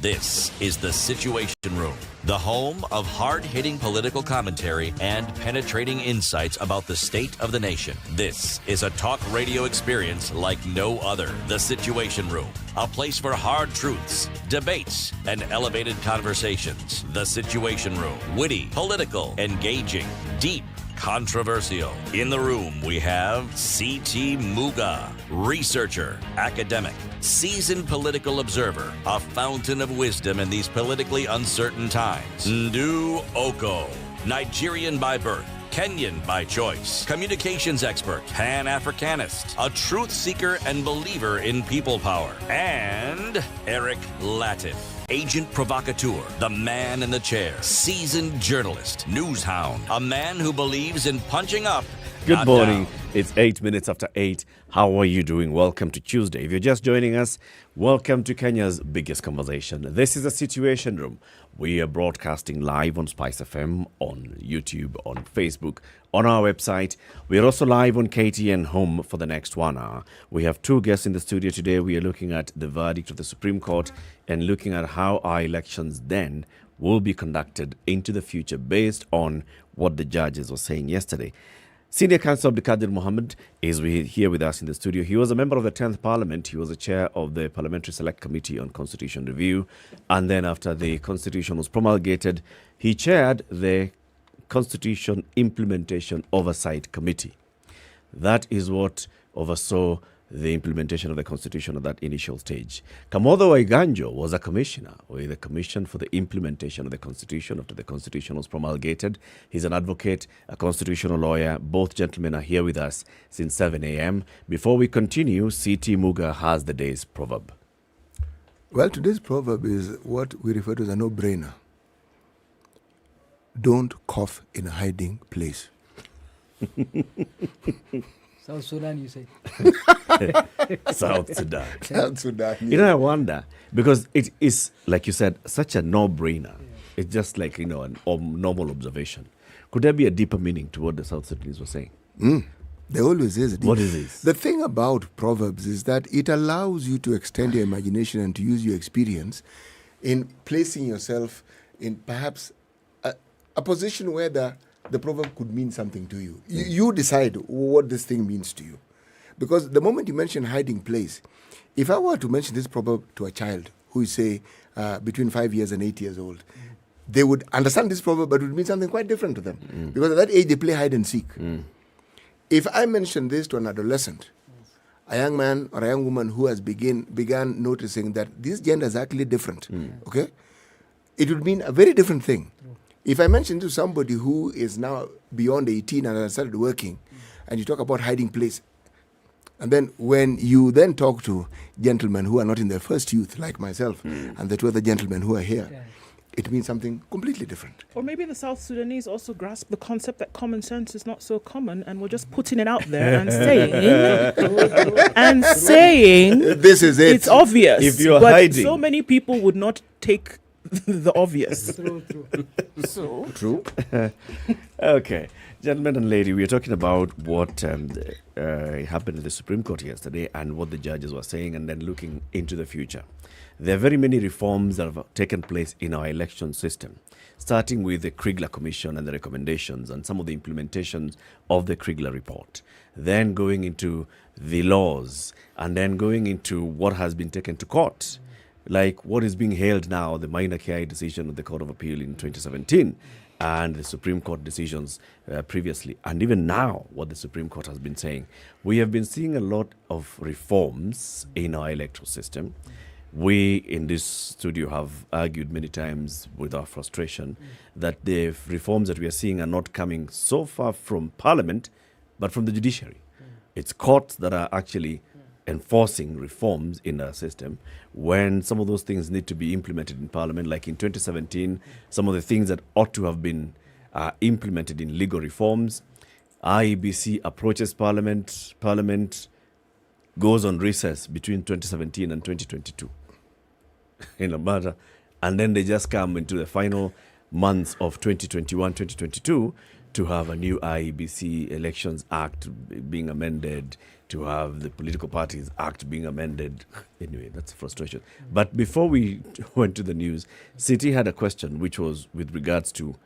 This is The Situation Room, the home of hard-hitting political commentary and penetrating insights about the state of the nation. This is a talk radio experience like no other. The Situation Room, a place for hard truths, debates, and elevated conversations. The Situation Room, witty, political, engaging, deep, controversial. In the room, we have C.T. Muga, researcher, academic, seasoned political observer, a fountain of wisdom in these politically uncertain times. Ndu Oko, Nigerian by birth, Kenyan by choice, communications expert, Pan-Africanist, a truth seeker and believer in people power, and Eric Latif, agent provocateur, the man in the chair, seasoned journalist, news hound, a man who believes in punching up. Good morning. It's 8 minutes after 8. How are you doing? Welcome to Tuesday. If you're just joining us, welcome to Kenya's biggest conversation. This is the Situation Room. We are broadcasting live on SpiceFM, on YouTube, on Facebook, on our website. We are also live on KTN Home for the next 1 hour. We have two guests in the studio today. We are looking at the verdict of the Supreme Court and looking at how our elections then will be conducted into the future based on what the judges were saying yesterday. Senior Counsel Abdikadir Mohammed is here with us in the studio. He was a member of the 10th Parliament. He was the chair of the Parliamentary Select Committee on Constitution Review. And then after the Constitution was promulgated, he chaired the Constitution Implementation Oversight Committee. That is what oversaw the implementation of the Constitution at that initial stage. Kamotho Waiganjo was a commissioner with the Commission for the Implementation of the Constitution after the Constitution was promulgated. He's an advocate, a constitutional lawyer. Both gentlemen are here with us since 7 a.m. Before we continue, C.T. Muga has the day's proverb. Well, today's proverb is what we refer to as a no-brainer. Don't cough in a hiding place. South Sudan, you say? South Sudan. South Sudan. You know, I wonder, because it is, like you said, such a no-brainer. Yeah. It's just like, you know, a normal observation. Could there be a deeper meaning to what the South Sudanese were saying? There always is. What is this? The thing about Proverbs is that it allows you to extend your imagination and to use your experience in placing yourself in perhaps a position where the proverb could mean something to you. You decide what this thing means to you. Because the moment you mention hiding place, if I were to mention this proverb to a child who is, say, between 5 years and 8 years old, they would understand this proverb, but it would mean something quite different to them. Because at that age, they play hide and seek. If I mention this to an adolescent, a young man or a young woman who has began noticing that this gender is actually different, okay, it would mean a very different thing. If I mention to somebody who is now beyond 18 and has started working, and you talk about hiding place, and then when you then talk to gentlemen who are not in their first youth, like myself, and the two other gentlemen who are here, it means something completely different. Or maybe the South Sudanese also grasp the concept that common sense is not so common, and we're just putting it out there and saying, this is it. It's obvious. If you're but hiding. So many people would not take the obvious. True. Okay. Gentlemen and lady, we are talking about what happened in the Supreme Court yesterday and what the judges were saying, and then looking into the future. There are very many reforms that have taken place in our election system, starting with the Kriegler Commission and the recommendations and some of the implementations of the Kriegler report, then going into the laws, and then going into what has been taken to court, like what is being held now, the minor KI decision of the Court of Appeal in 2017, and the Supreme Court decisions previously, and even now what the Supreme Court has been saying. We have been seeing a lot of reforms in our electoral system. We in this studio have argued many times with our frustration that the reforms that we are seeing are not coming so far from Parliament, but from the judiciary. It's courts that are actually enforcing reforms in our system when some of those things need to be implemented in Parliament. Like in 2017, some of the things that ought to have been implemented in legal reforms, IEBC approaches Parliament goes on recess between 2017 and 2022 in a matter, and then they just come into the final months of 2021, 2022 to have a new IEBC Elections Act being amended, to have the Political Parties Act being amended. Anyway, that's frustration. But before we went to the news, City had a question which was with regards to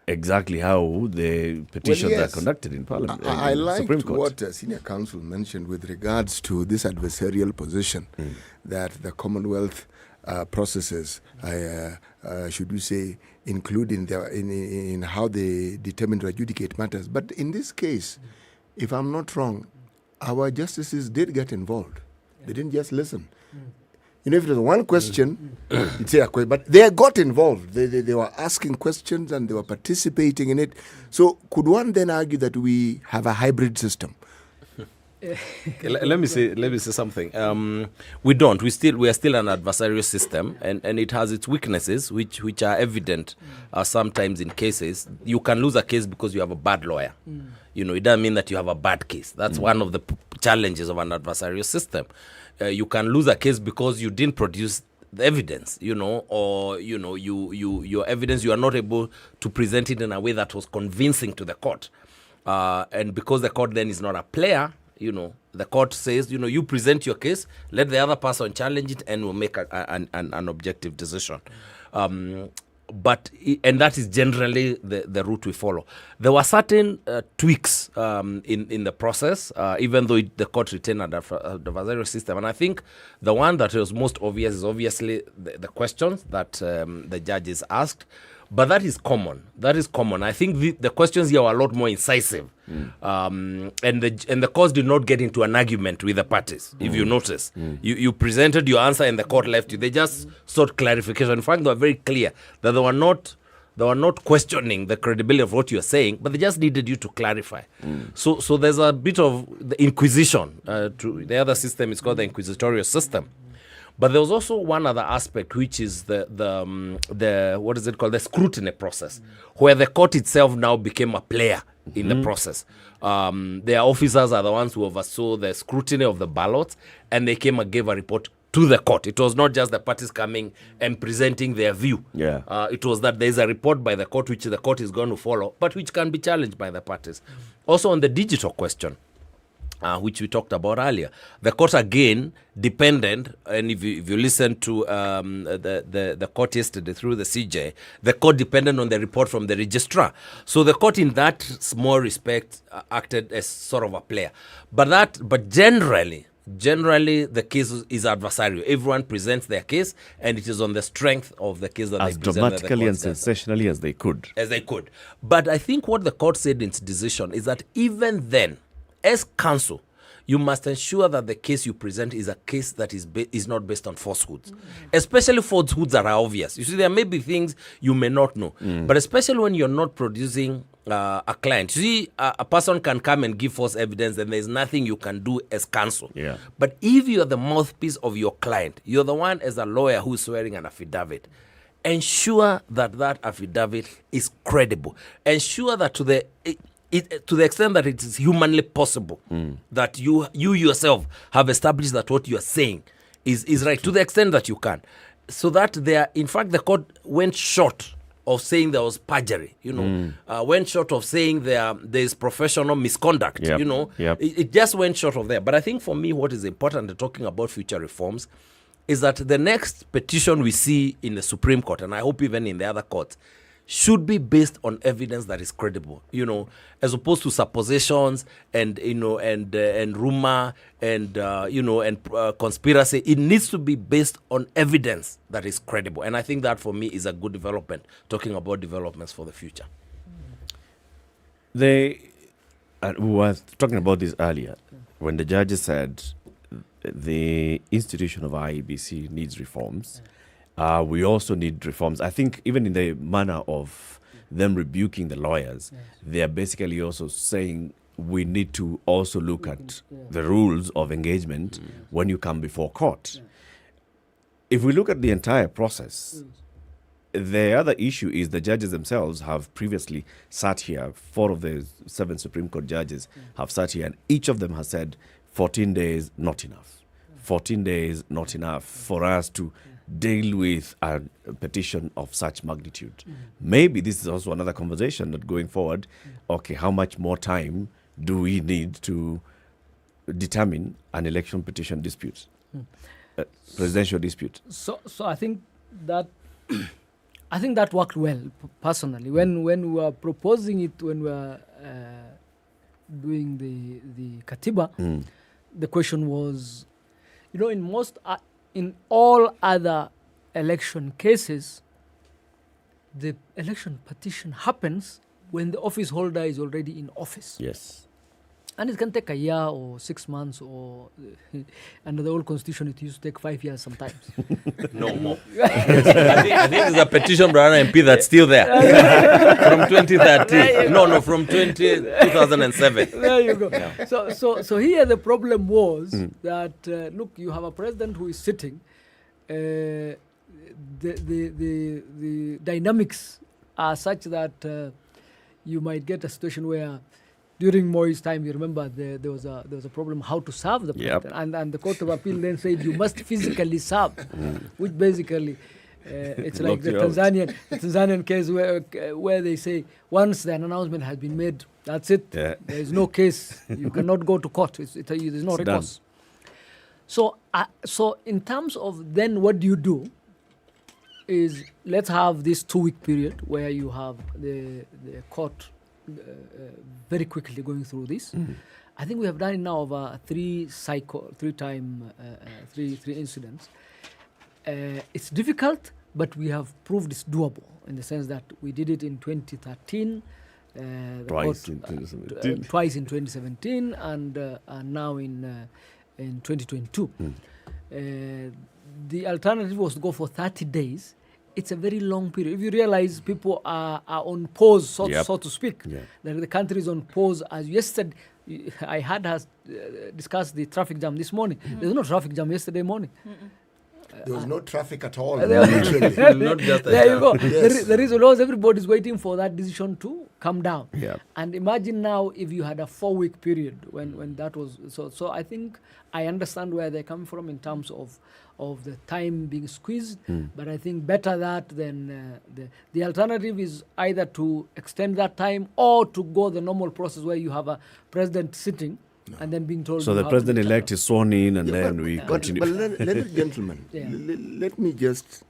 exactly how the petitions are conducted in Parliament. I liked what Senior Counsel mentioned with regards to this adversarial position that the Commonwealth processes, should we say, include in how they determine to adjudicate matters. But in this case, if I'm not wrong, our justices did get involved. They didn't just listen. You know, if there's one question, it's a question, but they got involved. They were asking questions and they were participating in it. So could one then argue that we have a hybrid system? Let me say something. We don't. We are still an adversarial system, and it has its weaknesses, which are evident. Sometimes in cases, you can lose a case because you have a bad lawyer. You know, it doesn't mean that you have a bad case. That's one of the challenges of an adversarial system. You can lose a case because you didn't produce the evidence, you know, or your evidence, you are not able to present it in a way that was convincing to the court, and because the court then is not a player. You know, the court says, you present your case, let the other person challenge it, and we'll make an objective decision. And that is generally the route we follow. There were certain tweaks in the process, even though the court retained an adversarial system. And I think the one that was most obvious is obviously the questions that the judges asked. But that is common. I think the questions here are a lot more incisive. And the courts did not get into an argument with the parties, if you notice. You presented your answer and the court left you. They just sought clarification. In fact, they were very clear that they were not questioning the credibility of what you're saying, but they just needed you to clarify. So there's a bit of the inquisition. The other system is called the inquisitorial system. But there was also one other aspect, which is the what is it called? The scrutiny process, where the court itself now became a player in the process. Their officers are the ones who oversaw the scrutiny of the ballots, and they came and gave a report to the court. It was not just the parties coming and presenting their view. It was that there is a report by the court, which the court is going to follow, but which can be challenged by the parties. Also on the digital question, which we talked about earlier, the court again depended, and if you listen to the court yesterday through the CJ, the court depended on the report from the registrar. So the court in that small respect acted as sort of a player. But generally the case is adversarial. Everyone presents their case, and it is on the strength of the case that as they present. As dramatically and sensationally as they could. But I think what the court said in its decision is that even then, as counsel, you must ensure that the case you present is a case that is not based on falsehoods, especially falsehoods that are obvious. You see, there may be things you may not know, but especially when you're not producing a client. You see, a person can come and give false evidence, and there's nothing you can do as counsel. But if you're the mouthpiece of your client, you're the one as a lawyer who's swearing an affidavit, ensure that that affidavit is credible. Ensure that to the extent that it is humanly possible, that you yourself have established that what you are saying is right, to the extent that you can. So that in fact, the court went short of saying there was perjury, went short of saying there is professional misconduct, It just went short of there. But I think for me, what is important in talking about future reforms is that the next petition we see in the Supreme Court, and I hope even in the other courts, should be based on evidence that is credible, as opposed to suppositions and rumor and conspiracy. It needs to be based on evidence that is credible, and I think that for me is a good development. Talking about developments for the future, we were talking about this earlier when the judges said the institution of IEBC needs reforms. We also need reforms. I think even in the manner of them rebuking the lawyers, they are basically also saying we need to also look at the rules of engagement when you come before court. If we look at the entire process, the other issue is the judges themselves have previously sat here. 4 of the 7 Supreme Court judges have sat here, and each of them has said 14 days not enough. 14 days not enough for us to deal with a petition of such magnitude. Maybe this is also another conversation that going forward, okay, how much more time do we need to determine an election petition dispute, presidential dispute? So I think that worked well personally when we were proposing it, when we were doing the Katiba. The question was, in all other election cases, the election petition happens when the office holder is already in office. Yes. And it can take a year or 6 months, or under the old constitution, it used to take 5 years sometimes. No more. I think there's a petition, Brother MP, that's still there. From 2013. No, from 2007. There you go. Yeah. So here the problem was that, look, you have a president who is sitting. The dynamics are such that you might get a situation where during Moi's time, you remember there was a problem how to serve the president, and the Court of Appeal then said you must physically serve, which basically it's like the Tanzanian case where they say once an announcement has been made, that's it. There is no case. You cannot go to court. There's no recourse. So in terms of then what do you do is let's have this 2-week period where you have the court very quickly going through this. I think we have done it now over 3 incidents. It's difficult, but we have proved it's doable in the sense that we did it in 2013, Twice in 2017. twice in 2017, and now in 2022. The alternative was to go for 30 days. It's a very long period. If you realize people are on pause, so to speak, the country is on pause. As yesterday, I had us discussed the traffic jam this morning. There's no traffic jam yesterday morning. There was no traffic at all. There you go. Yes. The reason was everybody's waiting for that decision to come down. Yeah. And imagine now if you had a 4-week period when that was so. I think I understand where they're coming from in terms of the time being squeezed, but I think better that than the alternative is either to extend that time or to go the normal process where you have a president sitting and then being told. So the president-elect is sworn in, and then we continue. But ladies and gentlemen, let me just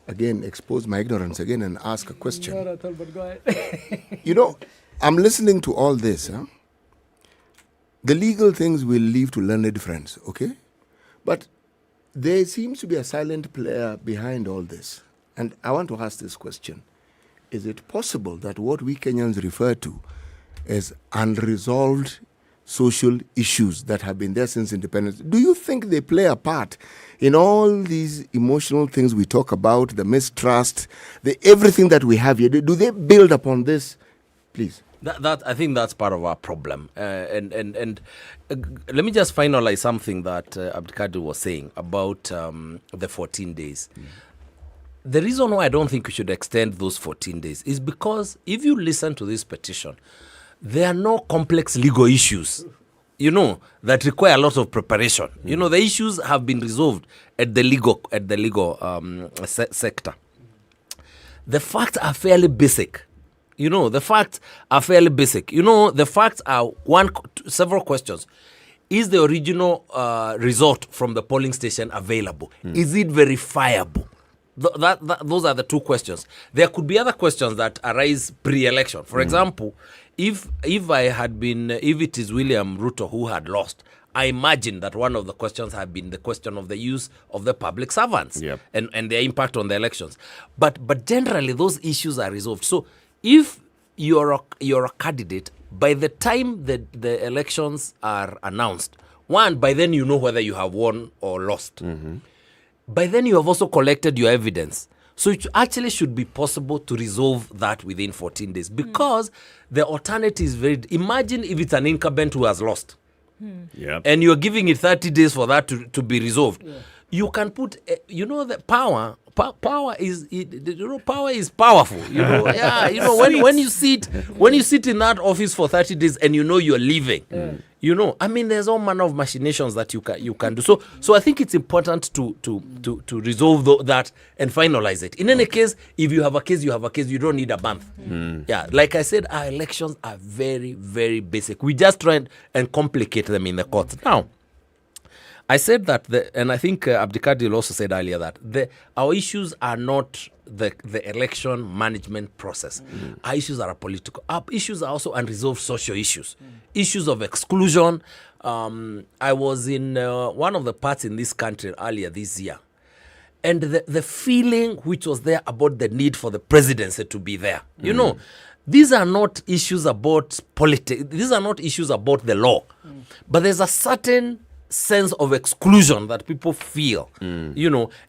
again expose my ignorance again and ask a question. Not at all, but go ahead. You know, I'm listening to all this. Huh? The legal things will leave to learned friends, okay? But there seems to be a silent player behind all this. And I want to ask this question. Is it possible that what we Kenyans refer to as unresolved social issues that have been there since independence, do you think they play a part in all these emotional things we talk about, the mistrust, everything that we have here? Do they build upon this? Please. That I think that's part of our problem. And let me just finalize something that Abdikadir was saying about the 14 days. The reason why I don't think we should extend those 14 days is because if you listen to this petition, there are no complex legal issues, that require a lot of preparation. The issues have been resolved at the legal sector. The facts are fairly basic. The facts are fairly basic. The facts are several questions. Is the original result from the polling station available? Is it verifiable? Those are the two questions. There could be other questions that arise pre-election. For example, if it is William Ruto who had lost, I imagine that one of the questions had been the question of the use of the public servants and their impact on the elections. But generally, those issues are resolved. So if you're a candidate, by the time the elections are announced, by then you know whether you have won or lost. By then you have also collected your evidence. So it actually should be possible to resolve that within 14 days because the alternative is imagine if it's an incumbent who has lost. And you're giving it 30 days for that to be resolved. You can put, the power is powerful. When you sit in that office for 30 days and you're leaving, there's all manner of machinations that you can do. So I think it's important to resolve that and finalize it. In any case, if you have a case, you have a case. You don't need a month. Like I said, our elections are very, very basic. We just try and complicate them in the courts. Now, I said that, and I think Abdikadir also said earlier that our issues are not the election management process. Our issues are political. Our issues are also unresolved social issues, issues of exclusion. I was in one of the parts in this country earlier this year, and the feeling which was there about the need for the presidency to be there. These are not issues about politics. These are not issues about the law, but there's a certain sense of exclusion that people feel, and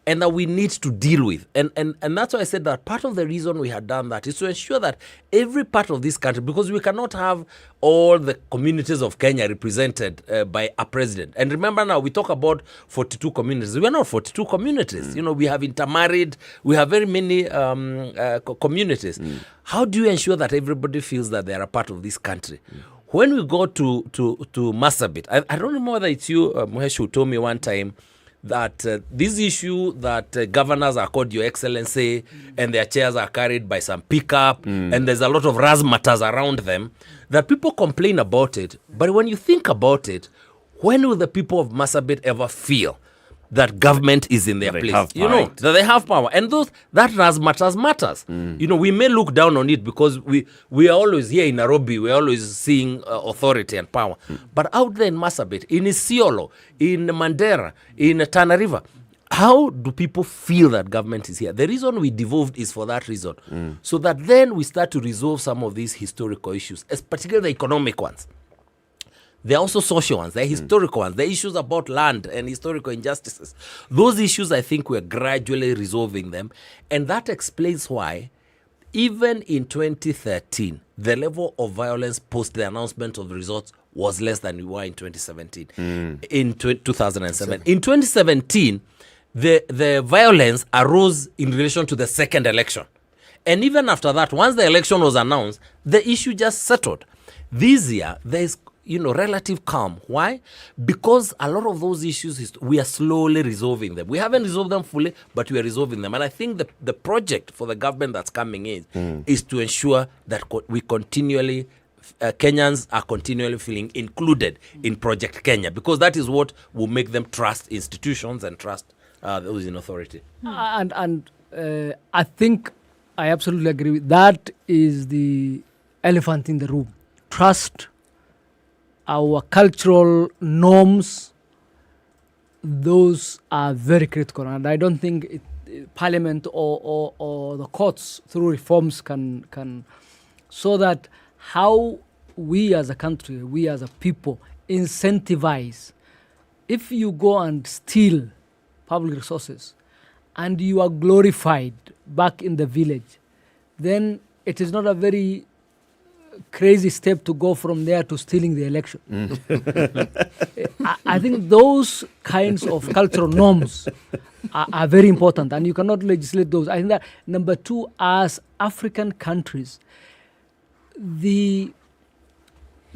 that we need to deal with. And that's why I said that part of the reason we had done that is to ensure that every part of this country, because we cannot have all the communities of Kenya represented by a president. And remember now, we talk about 42 communities. We are not 42 communities. We have intermarried. We have very many communities. How do you ensure that everybody feels that they are a part of this country? When we go to Marsabit, I don't remember whether it's you, Muhesh, who told me one time that this issue that governors are called Your Excellency and their chairs are carried by some pickup and there's a lot of razzmatazz around them, that people complain about it. But when you think about it, when will the people of Marsabit ever feel that government is in their place? That they have power. And that razzmatazz matters. We may look down on it because we are always here in Nairobi, we're always seeing authority and power. But out there in Marsabit, in Isiolo, in Mandera, in Tana River, how do people feel that government is here? The reason we devolved is for that reason. So that then we start to resolve some of these historical issues, particularly the economic ones. There are also social ones, there are historical ones, there are issues about land and historical injustices. Those issues, I think we're gradually resolving them. And that explains why, even in 2013, the level of violence post the announcement of the results was less than we were in 2017, in 2007. In 2017, the violence arose in relation to the second election. And even after that, once the election was announced, the issue just settled. This year, there is relative calm. Why? Because a lot of those issues, we are slowly resolving them. We haven't resolved them fully, but we are resolving them. And I think the project for the government that's coming in is to ensure that we continually, Kenyans are continually feeling included in Project Kenya, because that is what will make them trust institutions and trust those in authority. And I think I absolutely agree with that. Is the elephant in the room. Trust. Our cultural norms, those are very critical, and I don't think Parliament or the courts through reforms can so that how we as a country, we as a people incentivize. If you go and steal public resources and you are glorified back in the village, then it is not a very crazy step to go from there to stealing the election. I think those kinds of cultural norms are very important, and you cannot legislate those. I think that number two, as African countries, the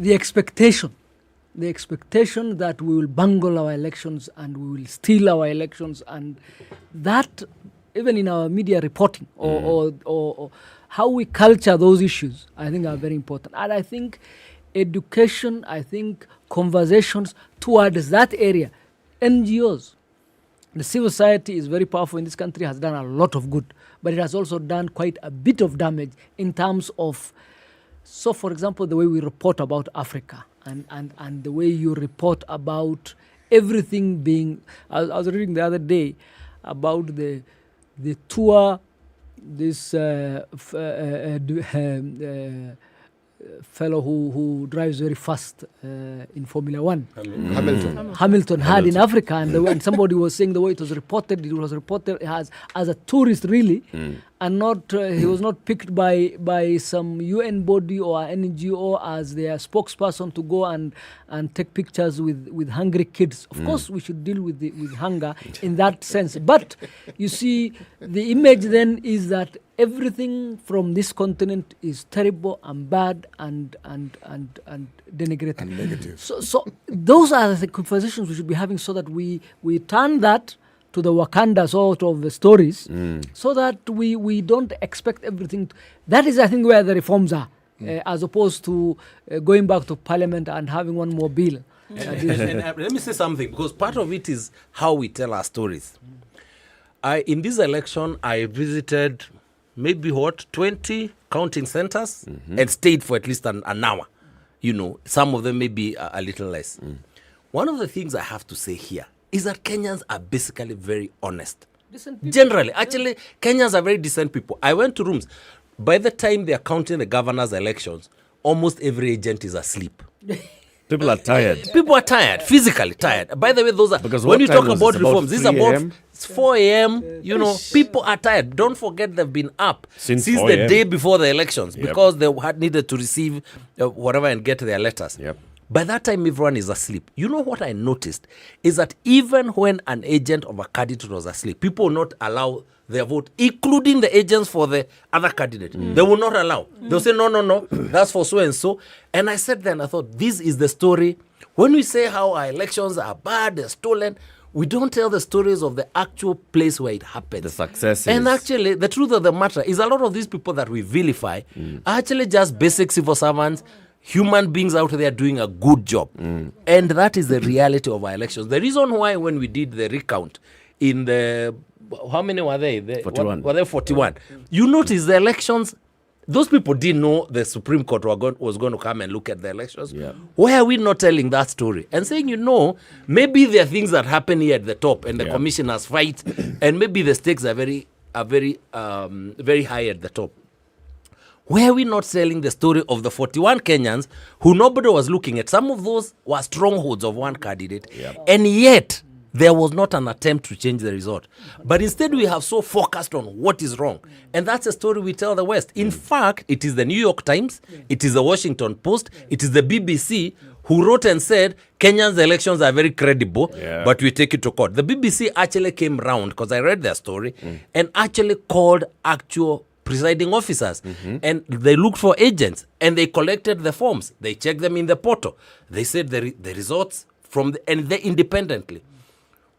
expectation that we will bungle our elections and we will steal our elections, and that even in our media reporting or how we culture those issues, I think are very important. And I think education, I think conversations towards that area, NGOs, the civil society is very powerful in this country, has done a lot of good, but it has also done quite a bit of damage in terms of, so for example, the way we report about Africa and the way you report about everything being, I was reading the other day about the tour, this fellow who drives very fast in Formula One, Hamilton had in Africa, and when somebody was saying the way it was reported as a tourist really, and not he was not picked by some UN body or NGO as their spokesperson to go and take pictures with hungry kids. Of course, we should deal with hunger in that sense. But you see, the image then is that everything from this continent is terrible and bad and denigrated. And negative. So those are the conversations we should be having, so that we turn that to the Wakanda sort of the stories, so that we don't expect everything. That is, I think, where the reforms are, as opposed to going back to Parliament and having one more bill. And let me say something, because part of it is how we tell our stories. In this election, I visited maybe 20 counting centers and stayed for at least an hour. Some of them may be a little less. One of the things I have to say here is that Kenyans are basically very honest. Generally, actually, Kenyans are very decent people. I went to rooms. By the time they are counting the governor's elections, almost every agent is asleep. People are tired. People are tired, physically tired. By the way, those are, because when you talk about reforms, this is about 4 a.m. People are tired. Don't forget they've been up since the day before the elections, because they had needed to receive whatever and get their letters. By that time, everyone is asleep. You know what I noticed is that even when an agent of a candidate was asleep, people will not allow their vote, including the agents for the other candidate. They will not allow. They'll say, no, that's for so and so. And I said then, I thought, this is the story. When we say how our elections are bad, they're stolen, we don't tell the stories of the actual place where it happened. The successes. And actually, the truth of the matter is a lot of these people that we vilify are actually just basic civil servants, human beings out there doing a good job. And that is the reality of our elections. The reason why when we did the recount in the, how many were they? 41. Were there 41? You notice the elections, Those people didn't know the Supreme Court was going to come and look at the elections. Why are we not telling that story and saying, maybe there are things that happen here at the top and the commissioners fight, and maybe the stakes are very high at the top. Why are we not telling the story of the 41 Kenyans who nobody was looking at? Some of those were strongholds of one candidate, and yet there was not an attempt to change the result. But instead, we have so focused on what is wrong. And that's a story we tell the West. In fact, it is the New York Times, it is the Washington Post, it is the BBC who wrote and said, Kenya's elections are very credible, but we take it to court. The BBC actually came round, because I read their story, and actually called actual presiding officers. And they looked for agents, and they collected the forms. They checked them in the portal. They said the results and they independently.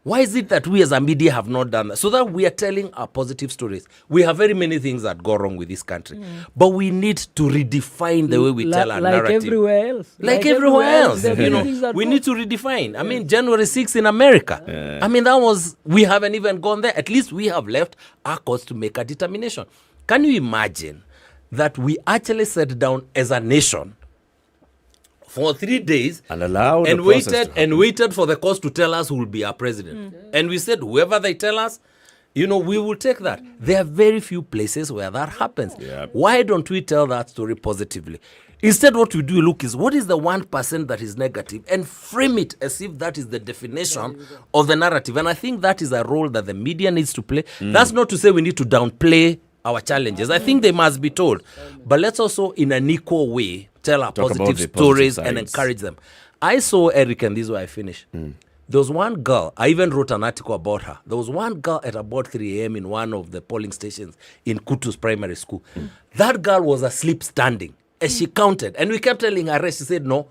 Why is it that we as a media have not done that? So that we are telling our positive stories. We have very many things that go wrong with this country. But we need to redefine the way we tell our narrative. Like everywhere else. We need to redefine. I mean, January 6th in America. I mean, we haven't even gone there. At least we have left our courts to make a determination. Can you imagine that we actually sat down as a nation for 3 days and waited for the courts to tell us who will be our president? And we said, whoever they tell us, we will take that. There are very few places where that happens. Why don't we tell that story positively? Instead, what we do look is, what is the 1% that is negative, and frame it as if that is the definition of the narrative. And I think that is a role that the media needs to play. That's not to say we need to downplay our challenges. I think they must be told. But let's also, in an equal way, tell our positive stories and encourage them. I saw Eric, and this is where I finish. There was one girl, I even wrote an article about her. There was one girl at about 3 a.m. in one of the polling stations in Kutu's primary school. That girl was asleep standing as she counted. And we kept telling her, she said no,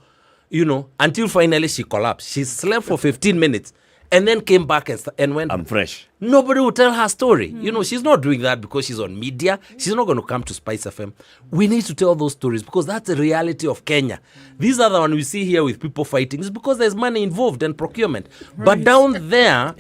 until finally she collapsed. She slept for 15 minutes. And then came back and went, I'm fresh. Nobody will tell her story. She's not doing that because she's on media. She's not going to come to SpiceFM. We need to tell those stories because that's the reality of Kenya. These are the ones we see here with people fighting. It's because there's money involved and procurement. But down there,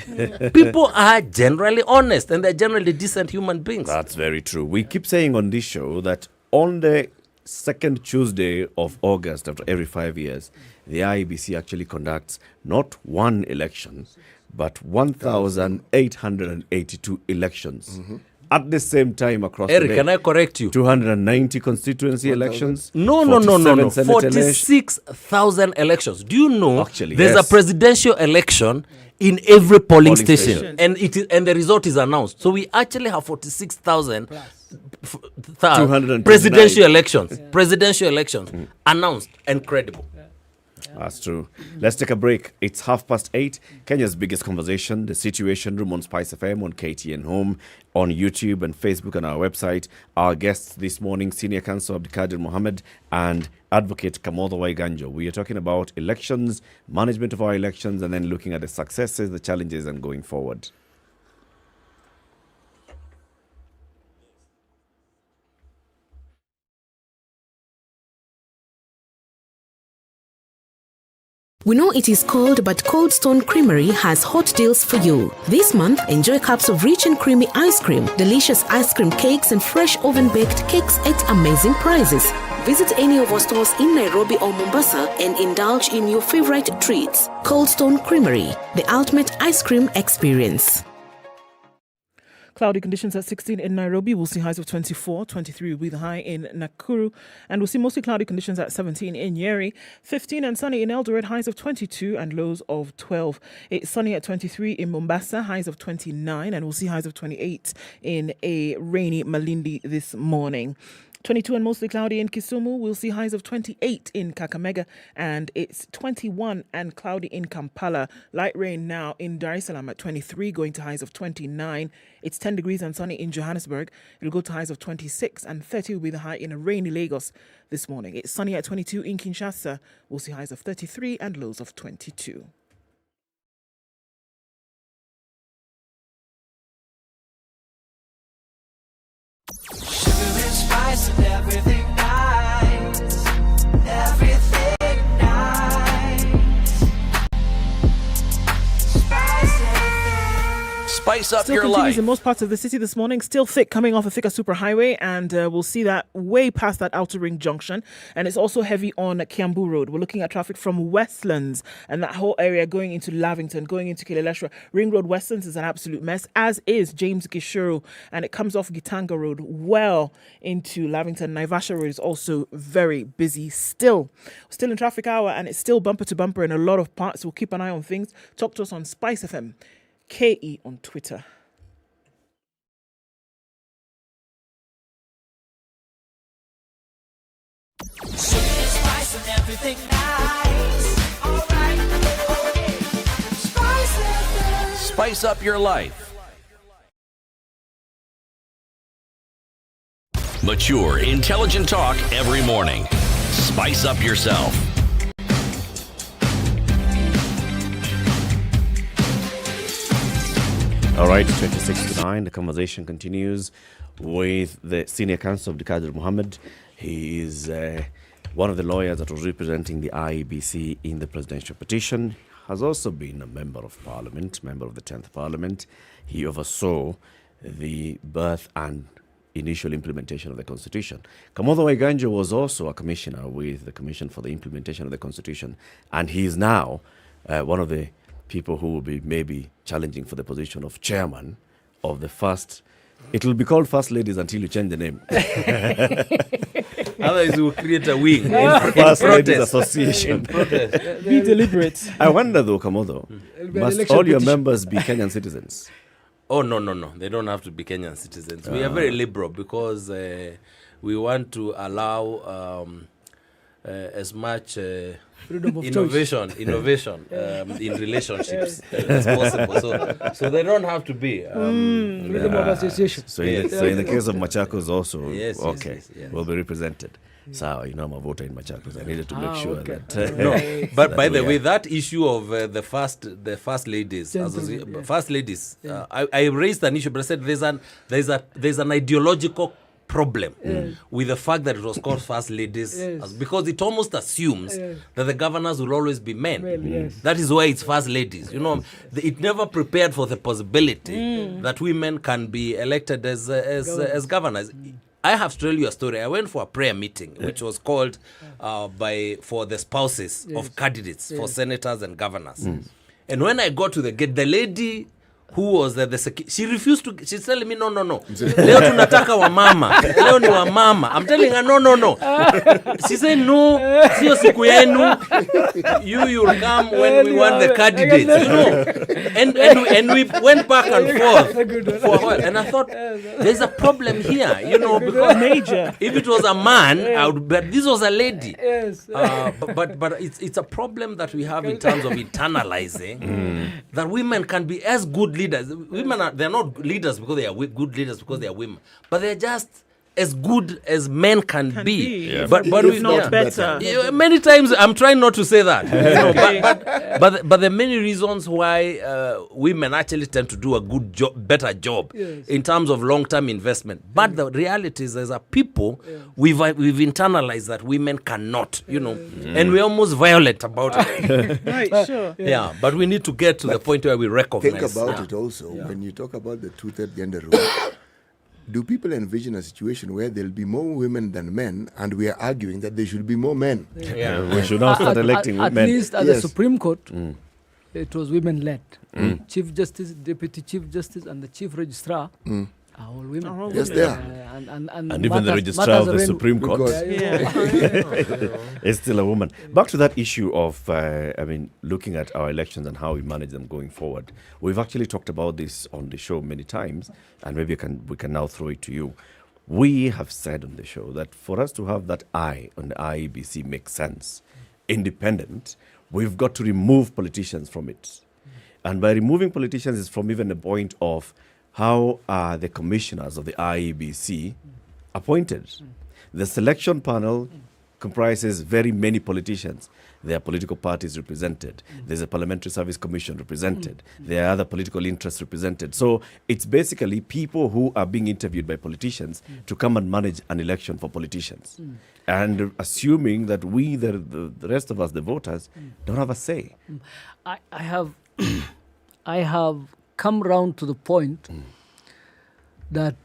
people are generally honest and they're generally decent human beings. That's very true. We keep saying on this show that on the second Tuesday of August, after every 5 years, the IEBC actually conducts not one election, but 1,882 elections. At the same time across Eric, the day. Can I correct you? 290 constituency elections. No. 46,000 elections. Do you know there's a presidential election in every polling station. And the result is announced. So we actually have 46,000 presidential elections announced and credible. That's true. Let's take a break. It's 8:30. Kenya's biggest conversation, the Situation Room on SpiceFM, on KTN Home, on YouTube and Facebook, on our website. Our guests this morning, Senior Counsel Abdikadir Mohammed and Advocate Kamodho Waiganjo. We are talking about elections, management of our elections, and then looking at the successes, the challenges, and going forward. We know it is cold, but Cold Stone Creamery has hot deals for you. This month, enjoy cups of rich and creamy ice cream, delicious ice cream cakes, and fresh oven-baked cakes at amazing prices. Visit any of our stores in Nairobi or Mombasa and indulge in your favorite treats. Cold Stone Creamery, the ultimate ice cream experience. Cloudy conditions at 16 in Nairobi. We'll see highs of 24. 23 will be the high in Nakuru. And we'll see mostly cloudy conditions at 17 in Nyeri. 15 and sunny in Eldoret. Highs of 22 and lows of 12. It's sunny at 23 in Mombasa. Highs of 29. And we'll see highs of 28 in a rainy Malindi this morning. 22 and mostly cloudy in Kisumu. We'll see highs of 28 in Kakamega, and it's 21 and cloudy in Kampala. Light rain now in Dar es Salaam at 23, going to highs of 29. It's 10 degrees and sunny in Johannesburg. It'll go to highs of 26, and 30 will be the high in a rainy Lagos this morning. It's sunny at 22 in Kinshasa. We'll see highs of 33 and lows of 22. Spice and everything nice, everything nice. Spice up Still your continues life. in most parts of the city this morning. Still thick coming off a thicker superhighway, and we'll see that way past that outer ring junction. And it's also heavy on Kiambu Road. We're looking at traffic from Westlands and that whole area going into Lavington, going into Kileleshwa. Ring Road Westlands is an absolute mess, as is James Gishuru, and it comes off Gitanga Road well into Lavington. Naivasha Road is also very busy still. Still in traffic hour, and it's still bumper to bumper in a lot of parts. We'll keep an eye on things. Talk to us on SpiceFM, KE on Twitter. Spice and everything nice. Alright. SpiceFM. Spice up your life. Mature, intelligent talk every morning. Spice up yourself. All right, 26 to 9. The conversation continues with the senior counsel of Dikadir Mohammed. He is one of the lawyers that was representing the IEBC in the presidential petition. Has also been a member of parliament, member of the 10th parliament. He oversaw the birth and initial implementation of the constitution. Kamotho Waiganjo was also a commissioner with the Commission for the Implementation of the Constitution, and he is now one of the people who will be maybe challenging for the position of chairman of the first. It will be called First Ladies until you change the name. Otherwise, we will create a wing. First Ladies Association. Be deliberate. I wonder though, Kamotho, must all your members be Kenyan citizens? Oh, no. They don't have to be Kenyan citizens. We are very liberal because we want to allow as much Freedom of innovation in relationships as possible. So they don't have to be. Freedom of association. So in the case of Machakos also, Yes, will be represented. So, I'm a voter in Machakos. I needed to make sure that... No, but by the way, that issue of the first ladies, I raised an issue, but I said there's an ideological problem with the fact that it was called first ladies because it almost assumes that the governors will always be men. That is why it's first ladies. It never prepared for the possibility that women can be elected as governors. I have to tell you a story. I went for a prayer meeting which was called for the spouses of candidates for senators and governors. And when I got to the gate, the lady who was she refused to. She's telling me no. Leo tunataka wa mama. Leo ni wa mama. I'm telling her no. She said no. Sio siku yenu. You'll come when we want the candidates. And we went back and forth for a while. And I thought there's a problem here. Because major. If it was a man, I would. But this was a lady. But it's a problem that we have in terms of internalizing that women can be as good leaders. They're not leaders because they are good leaders because they are women, but they're just as good as men can be. Yeah. But if not better. Many times I'm trying not to say that. But there are many reasons why women actually tend to do a better job in terms of long-term investment. But the reality is, as a people, we've internalized that women cannot. And we're almost violent about it. Right, sure. Yeah, but we need to get to the point where we recognize. Think about it also when you talk about the 2/3 gender rule. Do people envision a situation where there'll be more women than men, and we are arguing that there should be more men? We should now start electing women. At least at the Supreme Court, it was women-led. Chief Justice, Deputy Chief Justice, and the Chief Registrar are all women. Yes, they are. And even the Registrar of the Supreme Court is still a woman. Back to that issue of, looking at our elections and how we manage them going forward. We've actually talked about this on the show many times, and maybe we can now throw it to you. We have said on the show that for us to have that eye on the IEBC makes sense, independent, we've got to remove politicians from it. And by removing politicians is from even the point of how are the commissioners of the IEBC appointed? The selection panel comprises very many politicians. There are political parties represented. There's a Parliamentary Service Commission represented. There are other political interests represented. So it's basically people who are being interviewed by politicians to come and manage an election for politicians. And assuming that we, the rest of us, the voters, don't have a say. I have come round to the point that,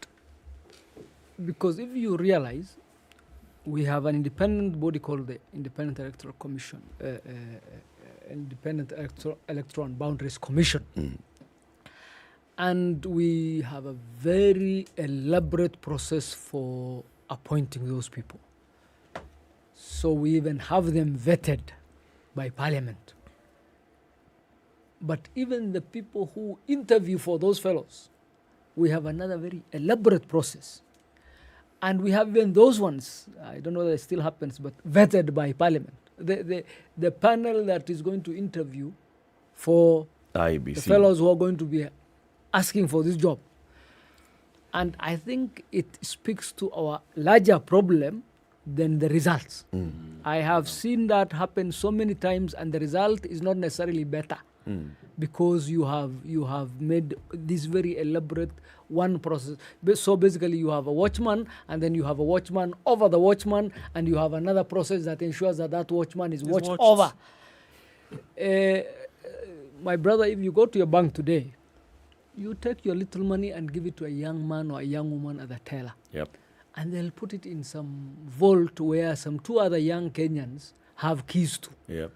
because if you realize, we have an independent body called the Independent Electoral Commission, Independent Electoral and Boundaries Commission. And we have a very elaborate process for appointing those people. So we even have them vetted by Parliament. But even the people who interview for those fellows, we have another very elaborate process. And we have even those ones, I don't know whether it still happens, but vetted by Parliament. The panel that is going to interview for IBC. the fellows who are going to be asking for this job. And I think it speaks to our larger problem than the results. I have seen that happen so many times, and the result is not necessarily better. Because you have made this very elaborate one process. So basically you have a watchman, and then you have a watchman over the watchman, and you have another process that ensures that that watchman is watched over. My brother, if you go to your bank today, you take your little money and give it to a young man or a young woman at the teller. Yep. And they'll put it in some vault where some 2 other young Kenyans have keys to. Yep.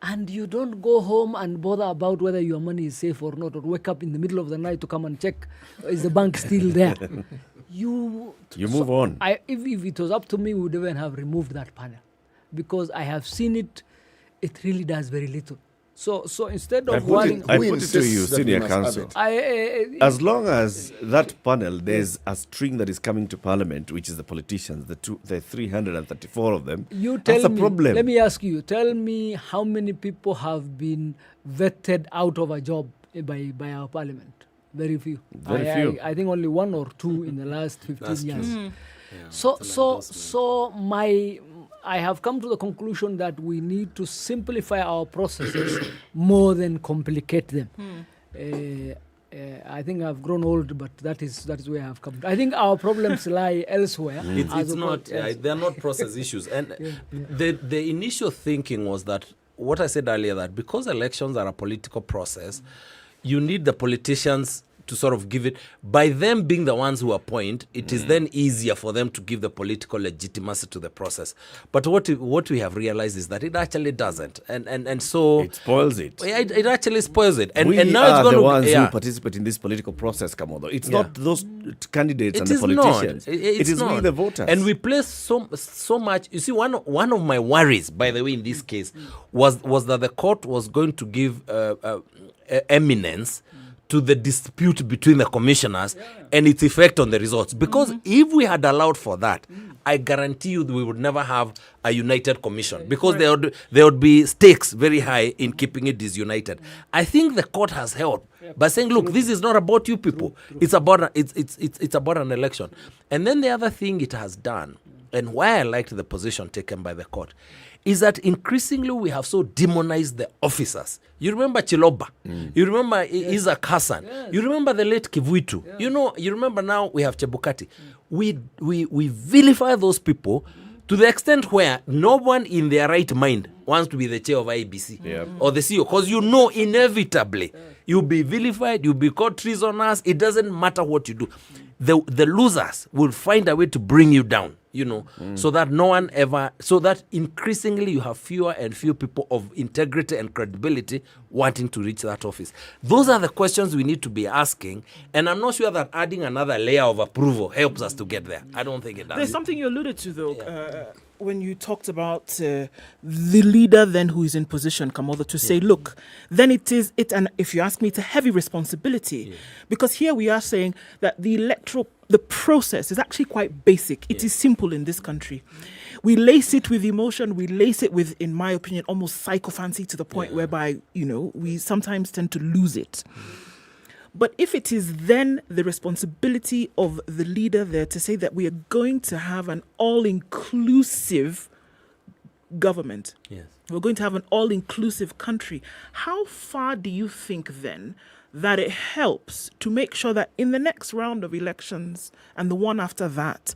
And you don't go home and bother about whether your money is safe or not, or wake up in the middle of the night to come and check, is the bank still there? You move on. If it was up to me, we would even have removed that panel. Because I have seen it, it really does very little. So instead of I put it to you, Senior Counsel. As long as that panel, there's a string that is coming to Parliament, which is the politicians, the 334 of them, that's a problem. Let me ask you, tell me how many people have been vetted out of a job by our Parliament? Very few. Very few. I think only 1 or 2 in the last 15 years. I have come to the conclusion that we need to simplify our processes more than complicate them. I think I've grown old, but that is where I've come. I think our problems lie elsewhere. It's not. They're not process issues. And the initial thinking was that what I said earlier, that because elections are a political process, you need the politicians to sort of give it, by them being the ones who appoint, it is then easier for them to give the political legitimacy to the process. But what we have realized is that it actually doesn't, and so it spoils it. It actually spoils it. And we now are it's going the to ones who participate in this political process, Kamodo. It's not those candidates and the politicians. It is we, the voters. And we place so much. You see, one of my worries, by the way, in this case, was that the court was going to give eminence to the dispute between the commissioners and its effect on the results. Because if we had allowed for that, I guarantee you that we would never have a united commission, because there would be stakes very high in keeping it disunited. I think the court has helped by saying, look, this is not about you people. It's about it's about an election. And then the other thing it has done, and why I liked the position taken by the court, is that increasingly we have so demonized the officers. You remember Chiloba. You remember Isaac Hassan. You remember the late Kivuitu. You remember now we have Chebukati. We vilify those people to the extent where no one in their right mind wants to be the chair of IBC or the CEO, because inevitably you'll be vilified, you'll be called treasoners. It doesn't matter what you do. The losers will find a way to bring you down, so that increasingly you have fewer and fewer people of integrity and credibility wanting to reach that office. Those are the questions we need to be asking, and I'm not sure that adding another layer of approval helps us to get there. I don't think it does. There's something you alluded to, though, when you talked about the leader then who is in position, Kamodo, to say, look, then and if you ask me, it's a heavy responsibility, because here we are saying that the process is actually quite basic. It is simple in this country. We lace it with emotion. We lace it with, in my opinion, almost psychophancy, to the point whereby, we sometimes tend to lose it. But if it is then the responsibility of the leader there to say that we are going to have an all-inclusive government, we're going to have an all-inclusive country, how far do you think then that it helps to make sure that in the next round of elections and the one after that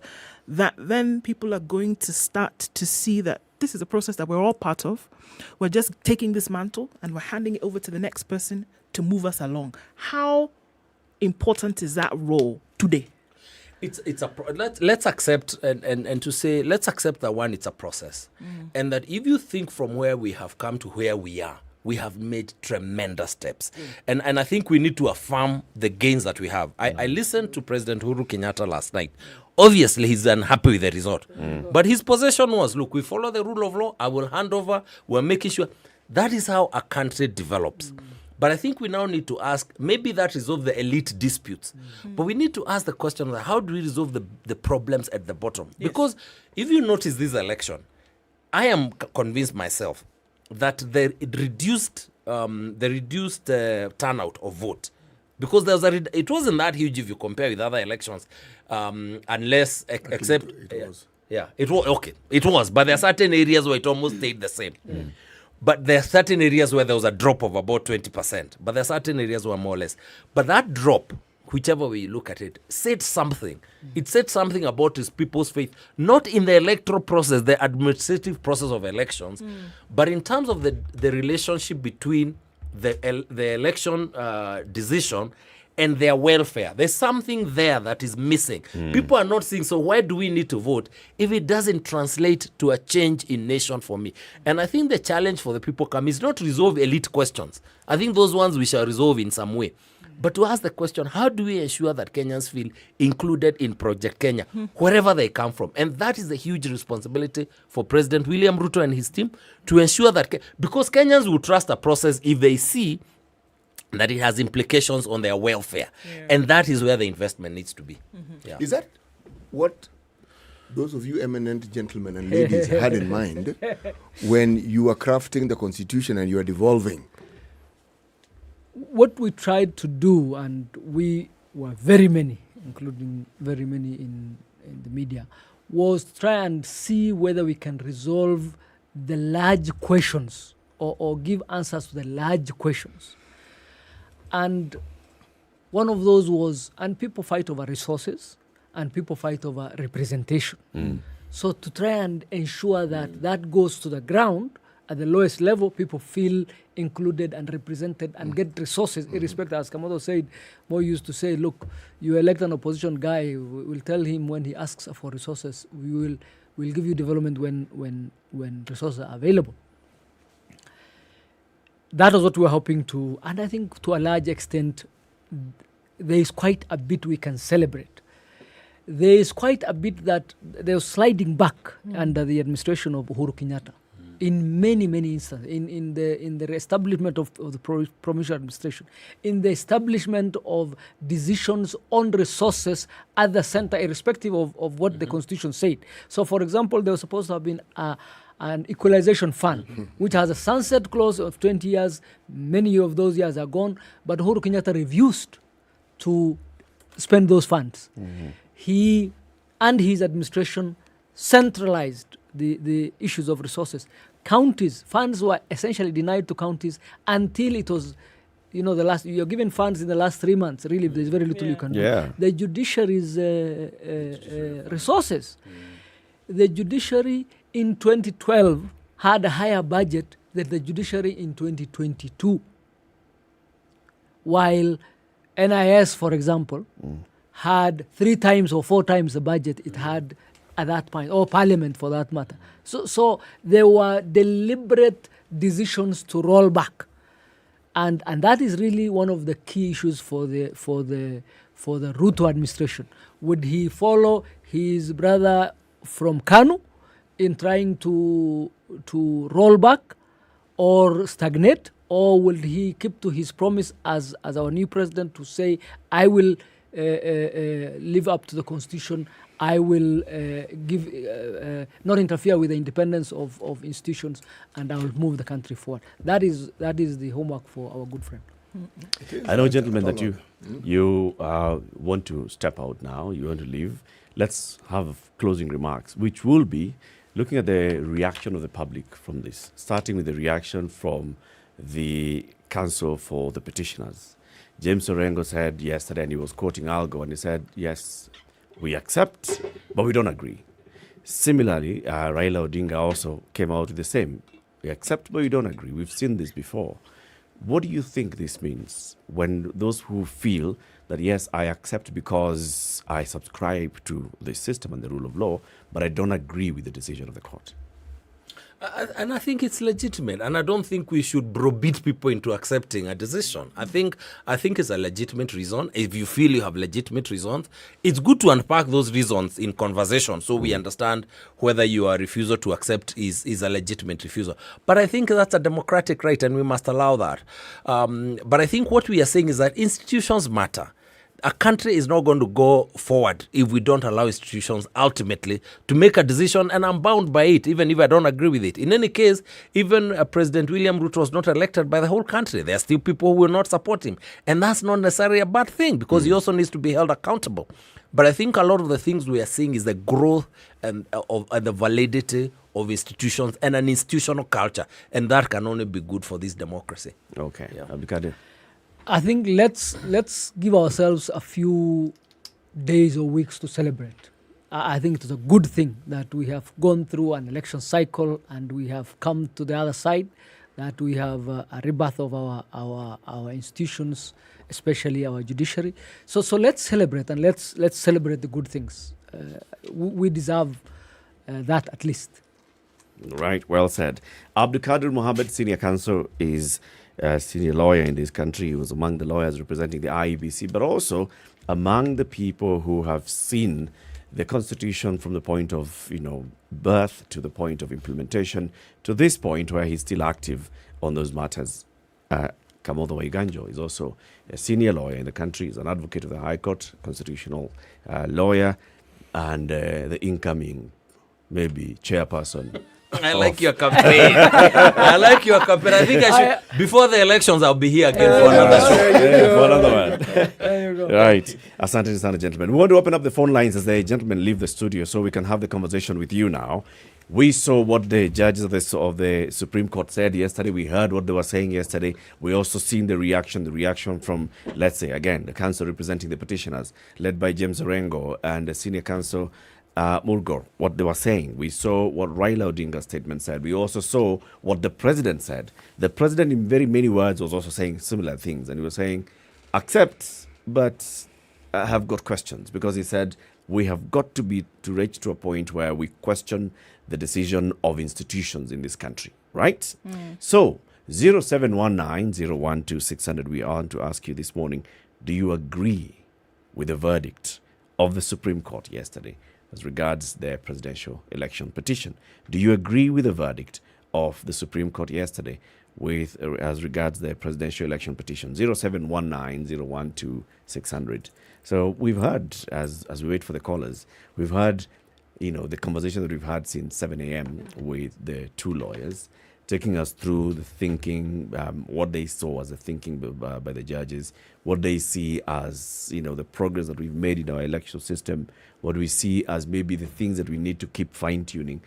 then people are going to start to see that this is a process that we're all part of. We're just taking this mantle and we're handing it over to the next person to move us along. How important is that role today? Let's accept and to say, let's accept that one, it's a process. And that if you think from where we have come to where we are, we have made tremendous steps. And I think we need to affirm the gains that we have. I listened to President Uhuru Kenyatta last night. Obviously, he's unhappy with the result. But his position was, look, we follow the rule of law. I will hand over. We're making sure. That is how a country develops. But I think we now need to ask, maybe that resolve the elite disputes. But we need to ask the question, how do we resolve the problems at the bottom? Yes. Because if you notice this election, I am convinced myself that the reduced turnout of vote, because it wasn't that huge if you compare with other elections, unless except it was. It was okay. It was, but there are certain areas where it almost stayed the same. But there are certain areas where there was a drop of about 20%. But there are certain areas where more or less. But that drop, whichever way you look at it, said something. It said something about his people's faith, not in the electoral process, the administrative process of elections, but in terms of the relationship between the election decision and their welfare. There's something there that is missing. People are not saying, so why do we need to vote if it doesn't translate to a change in nation for me? And I think the challenge for the people is not to resolve elite questions. I think those ones we shall resolve in some way. But to ask the question, how do we ensure that Kenyans feel included in Project Kenya, wherever they come from? And that is a huge responsibility for President William Ruto and his team to ensure that, because Kenyans will trust a process if they see that it has implications on their welfare. And that is where the investment needs to be. Is that what those of you eminent gentlemen and ladies had in mind when you were crafting the constitution and you were devolving? What we tried to do, and we were very many, including very many in the media, was try and see whether we can resolve the large questions or give answers to the large questions. And one of those was, and people fight over resources and people fight over representation. So to try and ensure that that goes to the ground at the lowest level, people feel included and represented and get resources, irrespective. As Kamodo said, Mo used to say, look, you elect an opposition guy, we'll tell him when he asks for resources, we'll give you development when resources are available. That was what we were hoping to, and I think to a large extent, there is quite a bit we can celebrate. There is quite a bit that they were sliding back under the administration of Uhuru Kenyatta in many, many instances, in the establishment of the provincial administration, in the establishment of decisions on resources at the center, irrespective of what the constitution said. So, for example, there was supposed to have been an equalization fund, which has a sunset clause of 20 years. Many of those years are gone, but Uhuru Kenyatta refused to spend those funds. He and his administration centralized the issues of resources. Counties, funds were essentially denied to counties until it was, you're given funds in the last 3 months. Really, there's very little you can do. The judiciary's resources. The judiciary in 2012 had a higher budget than the judiciary in 2022. While NIS, for example, had 3 times or 4 times the budget it had at that point, or Parliament for that matter. So there were deliberate decisions to roll back. And that is really one of the key issues for the Ruto administration. Would he follow his brother from Kanu in trying to roll back or stagnate, or will he keep to his promise as our new president to say, I will live up to the constitution, I will not interfere with the independence of institutions, and I will move the country forward. That is the homework for our good friend. I know, gentlemen, that you want to step out now, you want to leave. Let's have closing remarks, which will be looking at the reaction of the public from this, starting with the reaction from the Council for the Petitioners. James Orengo said yesterday, and he was quoting Algo, and he said, yes, we accept, but we don't agree. Similarly, Raila Odinga also came out with the same. We accept, but we don't agree. We've seen this before. What do you think this means when those who feel that, yes, I accept because I subscribe to the system and the rule of law, but I don't agree with the decision of the court? And I think it's legitimate, and I don't think we should browbeat people into accepting a decision. I think it's a legitimate reason. If you feel you have legitimate reasons, it's good to unpack those reasons in conversation so we understand whether your refusal to accept is a legitimate refusal. But I think that's a democratic right, and we must allow that. But I think what we are saying is that institutions matter. A country is not going to go forward if we don't allow institutions ultimately to make a decision, and I'm bound by it, even if I don't agree with it. In any case, even President William Ruto was not elected by the whole country. There are still people who will not support him, and that's not necessarily a bad thing because he also needs to be held accountable. But I think a lot of the things we are seeing is the growth and the validity of institutions and an institutional culture, and that can only be good for this democracy. Okay, Abdikadir. I think let's give ourselves a few days or weeks to celebrate. I think it is a good thing that we have gone through an election cycle and we have come to the other side, that we have a rebirth of our institutions, especially our judiciary. So let's celebrate, and let's celebrate the good things. We deserve that at least. Right, well said. Abdikadir Mohammed, Senior Counsel, is a senior lawyer in this country. He was among the lawyers representing the IEBC, but also among the people who have seen the Constitution from the point of, birth to the point of implementation, to this point where he's still active on those matters. Kamotho Waiganjo is also a senior lawyer in the country. He's an advocate of the High Court, constitutional lawyer, and the incoming, maybe, chairperson. I like your campaign. I think I should. Before the elections, I'll be here again for another show. For another one. There you go. Right. Asante sana, gentlemen. We want to open up the phone lines as the gentlemen leave the studio so we can have the conversation with you now. We saw what the judges of the Supreme Court said yesterday. We heard what they were saying yesterday. We also seen the reaction from, let's say, again, the council representing the petitioners, led by James Orengo and the senior counsel, Mulgore, what they were saying. We saw what Raila Odinga's statement said. We also saw what the president said. The president, in very many words, was also saying similar things. And he was saying, accept, but I have got questions. Because he said, we have got to reach to a point where we question the decision of institutions in this country. Right? So, 0719-012-600, we are on to ask you this morning, do you agree with the verdict of the Supreme Court yesterday as regards their presidential election petition? Do you agree with the verdict of the Supreme Court yesterday as regards their presidential election petition? 0719-012-600. So we've heard, as we wait for the callers, we've heard, the conversation that we've had since 7 a.m. with the two lawyers, taking us through the thinking, what they saw as the thinking by the judges, what they see as, the progress that we've made in our election system, what we see as maybe the things that we need to keep fine-tuning.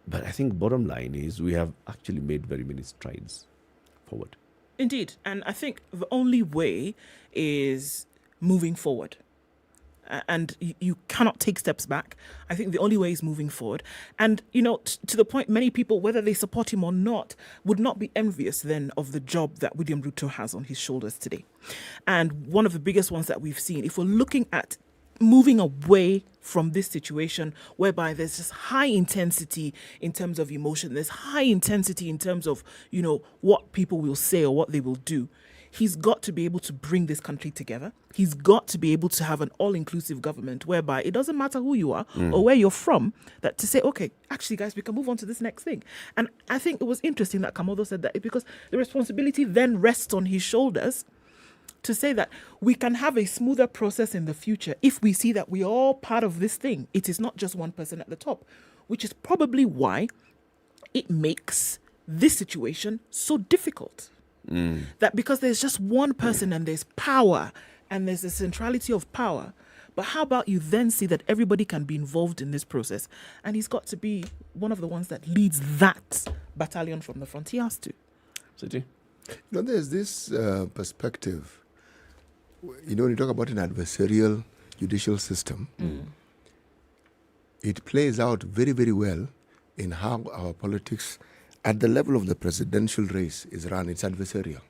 But I think bottom line is we have actually made very many strides forward. Indeed. And I think the only way is moving forward. And you cannot take steps back. I think the only way is moving forward. And, to the point, many people, whether they support him or not, would not be envious then of the job that William Ruto has on his shoulders today. And one of the biggest ones that we've seen, if we're looking at moving away from this situation whereby there's just high intensity in terms of emotion, there's high intensity in terms of, what people will say or what they will do. He's got to be able to bring this country together. He's got to be able to have an all-inclusive government whereby it doesn't matter who you are or where you're from, that to say, okay, actually, guys, we can move on to this next thing. And I think it was interesting that Kamotho said that because the responsibility then rests on his shoulders to say that we can have a smoother process in the future if we see that we are all part of this thing. It is not just one person at the top, which is probably why it makes this situation so difficult. That because there's just one person and there's power and there's a centrality of power. But how about you then see that everybody can be involved in this process? And he's got to be one of the ones that leads that battalion from the front. He has to. City? There's this perspective. When you talk about an adversarial judicial system, it plays out very, very well in how our politics at the level of the presidential race is run, it's adversarial.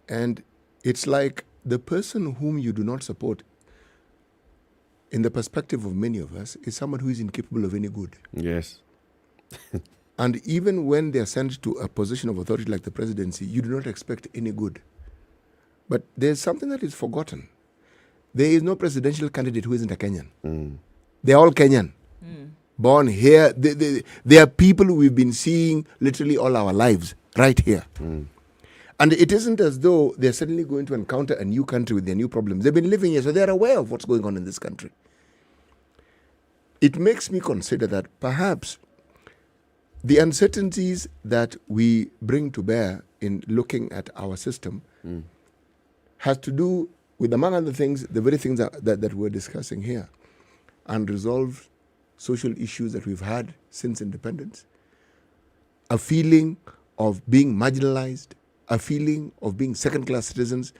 And it's like the person whom you do not support, in the perspective of many of us, is someone who is incapable of any good. Yes. And even when they are sent to a position of authority like the presidency, you do not expect any good. But there's something that is forgotten. There is no presidential candidate who isn't a Kenyan. They're all Kenyan. Born here. They are people we've been seeing literally all our lives, right here. And it isn't as though they're suddenly going to encounter a new country with their new problems. They've been living here, so they're aware of what's going on in this country. It makes me consider that perhaps the uncertainties that we bring to bear in looking at our system has to do with, among other things, the very things that we're discussing here. Unresolved social issues that we've had since independence, a feeling of being marginalized, a feeling of being second-class citizens.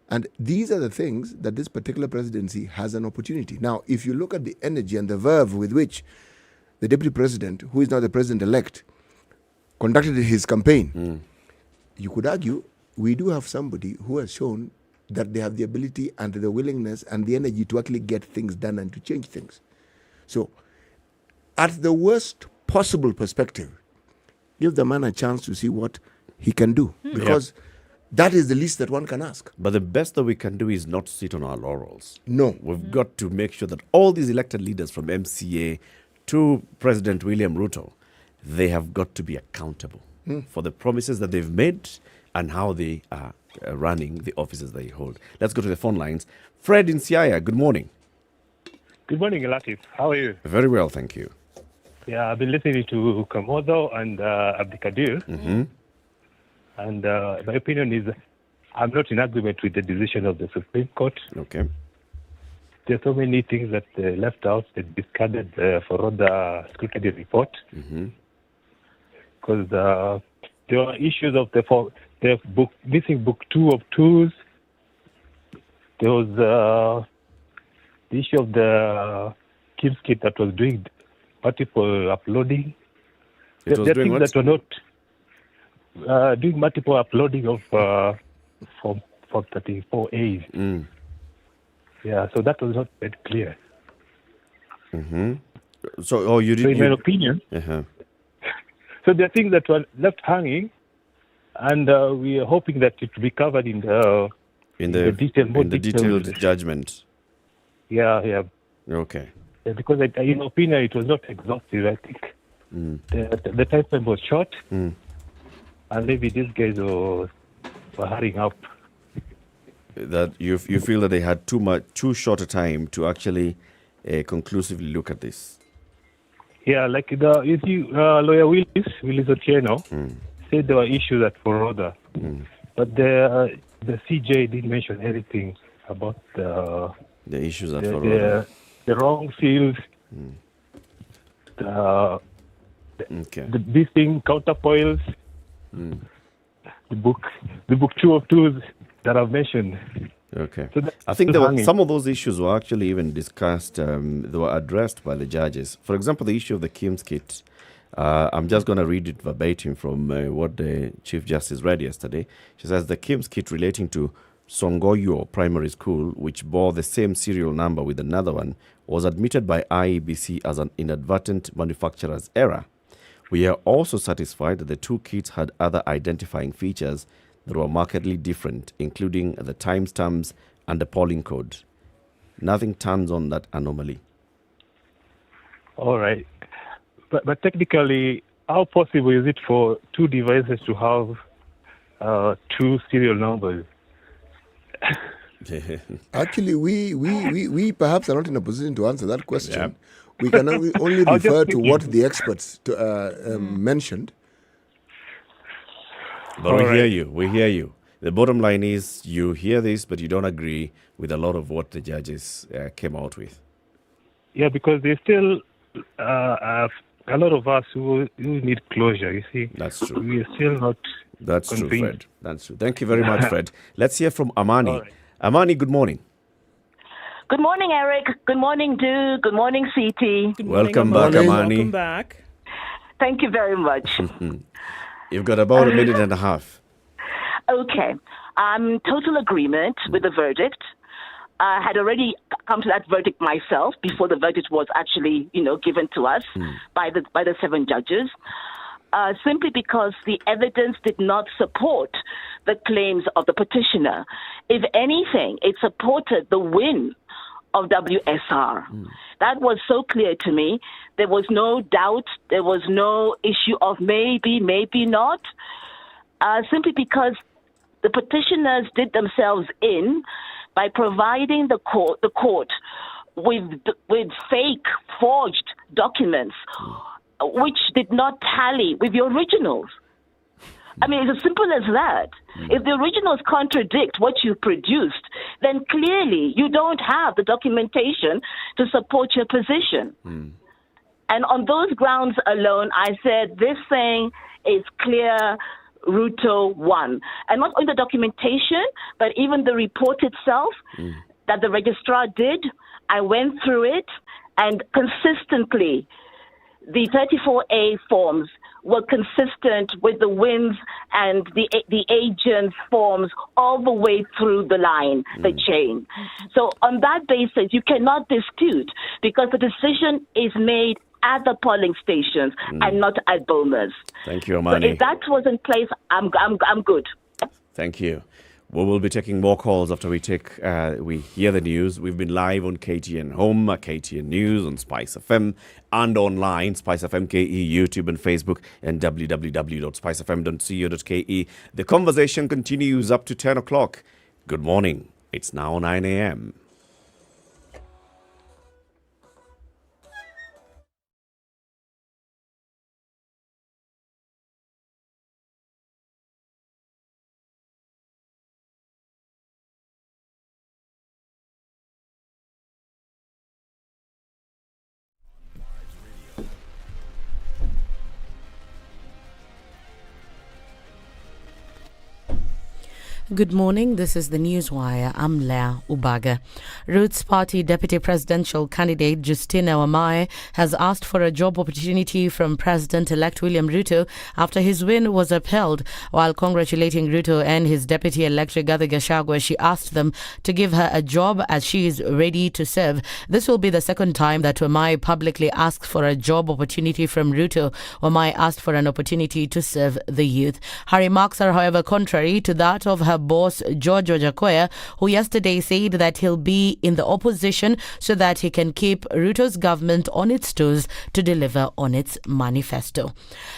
And these are the things that this particular presidency has an opportunity. Now, if you look at the energy and the verve with which the deputy president, who is now the president-elect, conducted his campaign, you could argue we do have somebody who has shown that they have the ability and the willingness and the energy to actually get things done and to change things. So, at the worst possible perspective, give the man a chance to see what he can do. Because that is the least that one can ask. But the best that we can do is not sit on our laurels. No. We've got to make sure that all these elected leaders from MCA to President William Ruto, they have got to be accountable for the promises that they've made and how they are running the offices they hold. Let's go to the phone lines. Fred in Siaya, good morning. Good morning, Latif. How are you? Very well, thank you. Yeah, I've been listening to Kamodo and Abdikadir. And my opinion is I'm not in agreement with the decision of the Supreme Court. Okay. There are so many things that they left out, they discarded for all the scrutiny report. Because there are issues of the book, missing book 2 of 2s. There was the issue of the Kim's kit that was doing multiple uploading. It was there are doing things what? that were not doing multiple uploading of Form 34As. Yeah, so that was not made clear. So, you did. So in my opinion, so there are things that were left hanging, and we are hoping that it will be covered in the detailed judgment. Yeah. Okay. Yeah, because in my opinion, it was not exhaustive. I think the time frame was short, and maybe these guys were hurrying up. That you feel that they had too short a time to actually conclusively look at this. Yeah, like Lawyer Willis Otieno said there were issues at Foroda, but the CJ didn't mention anything about the issues at Foroda. The wrong fields, the this thing counterfoils, the book 2 of 2s that I've mentioned. Okay. So I think some of those issues were actually even discussed, they were addressed by the judges. For example, the issue of the Kim's kit. I'm just going to read it verbatim from what the Chief Justice read yesterday. She says the Kim's kit relating to Songoyo Primary School, which bore the same serial number with another one, was admitted by IEBC as an inadvertent manufacturer's error. We are also satisfied that the two kits had other identifying features that were markedly different, including the timestamps and the polling code. Nothing turns on that anomaly. All right. But technically, how possible is it for two devices to have two serial numbers? Actually, we perhaps are not in a position to answer that question. We can only refer to what the experts mentioned. But we hear you. The bottom line is you hear this, but you don't agree with a lot of what the judges came out with. Yeah, because there's still a lot of us who need closure, you see. That's true. We are still not That's convinced. true, Fred. That's true. Thank you very much, Fred. Let's hear from Amani. Right. Amani, good morning. Good morning, Eric. Good morning, Du. Good morning, CT. Welcome back, Amani. Welcome back. Thank you very much. You've got about a minute and a half. Okay. Total agreement with the verdict. I had already come to that verdict myself before the verdict was actually, given to us by the 7 judges. Simply because the evidence did not support the claims of the petitioner. If anything, it supported the win of WSR. That was so clear to me. There was no doubt. There was no issue of maybe, maybe not. Simply because the petitioners did themselves in by providing the court with fake, forged documents, which did not tally with the originals. I mean, it's as simple as that. If the originals contradict what you produced, then clearly you don't have the documentation to support your position. And on those grounds alone, I said this thing is clear, Ruto won. And not only the documentation, but even the report itself that the registrar did. I went through it, and consistently, the 34A forms were consistent with the wins and the agents' forms all the way through the line, the chain. So on that basis, you cannot dispute, because the decision is made at the polling stations and not at Bomas. Thank you, Amani. So if that was in place, I'm good. Thank you. We will be taking more calls after we hear the news. We've been live on KTN Home, KTN News, on SpiceFM, and online, SpiceFM KE, YouTube and Facebook, and www.spicefm.co.ke. The conversation continues up to 10 o'clock. Good morning. It's now 9 a.m. Good morning. This is the Newswire. I'm Leah Ubaga. Roots Party Deputy Presidential Candidate Justina Wamae has asked for a job opportunity from President-elect William Ruto after his win was upheld. While congratulating Ruto and his Deputy-elect Rigathi Gachagua, she asked them to give her a job as she is ready to serve. This will be the second time that Wamae publicly asked for a job opportunity from Ruto. Wamae asked for an opportunity to serve the youth. Her remarks are, however, contrary to that of her boss George Ojakoya, who yesterday said that he'll be in the opposition so that he can keep Ruto's government on its toes to deliver on its manifesto.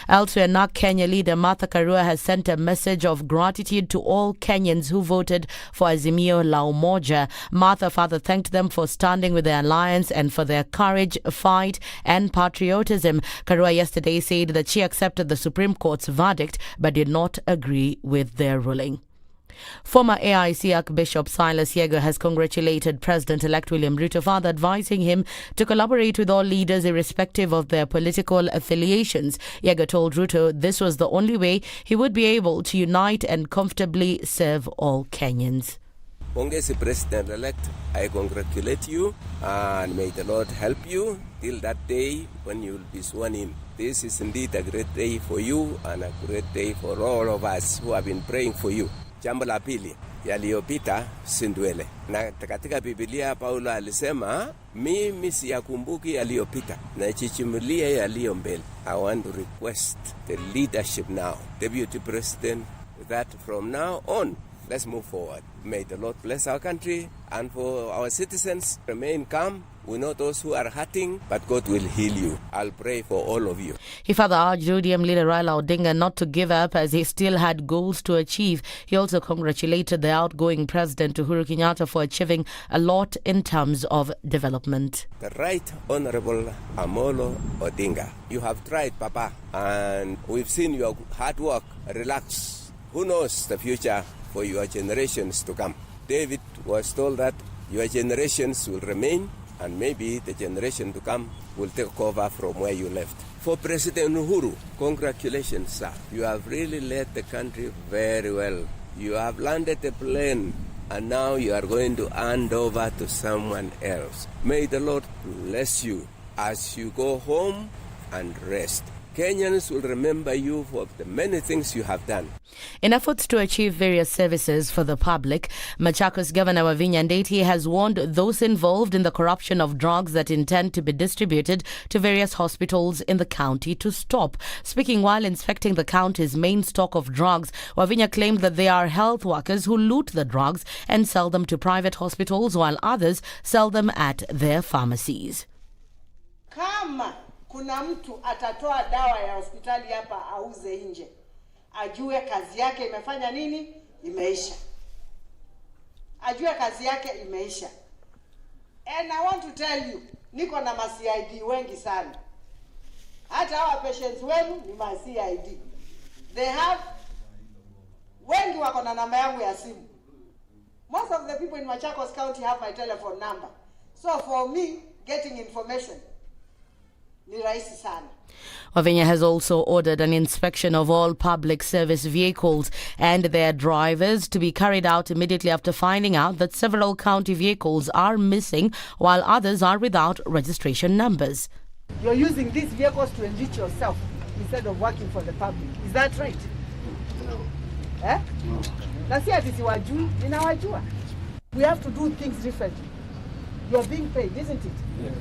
Elsewhere, NARC Kenya leader Martha Karua has sent a message of gratitude to all Kenyans who voted for Azimio la Umoja. Martha further thanked them for standing with the alliance and for their courage, fight and patriotism. Karua yesterday said that she accepted the Supreme Court's verdict but did not agree with their ruling. Former AIC Archbishop Silas Yego has congratulated President-elect William Ruto, further advising him to collaborate with all leaders irrespective of their political affiliations. Yego told Ruto this was the only way he would be able to unite and comfortably serve all Kenyans. Pongezi President-elect, I congratulate you and may the Lord help you till that day when you will be sworn in. This is indeed a great day for you and a great day for all of us who have been praying for you. Jambo la pili, yaliyopita sindwele. Na katika Biblia Paulo alisema, mimi siyakumbuki yaliyopita, na chichimulia yaliyo mbele. I want to request the leadership now, Deputy President, that from now on, let's move forward. May the Lord bless our country, and for our citizens, remain calm. We know those who are hurting, but God will heal you. I'll pray for all of you. He further urged ODM leader Raila Odinga not to give up as he still had goals to achieve. He also congratulated the outgoing President Uhuru Kenyatta for achieving a lot in terms of development. The Right Honorable Amolo Odinga, you have tried, Papa, and we've seen your hard work. Relax. Who knows the future for your generations to come? David was told that your generations will remain, and maybe the generation to come will take over from where you left. For President Uhuru, congratulations, sir. You have really led the country very well. You have landed the plane, and now you are going to hand over to someone else. May the Lord bless you as you go home and rest. Kenyans will remember you for the many things you have done. In efforts to achieve various services for the public, Machakos Governor Wavinya Ndeti has warned those involved in the corruption of drugs that intend to be distributed to various hospitals in the county to stop. Speaking while inspecting the county's main stock of drugs, Wavinya claimed that they are health workers who loot the drugs and sell them to private hospitals while others sell them at their pharmacies. Kama kuna mtu atatoa dawa ya hospitali hapa auze nje, ajue kazi yake imefanya nini? Imeisha. Ajue kazi yake imeisha. And I want to tell you, niko na ma-CID wengi sana. Hata hawa patients wenu ni ma-CID. They have, wengi wako na namba yangu ya simu. Most of the people in Machakos County have my telephone number. So for me, getting information ni rahisi sana. Wavinya has also ordered an inspection of all public service vehicles and their drivers to be carried out immediately after finding out that several county vehicles are missing while others are without registration numbers. You're using these vehicles to enrich yourself instead of working for the public. Is that right? No. Eh? No. Na si ati siwajui, ninawajua. We have to do things differently. You're being paid, isn't it? Yes.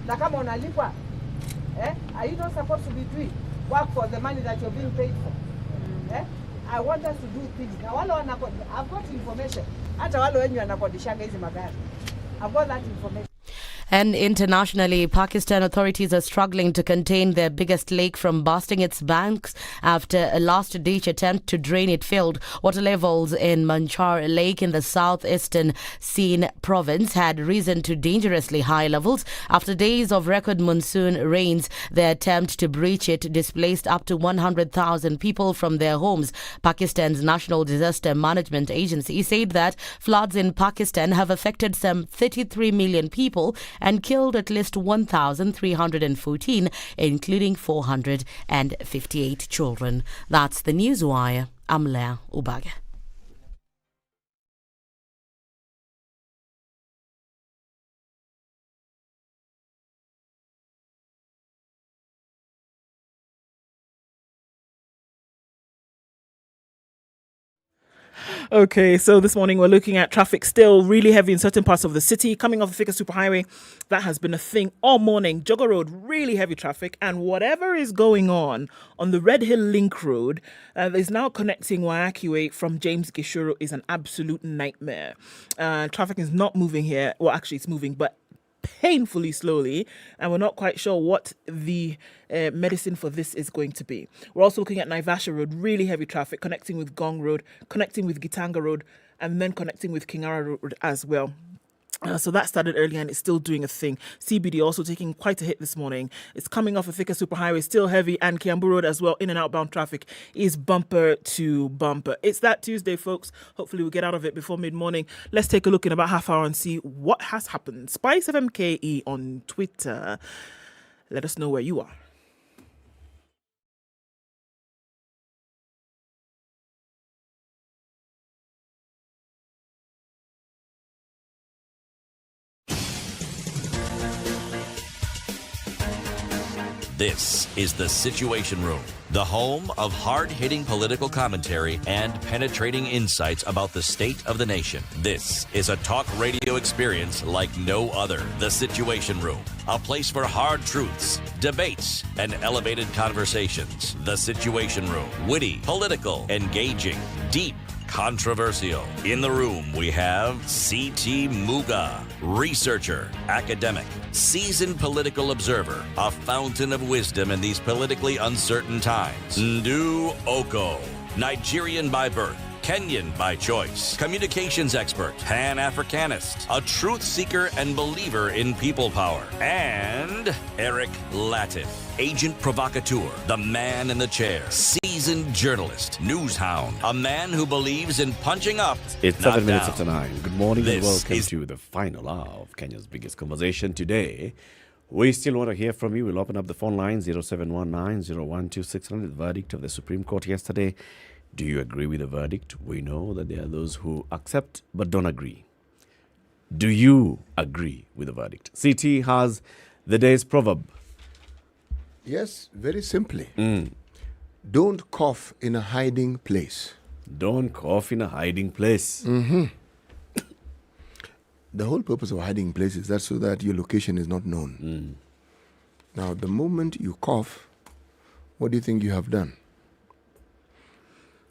Na kama unalipwa, are you not supposed to be doing work for the money that you're being paid for? I want us to do things. Now, I've got information. Hata wale wenye wanakodishanga hizi magari. I've got that information. And internationally, Pakistan authorities are struggling to contain their biggest lake from bursting its banks after a last-ditch attempt to drain it failed. Water levels in Manchar Lake in the southeastern Sindh province had risen to dangerously high levels. After days of record monsoon rains, the attempt to breach it displaced up to 100,000 people from their homes. Pakistan's National Disaster Management Agency said that floods in Pakistan have affected some 33 million people and killed at least 1,314, including 458 children. That's the Newswire. I'm Leah Ubaga. Okay, so this morning we're looking at traffic still really heavy in certain parts of the city. Coming off the Thika Superhighway, that has been a thing all morning. Jogger Road, really heavy traffic. And whatever is going on the Red Hill Link Road that is now connecting Waiaki from James Gishuru is an absolute nightmare. Traffic is not moving here. Well, actually it's moving, but painfully slowly, and we're not quite sure what the medicine for this is going to be. We're also looking at Naivasha Road, really heavy traffic, connecting with Gong Road, connecting with Gitanga Road, and then connecting with Kingara Road as well. So that started early and it's still doing a thing. CBD also taking quite a hit this morning. It's coming off a Thika Superhighway, still heavy, and Kiambu Road as well, in and outbound traffic is bumper to bumper. It's that Tuesday, folks. Hopefully we'll get out of it before mid-morning. Let's take a look in about half hour and see what has happened. SpiceFM KE on Twitter. Let us know where you are. This is The Situation Room, the home of hard-hitting political commentary and penetrating insights about the state of the nation. This is a talk radio experience like no other. The Situation Room, a place for hard truths, debates, and elevated conversations. The Situation Room, witty, political, engaging, deep, controversial. In the room, we have C.T. Muga, researcher, academic, seasoned political observer, a fountain of wisdom in these politically uncertain times. Ndu Oko, Nigerian by birth, Kenyan by choice, communications expert, Pan-Africanist, a truth seeker and believer in people power, and Eric Latif, agent provocateur, the man in the chair, seasoned journalist, news hound, a man who believes in punching up, It's not 7 minutes down. after 9. Good morning and This welcome is to the final hour of Kenya's biggest conversation today. We still want to hear from you. We'll open up the phone line 0719-012-600. The verdict of the Supreme Court yesterday. Do you agree with the verdict? We know that there are those who accept but don't agree. Do you agree with the verdict? CT has the day's proverb. Yes, very simply. Don't cough in a hiding place. Don't cough in a hiding place. Mm-hmm. The whole purpose of hiding place is that so that your location is not known. Now, the moment you cough, what do you think you have done?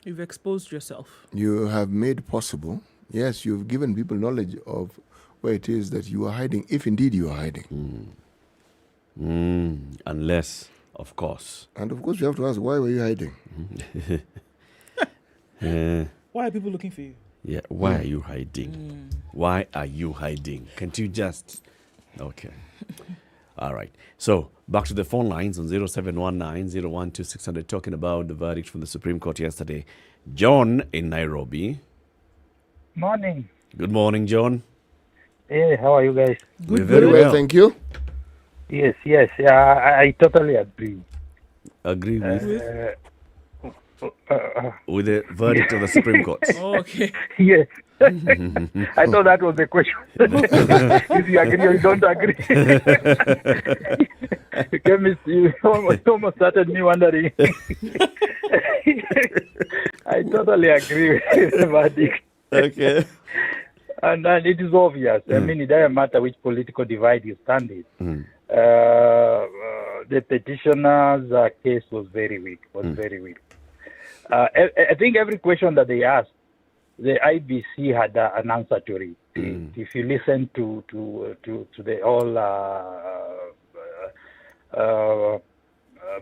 You've exposed yourself. You have made possible, yes, you've given people knowledge of where it is that you are hiding, if indeed you are hiding. Unless, of course. And of course, you have to ask, why were you hiding? Why are people looking for you? Yeah, why are you hiding? Why are you hiding? Can't you just... Okay. All right. So, back to the phone lines on 0719-012-600, talking about the verdict from the Supreme Court yesterday. John in Nairobi. Morning. Good morning, John. Hey, how are you guys? We're very well, thank you. Yes. I totally agree. Agree with? With the verdict of the Supreme Court. Oh, okay. Yes. I thought that was the question. If you agree or you don't agree. You almost started me wondering. I totally agree with the verdict. Okay. And it is obvious. I mean, it doesn't matter which political divide you stand in. The petitioner's case was very weak. Very weak. I think every question that they asked, the IBC had an answer to it. If you listen to the whole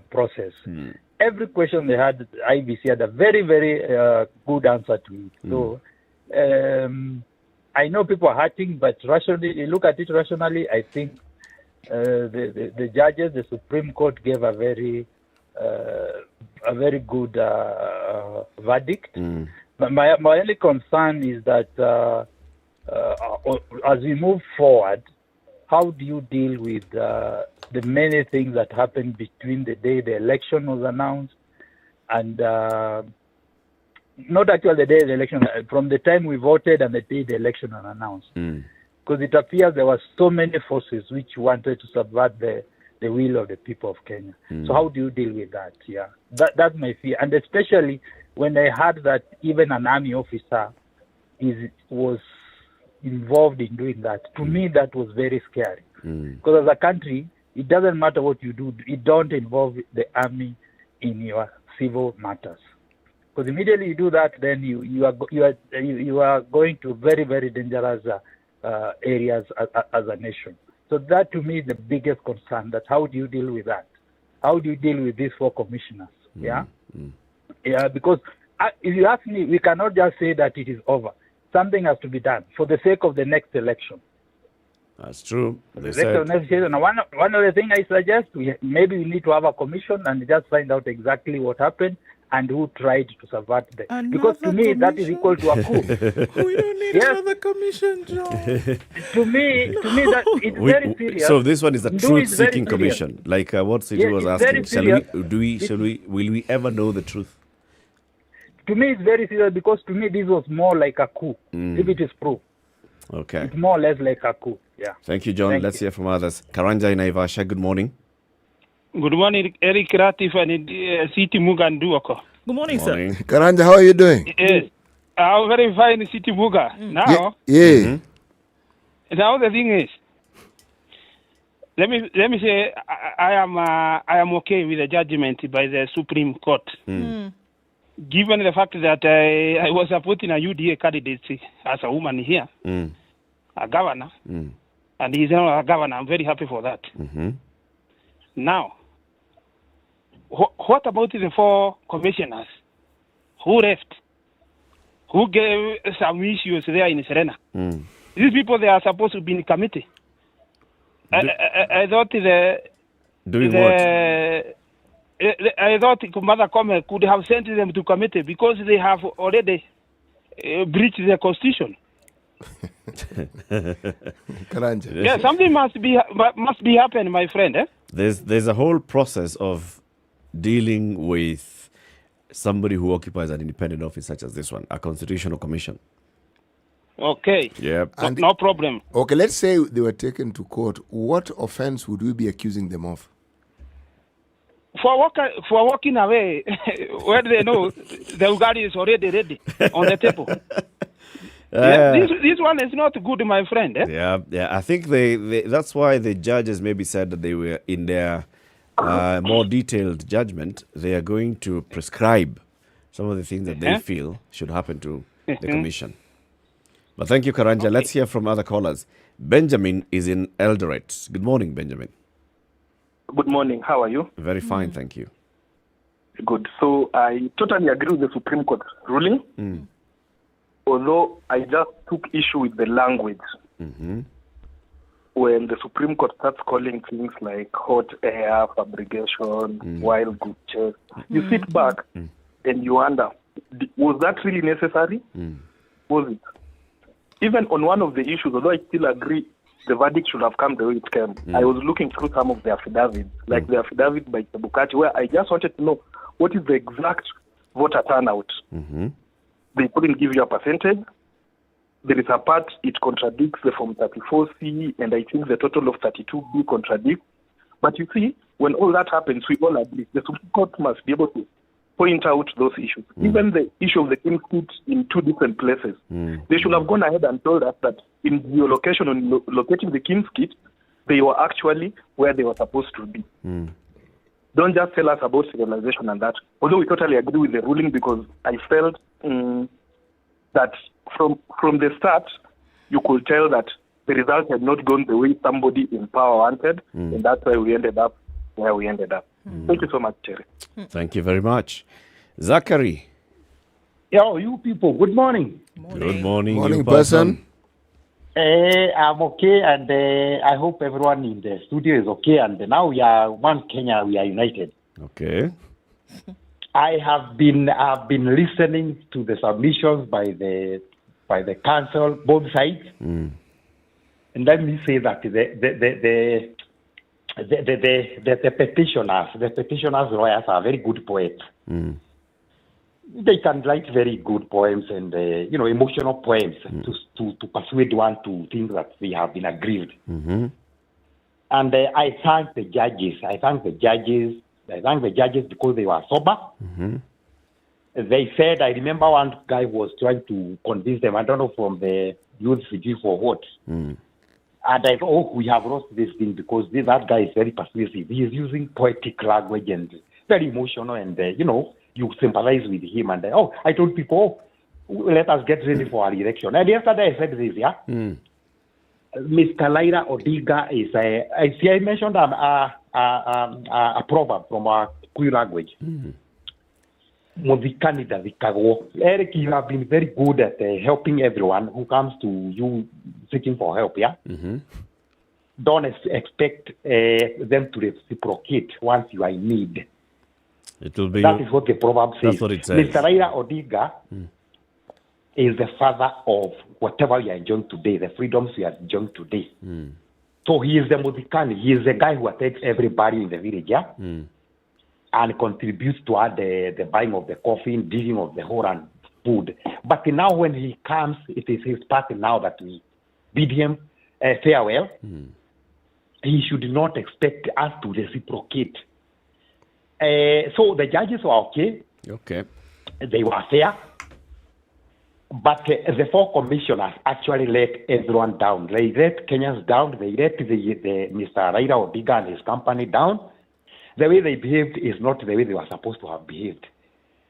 process, every question they had, the IBC had a very, very good answer to it. So I know people are hurting, but rationally, you look at it rationally, I think the judges, the Supreme Court gave a very good verdict. My only concern is that as we move forward, how do you deal with the many things that happened between the day the election was announced and not actually the day the election, from the time we voted and the day the election was announced? Because it appears there were so many forces which wanted to subvert the will of the people of Kenya. So how do you deal with that? Yeah, that's my fear. And especially when I heard that even an army officer was involved in doing that, to me that was very scary. Because as a country, it doesn't matter what you do, it don't involve the army in your civil matters. Because immediately you do that, then you are going to very, very dangerous areas as a nation. So that to me is the biggest concern. That how do you deal with that? How do you deal with these 4 commissioners? Yeah, because if you ask me, we cannot just say that it is over. Something has to be done for the sake of the next election. That's true. One of the things I suggest, maybe we need to have a commission and just find out exactly what happened and who tried to subvert them. Because to me, that is equal to a coup. We don't need another commission, John. to me, that it's very serious. So this one is a truth-seeking commission, like what Sidi was asking. Will we ever know the truth? To me, it's very serious because to me, this was more like a coup, if it is proved. Okay. It's more or less like a coup, yeah. Thank you, John. Let's hear from others. Karanja in Naivasha, good morning. Good morning, Eric Ratif and City Muga and Duoko. Good morning, sir. Karanja, how are you doing? Yes. I'm very fine, City Muga. Now, Now the thing is, let me say I am okay with the judgment by the Supreme Court. Given the fact that I was supporting a UDA candidate as a woman here, a governor, and he's now a governor. I'm very happy for that. Now, what about the 4 commissioners who left, who gave some issues there in Serena? These people, they are supposed to be in committee. I thought doing what? I thought Mother Kome could have sent them to committee because they have already breached the constitution. Yeah, something must be happening, my friend. There's a whole process of dealing with somebody who occupies an independent office such as this one, a constitutional commission. Okay. Yep. No problem. Okay, let's say they were taken to court. What offense would we be accusing them of? for walking away, where they know the ugali is already ready on the table. This one is not good, my friend. Eh? Yeah. I think that's why the judges maybe said that they were in their more detailed judgment. They are going to prescribe some of the things that they feel should happen to the commission. But thank you, Karanja. Okay. Let's hear from other callers. Benjamin is in Eldoret. Good morning, Benjamin. Good morning. How are you? Very fine, thank you. Good. So I totally agree with the Supreme Court ruling. Although I just took issue with the language. When the Supreme Court starts calling things like hot air, fabrication, wild good chase, you sit back and you wonder, was that really necessary? Was it? Even on one of the issues, although I still agree the verdict should have come the way it came, I was looking through some of the affidavits, like the affidavit by Chebukati, where I just wanted to know what is the exact voter turnout. They couldn't give you a percentage. There is a part, it contradicts the Form 34C, and I think the total of 32B contradicts. But you see, when all that happens, we all agree. The Supreme Court must be able to point out those issues. Even the issue of the King's Kit in two different places. They should have gone ahead and told us that in geolocation and locating the King's Kit, they were actually where they were supposed to be. Don't just tell us about civilization and that. Although we totally agree with the ruling, because I felt that from the start, you could tell that the result had not gone the way somebody in power wanted, and that's why we ended up where we ended up. Thank you so much, Terry. Thank you very much. Zachary. Yo, you people, good morning. Good morning, Morning, person. I'm okay, and I hope everyone in the studio is okay. And now we are one Kenya, we are united. Okay. I have been listening to the submissions by the council, both sides, and let me say that the petitioners lawyers are very good poets. They can write very good poems and emotional poems to persuade one to think that they have been aggrieved. And I thank the judges. I thank the judges because they were sober. They said, I remember one guy was trying to convince them, I don't know, from the youth city for what. And I thought, we have lost this thing because that guy is very persuasive. He is using poetic language and very emotional, and you sympathize with him. And I told people, let us get ready for our election. And yesterday I said this, Mr. Laila Odinga is I mentioned a proverb from our Kikuyu language. Eric, you have been very good at helping everyone who comes to you seeking for help, Don't expect them to reciprocate once you are in need. It will be. That is what the proverb says. That's what it says. Mr. Laila Odinga is the father of whatever we are enjoying today, the freedoms we are enjoying today. So he is the Mudikani. He is the guy who takes everybody in the village, and contributes to the buying of the coffin, digging of the hole and food. But now when he comes, it is his party now that we bid him farewell. He should not expect us to reciprocate. So the judges were okay. Okay. They were fair. But the four commissioners actually let everyone down. They let Kenyans down. They let the Mr. Raila Odinga and his company down. The way they behaved is not the way they were supposed to have behaved.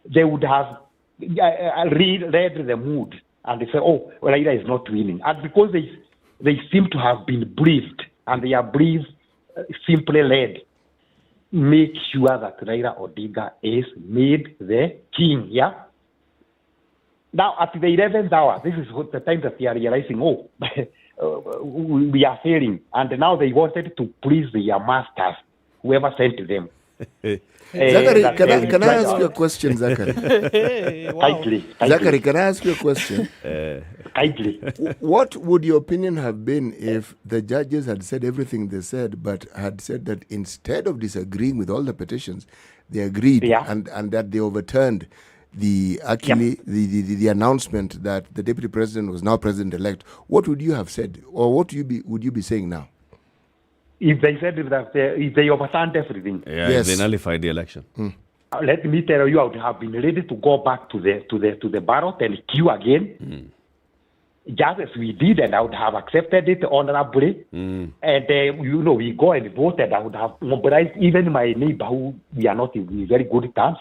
They would have read the mood and they say, Raila is not winning. And because they seem to have been briefed, and they are briefed, simply led, make sure that Raila Odinga is made the king, Now, at the 11th hour, this is the time that they are realizing, we are failing. And now they wanted to please their masters, whoever sent them. Zachary, can I ask you a question, Zachary? Kindly. Zachary, can I ask you a question? Kindly. What would your opinion have been if the judges had said everything they said, but had said that instead of disagreeing with all the petitions, they agreed and that they overturned the announcement that the deputy president was now president-elect? What would you have said, or what would you be saying now? if they said that if they overturned everything, Yes. They nullified the election. let me tell you, I would have been ready to go back to the ballot and queue again, just as we did, and I would have accepted it honorably. And we go and vote, and I would have mobilized even my neighbor who we are not in very good terms.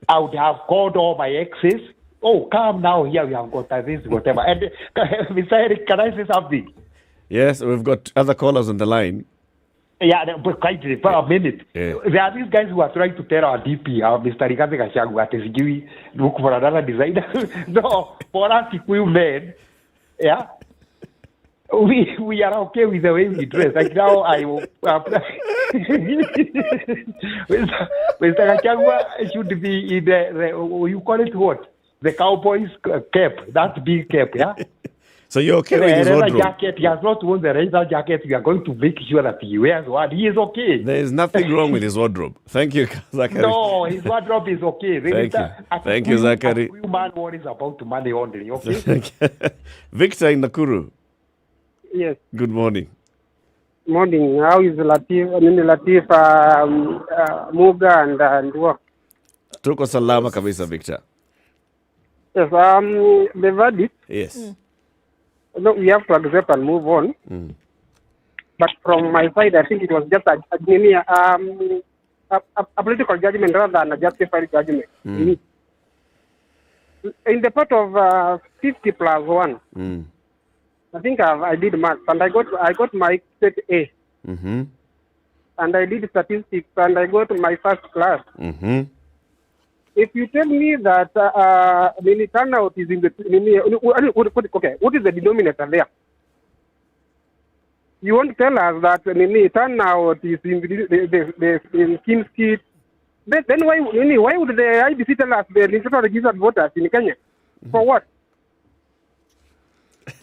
I would have called all my exes. Oh, come now, here we have got this, whatever. And Mr. Eric, can I say something? Yes, we've got other callers on the line. Yeah, but quite for a minute. There are these guys who are trying to tell our DP, Mr. Rigathi Gachagua, that look for another designer. No, for us Kikuyu men, we are okay with the way we dress. Like now, I will. Mr. Gachagua should be in the you call it what? The cowboy's cap. That big cap, So you're okay with his wardrobe? Jacket. He has not worn the razor jacket. We are going to make sure that he wears one. He is okay. There is nothing wrong with his wardrobe. Thank you, Zachary. No, his wardrobe is okay. Thank you, Zachary. Man worries about money only, okay? Victor in Nakuru. Yes. Good morning. Morning. How is Latif, Muga and work? Tuko salama kabisa, Victor. Yes, the verdict. Yes. No, we have to accept and move on. But from my side, I think it was just a political judgment rather than a justified judgment. In the part of 50 plus 1, I think I did maths, and I got my state A. And I did statistics, and I got my first class. If you tell me that the turnout is in the okay, what is the denominator there? You want to tell us that the turnout is in the King's Kit? Then why would the IBC tell us the national registered voters in Kenya? For what?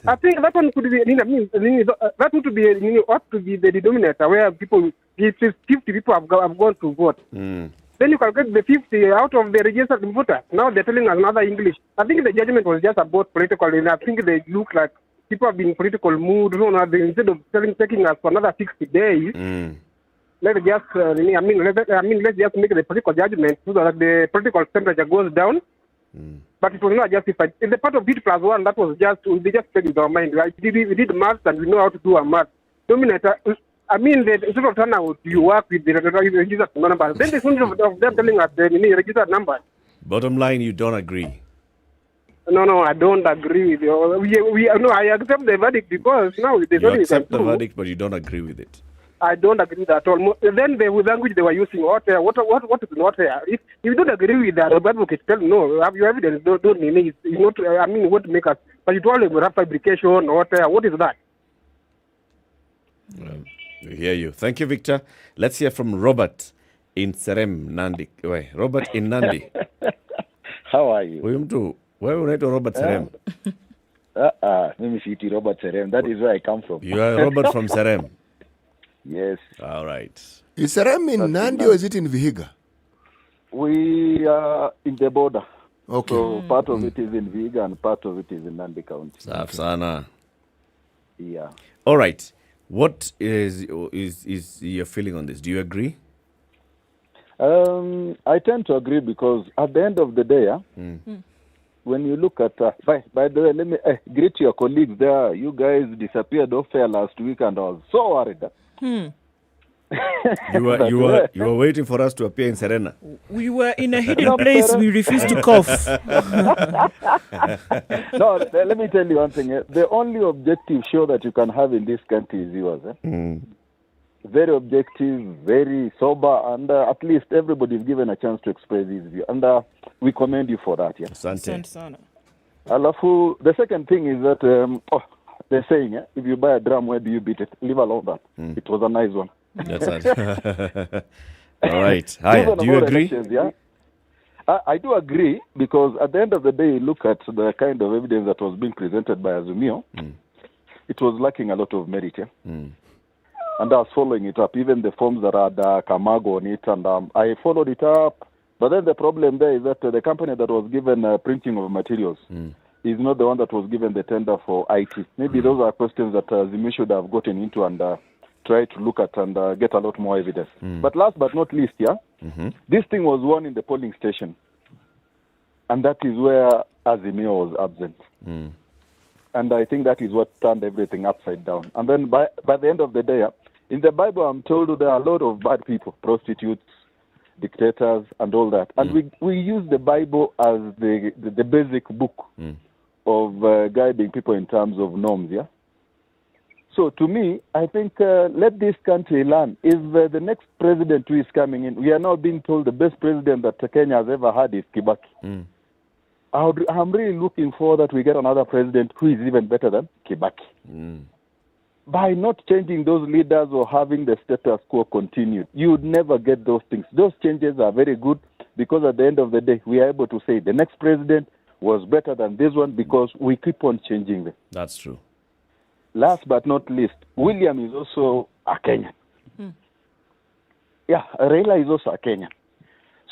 I think that one could be. That would be ought to be the denominator where people, 50 people have gone to vote. Then you calculate the 50 out of the registered voters. Now they're telling us another English. I think the judgment was just about political, and I think they look like people have been in political mood. Instead of taking us for another 60 days, let's just, let's just make the political judgment so that the political temperature goes down. But it was not justified. In the part of bit plus 1, that was just, they just played with our mind. Right? We did maths, and we know how to do a math. Dominator. The sort of turnout you work with the registered numbers. Then the soon of them telling us the registered numbers. Bottom line, you don't agree. No, I don't agree with you. I accept the verdict because now you accept the verdict, but you don't agree with it. I don't agree with that at all. Then the language they were using, what is not here? If you don't agree with that, the advocate tell no, have you evidence? Don't need it. It's not. What to make us? But you told them we have fabrication. What is that? We hear you. Thank you, Victor. Let's hear from Robert in Serem, Nandi. Wait, Robert in Nandi. How are you? Where unaitwa Robert Serem? Mimi siiti Robert Serem. That is where I come from. You are Robert from Serem? Yes. All right. Is Serem in Nandi or is it in Vihiga? We are in the border. Okay. So part of it is in Vihiga and part of it is in Nandi County. Safi sana. Yeah. All right. What is your feeling on this? Do you agree? I tend to agree because at the end of the day, when you look at, by the way, let me greet your colleagues there. You guys disappeared off air last week, and I was so worried. You were waiting for us to appear in Serena. We were in a hidden place. We refused to cough. No, let me tell you one thing. The only objective show that you can have in this country is yours. Very objective, very sober, and at least everybody is given a chance to express his view. And we commend you for that. Alafu, the second thing is that they're saying, if you buy a drum, where do you beat it? Leave alone that. It was a nice one. That's it. All right. Hi, do you agree? I do agree because at the end of the day, look at the kind of evidence that was being presented by Azumio. It was lacking a lot of merit. And I was following it up, even the forms that had Kamago on it, and I followed it up. But then the problem there is that the company that was given printing of materials is not the one that was given the tender for IT. Maybe those are questions that Zimi should have gotten into and try to look at and get a lot more evidence. But last but not least, this thing was won in the polling station. And that is where Azimio was absent. And I think that is what turned everything upside down. And then by the end of the day, in the Bible, I'm told there are a lot of bad people, prostitutes, dictators, and all that. And we use the Bible as the basic book of guiding people in terms of norms, So to me, I think let this country learn. If the next president who is coming in, we are now being told the best president that Kenya has ever had is Kibaki. I'm really looking for that we get another president who is even better than Kibaki. By not changing those leaders or having the status quo continue, you would never get those things. Those changes are very good because at the end of the day, we are able to say the next president was better than this one because we keep on changing them. That's true. Last but not least, William is also a Kenyan. Raila is also a Kenyan.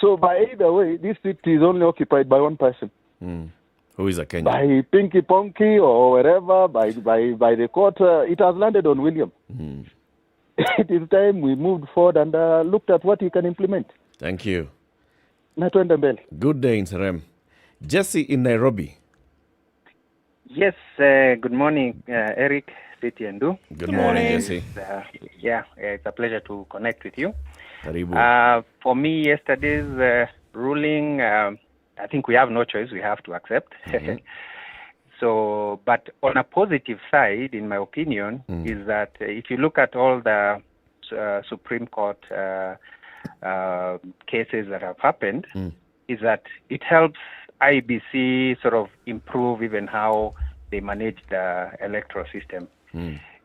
So by either way, this seat is only occupied by one person. Who is a Kenyan? By Pinky Ponky or wherever, by the court, it has landed on William. It is time we moved forward and looked at what he can implement. Thank you. Good day in Serem. Jesse in Nairobi. Yes, good morning, Eric, City and Du. Good morning, Jesse. It's a pleasure to connect with you. Karibu. For me, yesterday's ruling, I think we have no choice. We have to accept. So, but on a positive side, in my opinion, is that if you look at all the Supreme Court cases that have happened, is that it helps IBC sort of improve even how they manage the electoral system.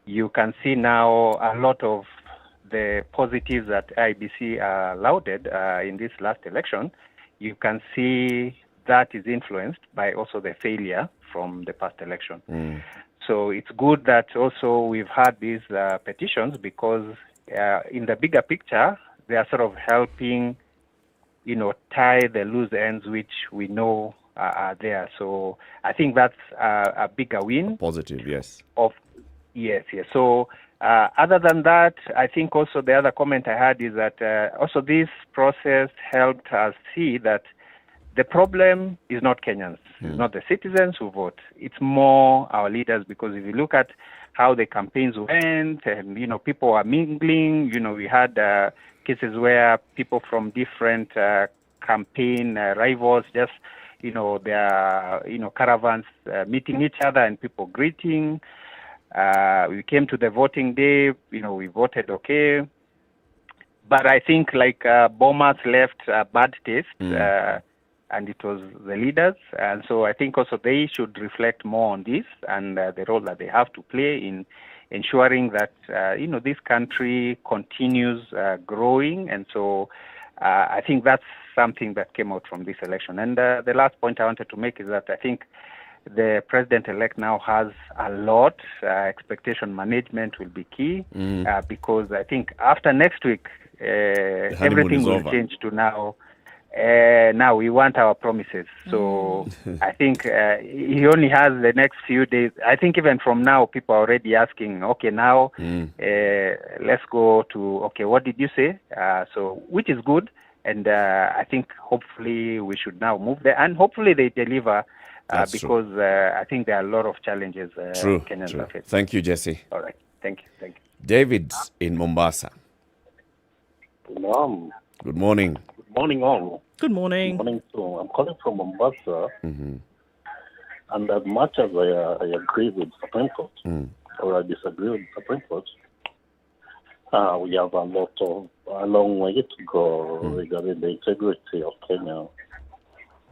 You can see now a lot of the positives that IBC lauded in this last election. You can see that is influenced by also the failure from the past election. So it's good that also we've had these petitions because in the bigger picture, they are sort of helping, tie the loose ends which we know are there. So I think that's a bigger win. Positive, yes. Yes. So other than that, I think also the other comment I had is that also this process helped us see that the problem is not Kenyans. It's not the citizens who vote. It's more our leaders, because if you look at how the campaigns went and, people are mingling, we had cases where people from different campaign rivals just, their, caravans meeting each other and people greeting. We came to the voting day, we voted okay. But I think Bomas left a bad taste, and it was the leaders. And so I think also they should reflect more on this and the role that they have to play in ensuring that, this country continues growing. And so I think that's something that came out from this election. And the last point I wanted to make is that I think the president-elect now has a lot. Expectation management will be key because I think after next week, everything will change to now. Now we want our promises. So I think he only has the next few days. I think even from now, people are already asking, okay, now let's go to, okay, what did you say? So which is good. And I think hopefully we should now move there. And hopefully they deliver because I think there are a lot of challenges Kenyans are facing. Thank you, Jesse. All right. Thank you. David in Mombasa. Mom. Good morning. Good morning, all. Good morning. Good morning, too. I'm calling from Mombasa. And as much as I agree with Supreme Court, or I disagree with Supreme Court, we have a long way to go regarding the integrity of Kenya.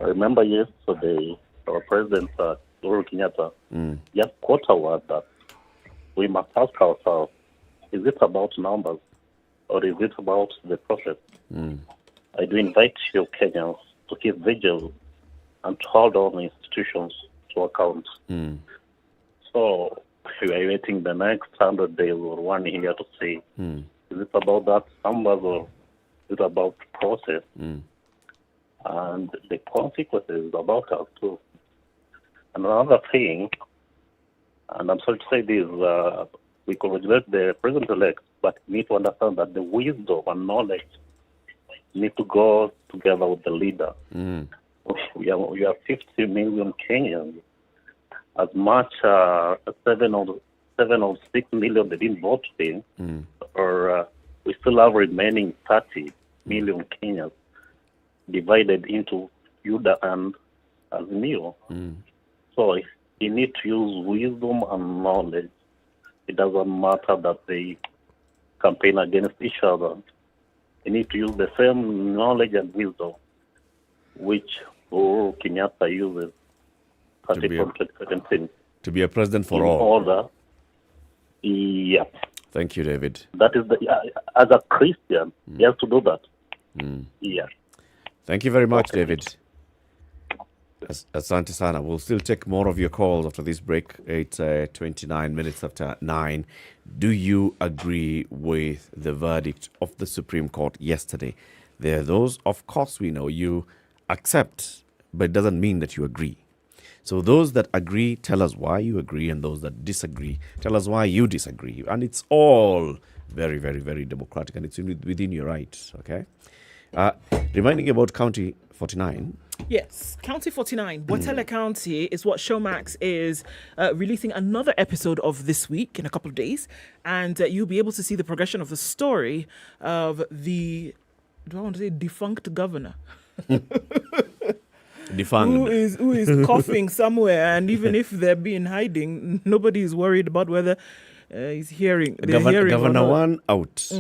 I remember yesterday, our President, Uhuru Kenyatta, just quote a word that we must ask ourselves, is it about numbers or is it about the process? I do invite you, Kenyans, to keep vigil and to hold all the institutions to account. So we are waiting the next 100 days or 1 year to see, is it about that numbers or is it about process? And the consequences about us too. And another thing, and I'm sorry to say this, we congratulate the president-elect, but you need to understand that the wisdom and knowledge need to go together with the leader. We are 50 million Kenyans. As much 7 or 6 million they didn't vote today, or we still have remaining 30 million Kenyans divided into UDA and Azimio. So you need to use wisdom and knowledge. It doesn't matter that they campaign against each other. You need to use the same knowledge and wisdom which Uhuru Kenyatta uses from 2017. To be a president for in all. Order. Yeah. Thank you, David. That is as a Christian, he has to do that. Yeah. Thank you very much, David. Asante sana. We'll still take more of your calls after this break. It's 29 minutes after 9. Do you agree with the verdict of the Supreme Court yesterday? There are those, of course, we know you accept, but it doesn't mean that you agree. So those that agree, tell us why you agree, and those that disagree, tell us why you disagree. And it's all very, very, very democratic, and it's within your rights, okay? Reminding you about County 49. Yes, County 49, Bwatele County is what Showmax is releasing another episode of this week in a couple of days. And you'll be able to see the progression of the story of the, do I want to say defunct governor? Defunct. Who is coughing somewhere, and even if they're being hiding, nobody is worried about whether he's hearing. Governor one out.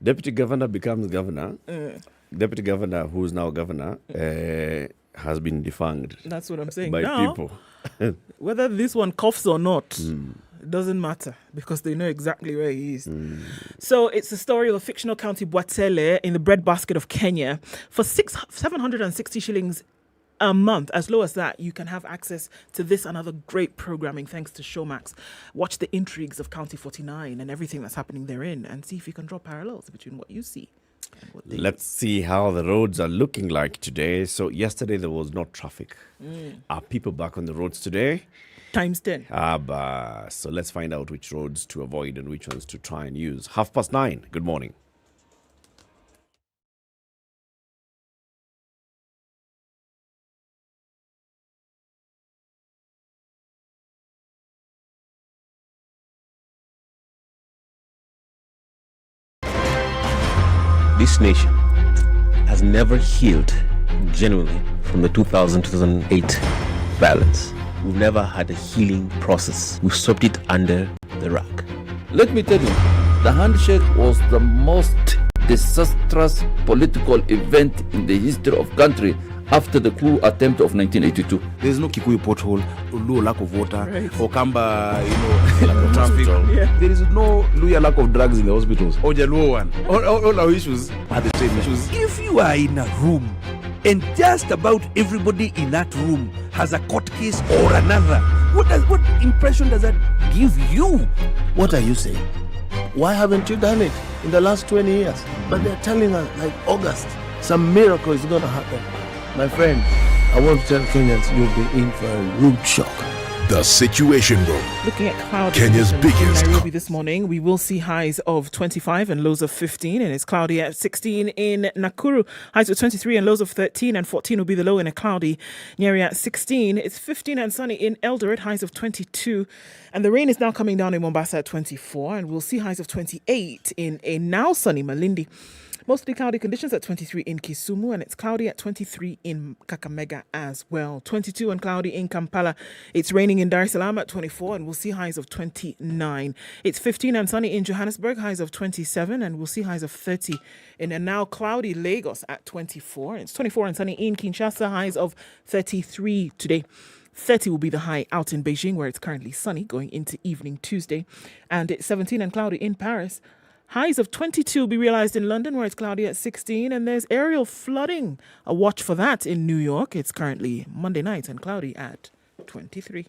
Deputy governor becomes governor. Deputy governor, who is now governor, has been defanged. That's what I'm saying. By now, people. Whether this one coughs or not, it doesn't matter because they know exactly where he is. So it's the story of a fictional county Bwatele in the breadbasket of Kenya. For 760 shillings a month, as low as that, you can have access to this and other great programming thanks to Showmax. Watch the intrigues of County 49 and everything that's happening therein, and see if you can draw parallels between what you see. Let's see how the roads are looking like today. So yesterday there was no traffic. Are people back on the roads today? Times 10. So let's find out which roads to avoid and which ones to try and use. 9:30. Good morning. This nation has never healed genuinely from the 2008 violence. We've never had a healing process. We've swept it under the rug. Let me tell you, the handshake was the most disastrous political event in the history of country after the coup attempt of 1982. There's no Kikuyu pothole, no lack of water, or Kamba, lack of traffic. There is no Luya lack of drugs in the hospitals. Or Jaluo one. All our issues are the same issues. If you are in a room and just about everybody in that room has a court case or another, what impression does that give you? What are you saying? Why haven't you done it in the last 20 years? But they're telling us, like August, some miracle is going to happen. My friend, I want to tell Kenyans you'll be in for a rude shock. The Situation Room. Looking at cloudy Kenya's biggest. In Nairobi this morning, we will see highs of 25 and lows of 15, and it's cloudy at 16 in Nakuru. Highs of 23 and lows of 13, and 14 will be the low in a cloudy. Nyeri at 16. It's 15 and sunny in Eldoret, highs of 22. And the rain is now coming down in Mombasa at 24, and we'll see highs of 28 in a now sunny Malindi. Mostly cloudy conditions at 23 in Kisumu, and it's cloudy at 23 in Kakamega as well. 22 and cloudy in Kampala. It's raining in Dar es Salaam at 24, and we'll see highs of 29. It's 15 and sunny in Johannesburg, highs of 27, and we'll see highs of 30 in a now cloudy Lagos at 24. It's 24 and sunny in Kinshasa, highs of 33 today. 30 will be the high out in Beijing, where it's currently sunny going into evening Tuesday. And it's 17 and cloudy in Paris. Highs of 22 will be realized in London, where it's cloudy at 16, and there's aerial flooding. A watch for that in New York. It's currently Monday night and cloudy at 23.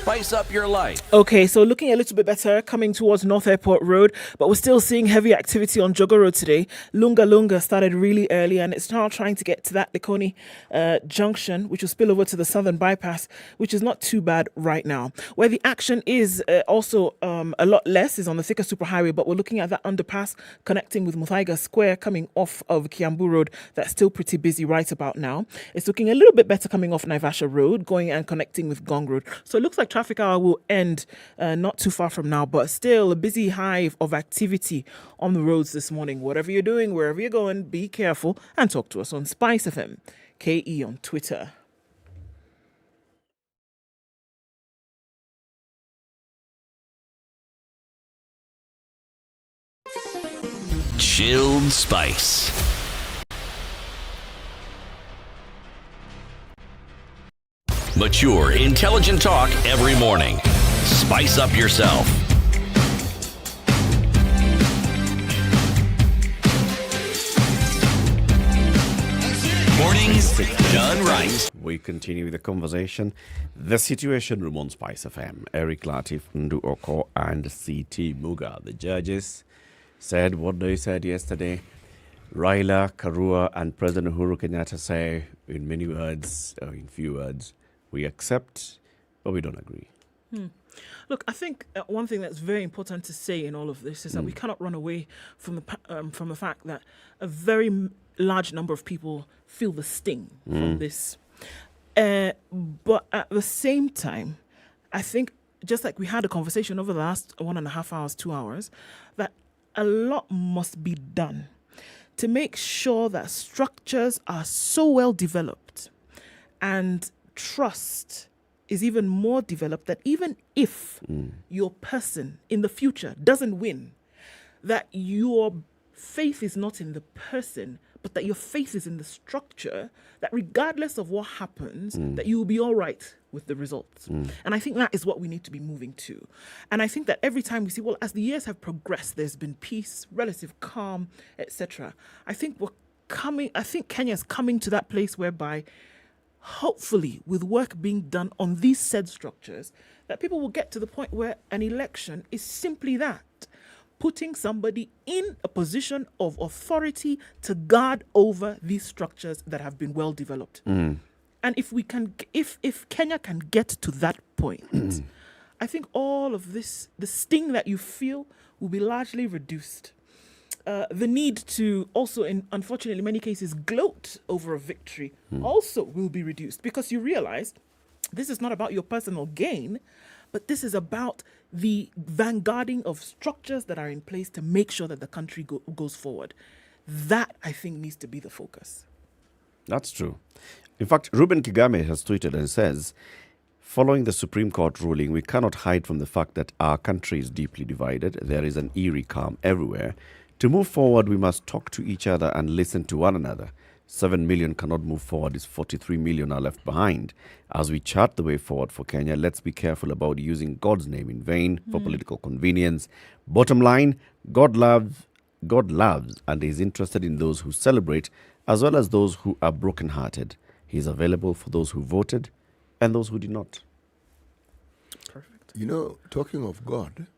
spice up your life. Okay, so looking a little bit better coming towards North Airport Road, but we're still seeing heavy activity on Jogo Road today. Lunga Lunga started really early and it's now trying to get to that Likoni junction, which will spill over to the Southern Bypass, which is not too bad right now. Where the action is also a lot less is on the Thika Superhighway, but we're looking at that underpass connecting with Muthaiga Square coming off of Kiambu Road. That's still pretty busy right about now. It's looking a little bit better coming off Naivasha Road, going and connecting with Gong Road. So it looks like traffic hour will end not too far from now, but still a busy hive of activity on the roads this morning. Whatever you're doing, wherever you're going, be careful and talk to us on SpiceFM, KE on Twitter. Chilled Spice. Mature, intelligent talk every morning. Spice up yourself. Mornings done right. We continue with the conversation. The Situation Room on Spice FM. Eric Latif, Ndu Oko, and CT Muga. The judges said what they said yesterday. Raila, Karua, and President Uhuru Kenyatta say, in many words, or in few words, we accept, but we don't agree. Look, I think one thing that's very important to say in all of this is that we cannot run away from the fact that a very large number of people feel the sting from this. But at the same time, I think just like we had a conversation over the last 1.5 hours, 2 hours, that a lot must be done to make sure that structures are so well developed and trust is even more developed, that even if your person in the future doesn't win, that your faith is not in the person, but that your faith is in the structure, that regardless of what happens, that you will be all right with the results. And I think that is what we need to be moving to. And I think that every time we see, well, as the years have progressed, there's been peace, relative calm, etc. I think Kenya's coming to that place whereby hopefully, with work being done on these said structures, that people will get to the point where an election is simply that, putting somebody in a position of authority to guard over these structures that have been well developed. And if Kenya can get to that point, I think all of this, the sting that you feel, will be largely reduced. The need to also, unfortunately, in many cases, gloat over a victory also will be reduced, because you realize this is not about your personal gain, but this is about the vanguarding of structures that are in place to make sure that the country goes forward. That, I think, needs to be the focus. That's true. In fact, Ruben Kigame has tweeted and says, following the Supreme Court ruling, we cannot hide from the fact that our country is deeply divided. There is an eerie calm everywhere. To move forward, we must talk to each other and listen to one another. 7 million cannot move forward if 43 million are left behind. As we chart the way forward for Kenya, let's be careful about using God's name in vain for political convenience. Bottom line, God loves and is interested in those who celebrate as well as those who are brokenhearted. He is available for those who voted and those who did not. Perfect. You know, talking of God,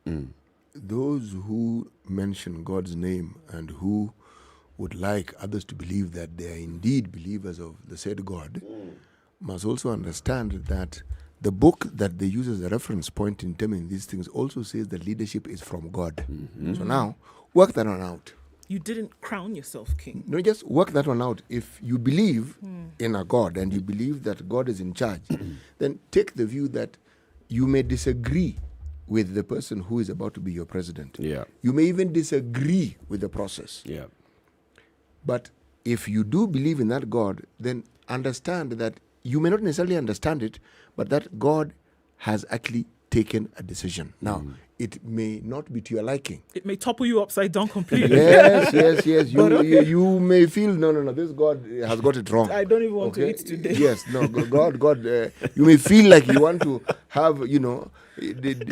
those who mention God's name and who would like others to believe that they are indeed believers of the said God must also understand that the book that they use as a reference point in terming these things also says that leadership is from God. So now, work that one out. You didn't crown yourself king. No, just work that one out. If you believe in a God and you believe that God is in charge, then take the view that you may disagree with the person who is about to be your president. Yeah. You may even disagree with the process. Yeah. But if you do believe in that God, then understand that you may not necessarily understand it, but that God has actually taken a decision. Now, it may not be to your liking. It may topple you upside down completely. Yes. You may feel, no, this God has got it wrong. I don't even want to eat today. Yes, no, God, you may feel like you want to have,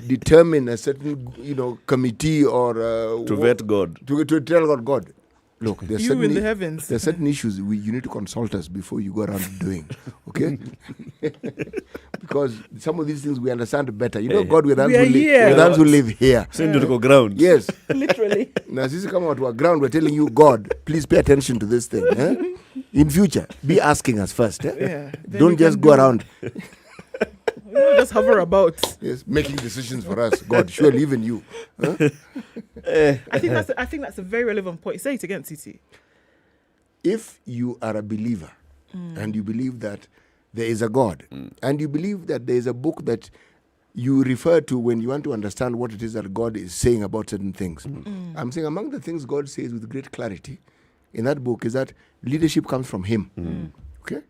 determine a certain, committee or... to vet God. To tell God. Look, there's You in the heavens. There's certain issues you need to consult us before you go around doing, okay? Because some of these things we understand better. You know, God, we're the ones who live here. Send you to go ground. Yes. Literally. Now, since you come out to our ground, we're telling you, God, please pay attention to this thing. In future, be asking us first. Don't just go around. Just hover about. Yes, making decisions for us. God, surely even you. I think that's a very relevant point. Say it again, Titi. If you are a believer and you believe that there is a God and you believe that there is a book that you refer to when you want to understand what it is that God is saying about certain things. I'm saying among the things God says with great clarity in that book is that leadership comes from Him. Okay?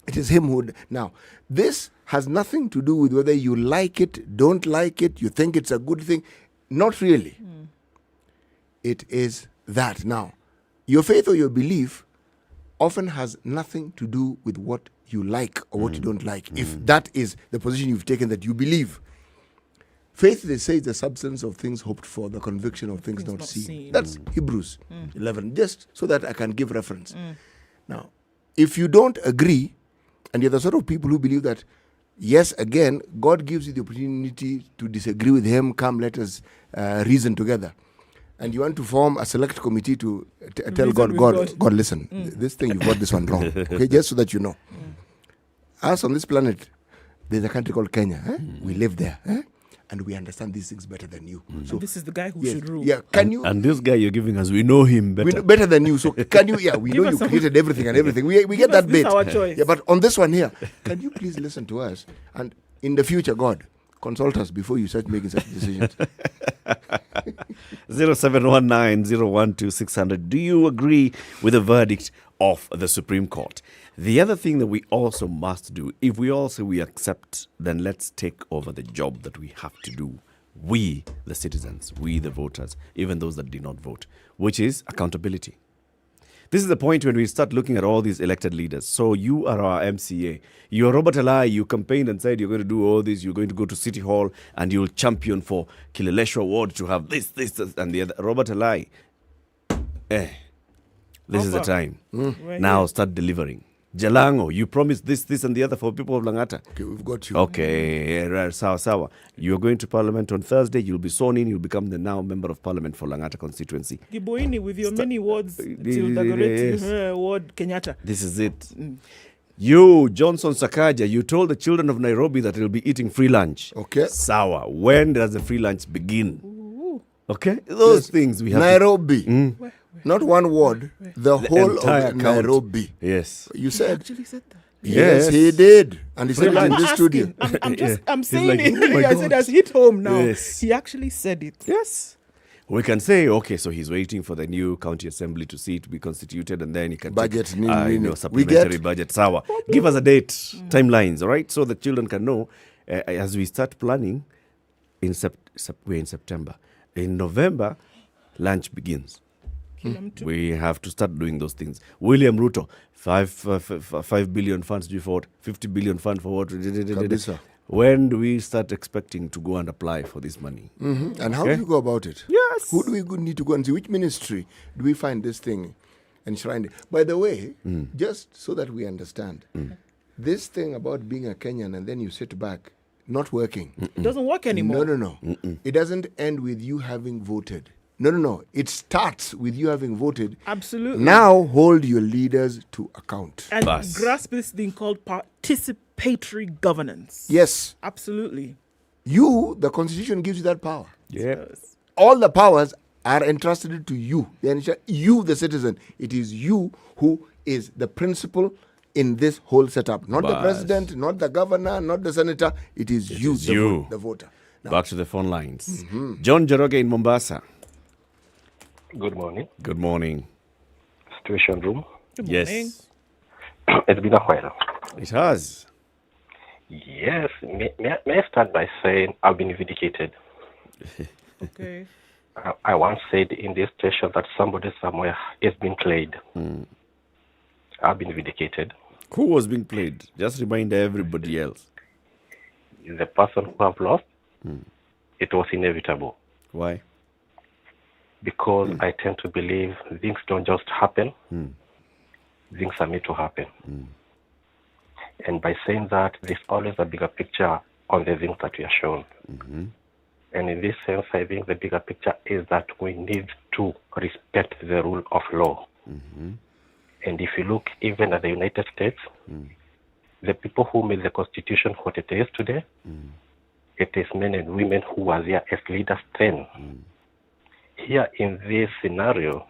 It is Him who... Now, this has nothing to do with whether you like it, don't like it, you think it's a good thing. Not really. It is that. Now, your faith or your belief often has nothing to do with what you like or what you don't like. If that is the position you've taken, that you believe. Faith, they say, is the substance of things hoped for, the conviction of things not seen. That's Hebrews 11, just so that I can give reference. Now, if you don't agree, and you're the sort of people who believe that, yes, again, God gives you the opportunity to disagree with Him, come, let us reason together. And you want to form a select committee to tell God, listen, this thing, you've got this one wrong. Okay, just so that you know. Us on this planet, there's a country called Kenya. We live there. And we understand these things better than you. So this is the guy who should rule. Yeah, can you? And this guy you're giving us, we know him better. We know better than you. So can you? Yeah, we know you created everything and everything. We get that bit. Our choice. Yeah, but on this one here, can you please listen to us? And in the future, God, consult us before you start making such decisions. 0719-012-600. Do you agree with the verdict of the Supreme Court? The other thing that we also must do, if we all say we accept, then let's take over the job that we have to do. We, the citizens, we, the voters, even those that did not vote, which is accountability. This is the point when we start looking at all these elected leaders. So you are our MCA. You are Robert Alai. You campaigned and said you're going to do all this. You're going to go to City Hall and you'll champion for Kileleshwa Ward to have this, and the other. Robert Alai, this is the time. Now start delivering. Jalango, you promised this, and the other for people of Langata. Okay, we've got you. Okay, sawa. You're going to Parliament on Thursday. You'll be sworn in. You'll become the now Member of Parliament for Langata constituency. Giboini with your many wards till Dagoretti ward Kenyatta. This is it. You, Johnson Sakaja, you told the children of Nairobi that you'll be eating free lunch. Okay. Sawa. When does the free lunch begin? Okay? Those things we have Nairobi. Not one ward, the whole of Nairobi. Yes. You said. He actually said that. Yes, he did. And he said it in this studio. I'm saying it. I said, has hit home now. Yes. He actually said it. Yes. We can say, okay, so he's waiting for the new county assembly to see it to be constituted, and then he can budget, supplementary budget. Sawa. Give us a date, timelines, all right? So the children can know as we start planning. We're in September. In November, lunch begins. We have to start doing those things. William Ruto, 5 billion funds due for what? 50 billion fund for what? When do we start expecting to go and apply for this money? And how do we go about it? Yes. Who do we need to go and see? Which ministry do we find this thing enshrined? By the way, just so that we understand, this thing about being a Kenyan and then you sit back, not working. It doesn't work anymore. No. It doesn't end with you having voted. No. It starts with you having voted. Absolutely. Now hold your leaders to account. And grasp this thing called participatory governance. Yes. Absolutely. The Constitution gives you that power. Yes. All the powers are entrusted to you. You, the citizen. It is you who is the principal in this whole setup. Not the president, not the governor, not the senator. It is the voter. Now, back to the phone lines. John Joroge in Mombasa. Good morning. Good morning. Situation room. Good morning. Yes. It's been a while. It has. Yes. May I start by saying I've been vindicated. Okay. I once said in this station that somebody somewhere is being played. I've been vindicated. Who was being played? Just remind everybody else. The person who have lost, it was inevitable. Why? because I tend to believe things don't just happen. Things are made to happen. And by saying that, there's always a bigger picture on the things that we are shown. And in this sense, I think the bigger picture is that we need to respect the rule of law. And if you look even at the United States, the people who made the Constitution what it is today, it is men and women who were there as leaders then. Here in this scenario,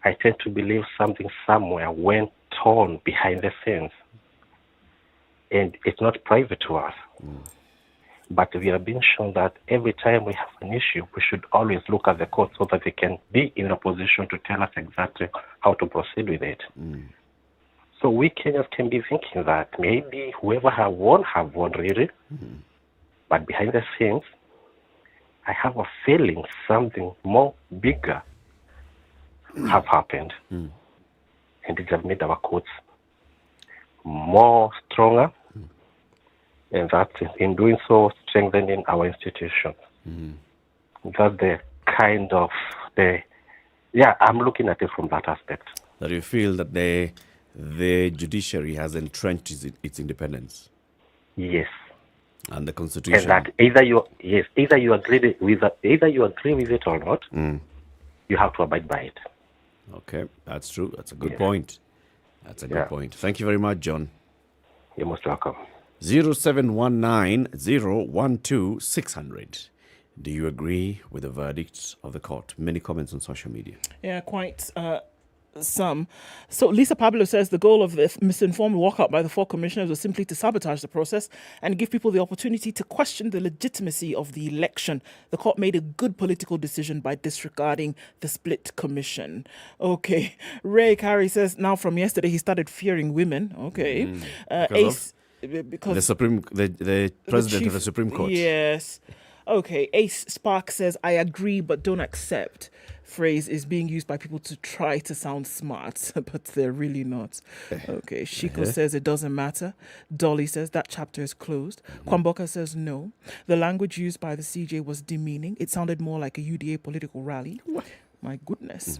I tend to believe something somewhere went on behind the scenes. And it's not private to us. But we are being shown that every time we have an issue, we should always look at the court so that they can be in a position to tell us exactly how to proceed with it. So we Kenyans can be thinking that maybe whoever have won really. But behind the scenes, I have a feeling something more bigger have happened. And it has made our courts more stronger. And that in doing so, strengthening our institutions. That's the kind of I'm looking at it from that aspect. That you feel that the judiciary has entrenched its independence. Yes. And the Constitution. And that either you agree with it or not, you have to abide by it. Okay, that's true. That's a good point. That's a good point. Thank you very much, John. You're most welcome. 0719-012-600. Do you agree with the verdicts of the court? Many comments on social media. Yeah, quite some. So Lisa Pablo says the goal of the misinformed walkout by the 4 commissioners was simply to sabotage the process and give people the opportunity to question the legitimacy of the election. The court made a good political decision by disregarding the split commission. Okay. Ray Carey says now from yesterday he started fearing women. Okay. Because the president of the Supreme Court. Yes. Okay. Ace Spark says, I agree but don't accept. Phrase is being used by people to try to sound smart, but they're really not. Okay. Shiko says it doesn't matter. Dolly says that chapter is closed. Kwamboka says no. The language used by the CJ was demeaning. It sounded more like a UDA political rally. My goodness.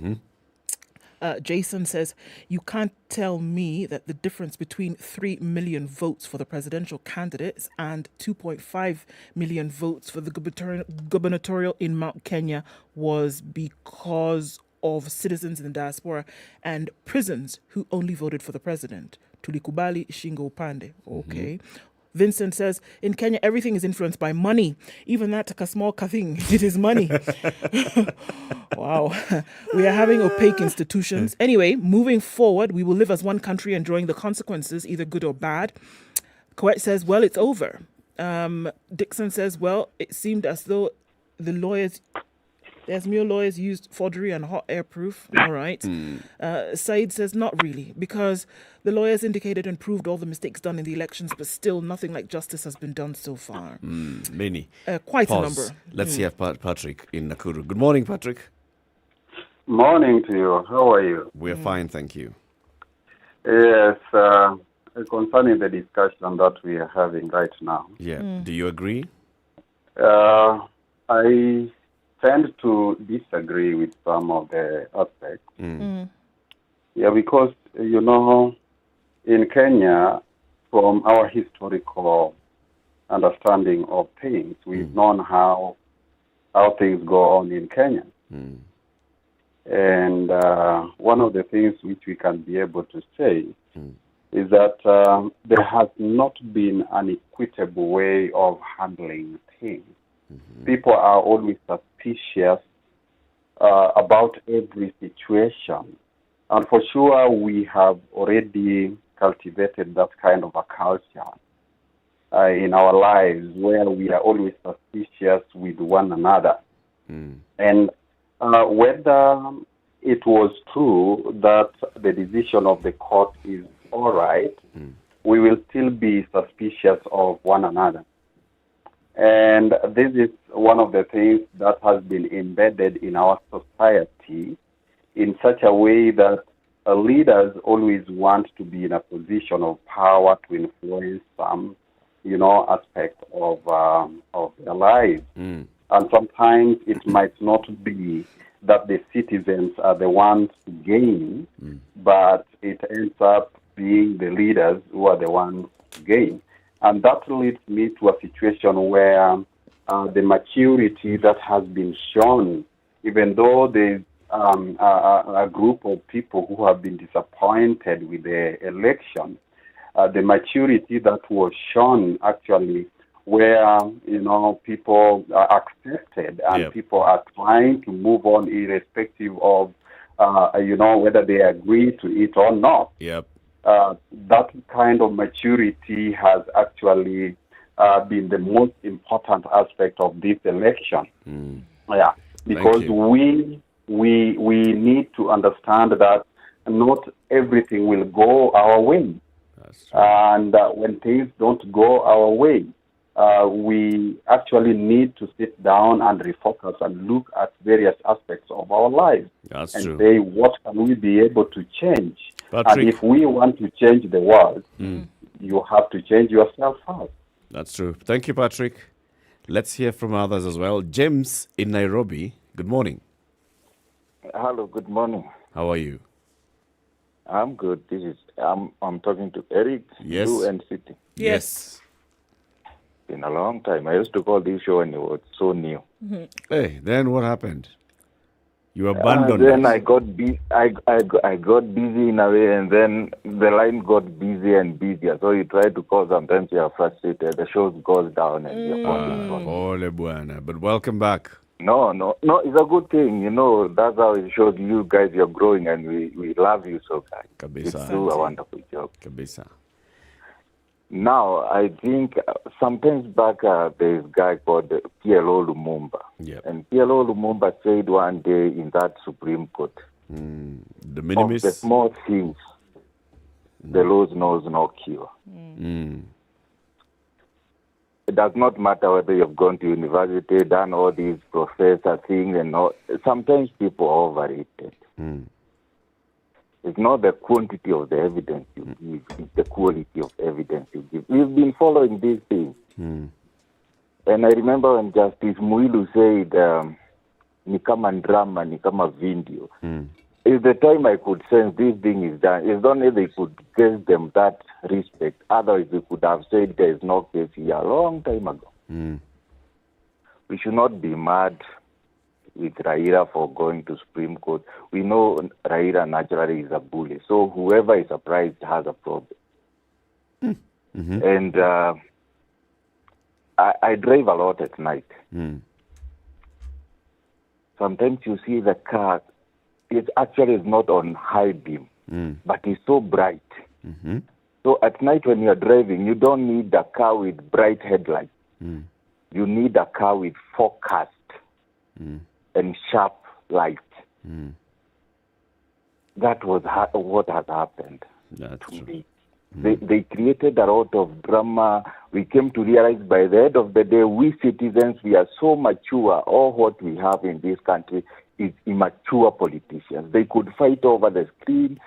Jason says, you can't tell me that the difference between 3 million votes for the presidential candidates and 2.5 million votes for the gubernatorial in Mount Kenya was because of citizens in the diaspora and prisons who only voted for the president. Tulikubali Shingo Upande. Okay. Vincent says, in Kenya, everything is influenced by money. Even that a small thing, it is money. Wow. We are having opaque institutions. Anyway, moving forward, we will live as one country enjoying the consequences, either good or bad. Coet says, well, it's over. Dixon says, well, it seemed as though there's more lawyers used forgery and hot air proof. All right. Said says not really, because the lawyers indicated and proved all the mistakes done in the elections, but still nothing like justice has been done so far. Many. Quite a number. Let's hear Patrick in Nakuru. Good morning, Patrick. Morning to you. How are you? We're fine, thank you. Yes, concerning the discussion that we are having right now. Yeah. Do you agree? I tend to disagree with some of the aspects. Yeah, because, you know, in Kenya, from our historical understanding of things, we've known how things go on in Kenya. And one of the things which we can be able to say is that there has not been an equitable way of handling things. People are always suspicious about every situation. And for sure, we have already cultivated that kind of a culture in our lives where we are always suspicious with one another. And whether it was true that the decision of the court is all right, we will still be suspicious of one another. And this is one of the things that has been embedded in our society in such a way that leaders always want to be in a position of power to influence some, aspect of their lives. And sometimes it might not be that the citizens are the ones gaining, but it ends up being the leaders who are the ones gain. And that leads me to a situation where the maturity that has been shown, even though there's a group of people who have been disappointed with the election, the maturity that was shown actually where, people are accepted and people are trying to move on irrespective of, whether they agree to it or not. Yep. That kind of maturity has actually been the most important aspect of this election. Yeah, because we need to understand that not everything will go our way. And when things don't go our way, we actually need to sit down and refocus and look at various aspects of our lives and say, what can we be able to change? Patrick. And if we want to change the world, you have to change yourself first. That's true. Thank you, Patrick. Let's hear from others as well. James in Nairobi, good morning. Hello, good morning. How are you? I'm good. I'm talking to Eric, Yes. you and City. Yes. In a long time. I used to call this show and it was so new. Hey, then what happened? You abandoned Then us. I got busy. I got busy in a way, and then the line got busy and busier. So you try to call. Sometimes you are frustrated. The show goes down, and you're Ole buena. But welcome back. No, it's a good thing. That's how it shows you guys you're growing, and we love you so, guys. Kabisa. You do a wonderful job. Kabisa. Now, I think sometimes back there's a guy called PLO Lumumba. Yep. And PLO Lumumba said one day in that Supreme Court, the minimis. of the small things, the Lord knows no cure. It does not matter whether you've gone to university, done all these professor things, and all. Sometimes people are overrated. It's not the quantity of the evidence you give, it's the quality of evidence you give. We've been following these things. And I remember when Justice Muilu said, ni kama drama, ni kama video. It's the time I could sense this thing is done. It's only they could give them that respect. Otherwise, they could have said there is no case here a long time ago. We should not be mad with Raila for going to Supreme Court. We know Raila naturally is a bully. So whoever is surprised has a problem. And I drive a lot at night. Sometimes you see the car, it actually is not on high beam, but it's so bright. So at night when you're driving, you don't need a car with bright headlights. You need a car with focused and sharp light. That was what has happened to me. They created a lot of drama. We came to realize by the end of the day, we citizens, we are so mature. All what we have in this country is immature politicians. They could fight over the screen,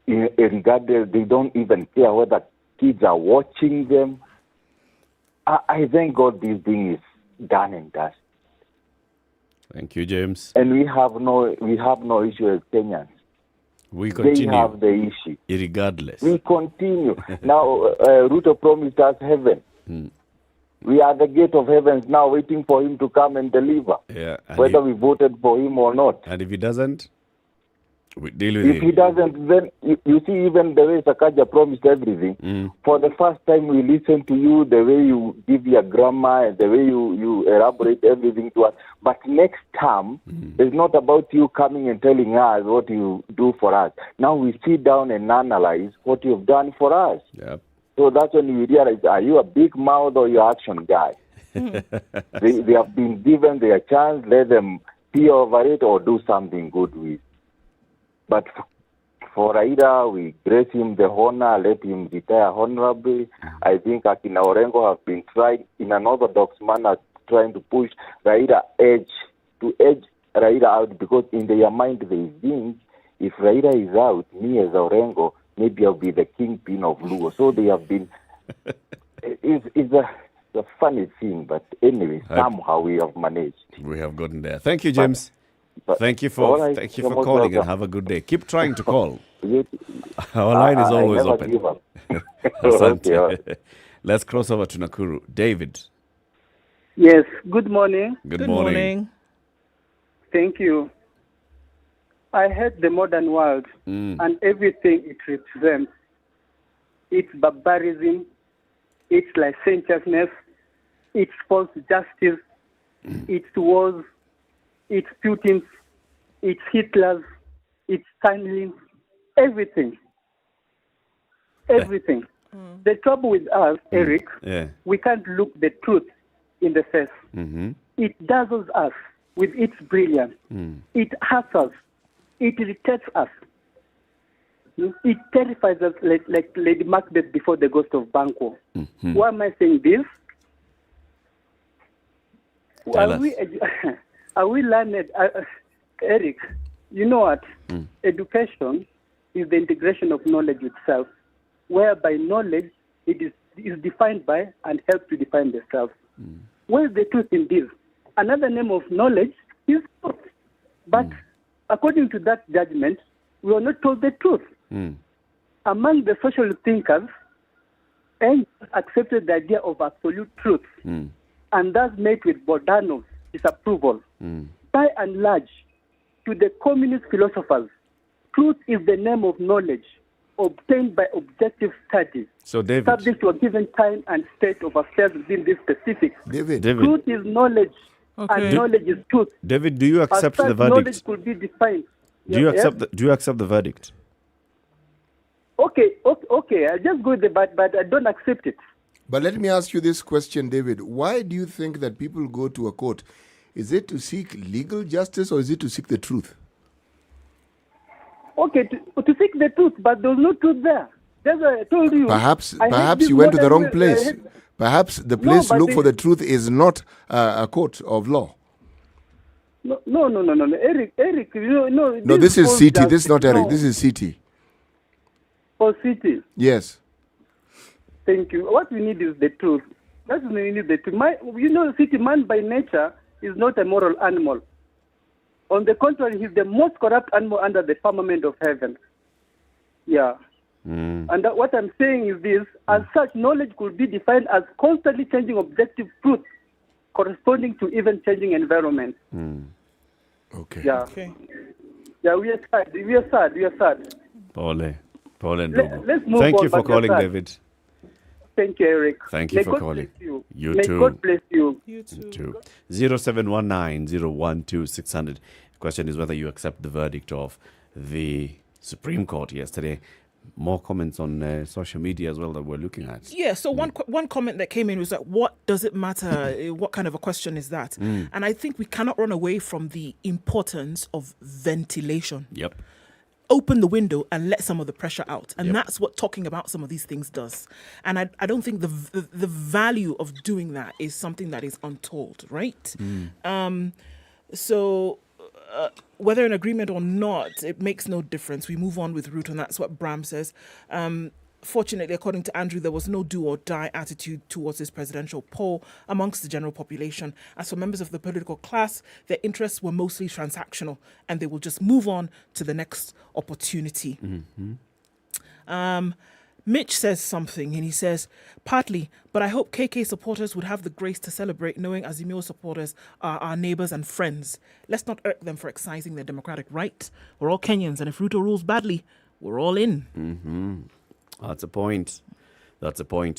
regardless. They don't even care whether kids are watching them. I thank God this thing is done and dusted. Thank you, James. And we have no issue as Kenyans. We continue. They have the issue. Irregardless. We continue. Now, Ruto promised us heaven. We are at the gate of heavens now waiting for him to come and deliver. Yeah, whether we voted for him or not. And if he doesn't, we deal with If him. he doesn't, then you see even the way Sakaja promised everything. For the first time we listen to you, the way you give your grammar, and the way you elaborate everything to us. But next time, it's not about you coming and telling us what you do for us. Now we sit down and analyze what you've done for us. Yep. So that's when we realize, are you a big mouth or you action guy? They have been given their chance, let them pee over it or do something good with. But for Raila, we grace him the honor, let him retire honorably. I think Akina Orengo have been trying in an orthodox manner, trying to push Raila edge Raila out, because in their mind they think if Raila is out, me as Orengo, maybe I'll be the kingpin of Luo. So they have been. It's a funny thing, but anyway, somehow we have managed. We have gotten there. Thank you, James. But Thank you all for right, thank you you're for most calling and welcome. have a good day. Keep trying to call. You- Our line is I always never open. give up. Asante. Okay. Let's cross over to Nakuru. David. Yes, good morning. Good morning. Thank you. I hate the modern world and everything it represents. It's barbarism, it's licentiousness, it's false justice, it's wars, it's Putin's, it's Hitler's, it's Stalin's, everything. Everything. The trouble with us, Eric, Yeah. we can't look the truth in the face. Mm-hmm. It dazzles us with its brilliance. It hurts us. It irritates us. It terrifies us like Lady Macbeth before the ghost of Banquo. Why am I saying this? Tell Are we learned? Eric, you know what? Education is the integration of knowledge itself, whereby knowledge it is defined by and helps to define the self. Where is the truth in this? Another name of knowledge is truth. But according to that judgment, we are not told the truth. Among the social thinkers, and accepted the idea of absolute truth, and thus met with Bourdieu's disapproval. By and large, to the communist philosophers, truth is the name of knowledge obtained by objective studies, So, David. subject to a given time and state of affairs within this specific. David. Truth is knowledge, and knowledge is truth. David, do you As accept such, the verdict? knowledge could be defined. Do you accept the verdict? Okay. I just go with the but I don't accept it. But let me ask you this question, David. Why do you think that people go to a court? Is it to seek legal justice or is it to seek the truth? Okay, to seek the truth, but there's no truth there. That's why I told you. Perhaps I hate this you went to the modern wrong way. place. Perhaps the place to but look for the truth is not a court of law. No, Eric, No, this is CT. This is not Eric. This is CT. For city. Yes. Thank you. What we need is the truth. That's what we need the truth. City man by nature is not a moral animal. On the contrary, he's the most corrupt animal under the firmament of heaven. Yeah. And what I'm saying is this, as such, knowledge could be defined as constantly changing objective truth corresponding to even changing environment. Okay. Yeah. Okay. Yeah, we are sad. Pole and Let's move Thank on, you for but calling, you're sad. David. Thank you, Eric. Thank you May for God calling. bless you. You May too. God bless you. You too. 0719-012-600. Question is whether you accept the verdict of the Supreme Court yesterday. More comments on social media as well that we're looking at. Yeah, so one comment that came in was like, what does it matter? What kind of a question is that? And I think we cannot run away from the importance of ventilation. Yep. Open the window and let some of the pressure out. And Yep. that's what talking about some of these things does. And I don't think the value of doing that is something that is untold, right? So whether an agreement or not, it makes no difference. We move on with Ruto, and that's what Bram says. Fortunately, according to Andrew, there was no do or die attitude towards this presidential poll amongst the general population. As for members of the political class, their interests were mostly transactional and they will just move on to the next opportunity. Mitch says something and he says, partly, but I hope KK supporters would have the grace to celebrate knowing Azimio supporters are our neighbours and friends. Let's not irk them for exercising their democratic right. We're all Kenyans, and if Ruto rules badly, we're all in. That's a point.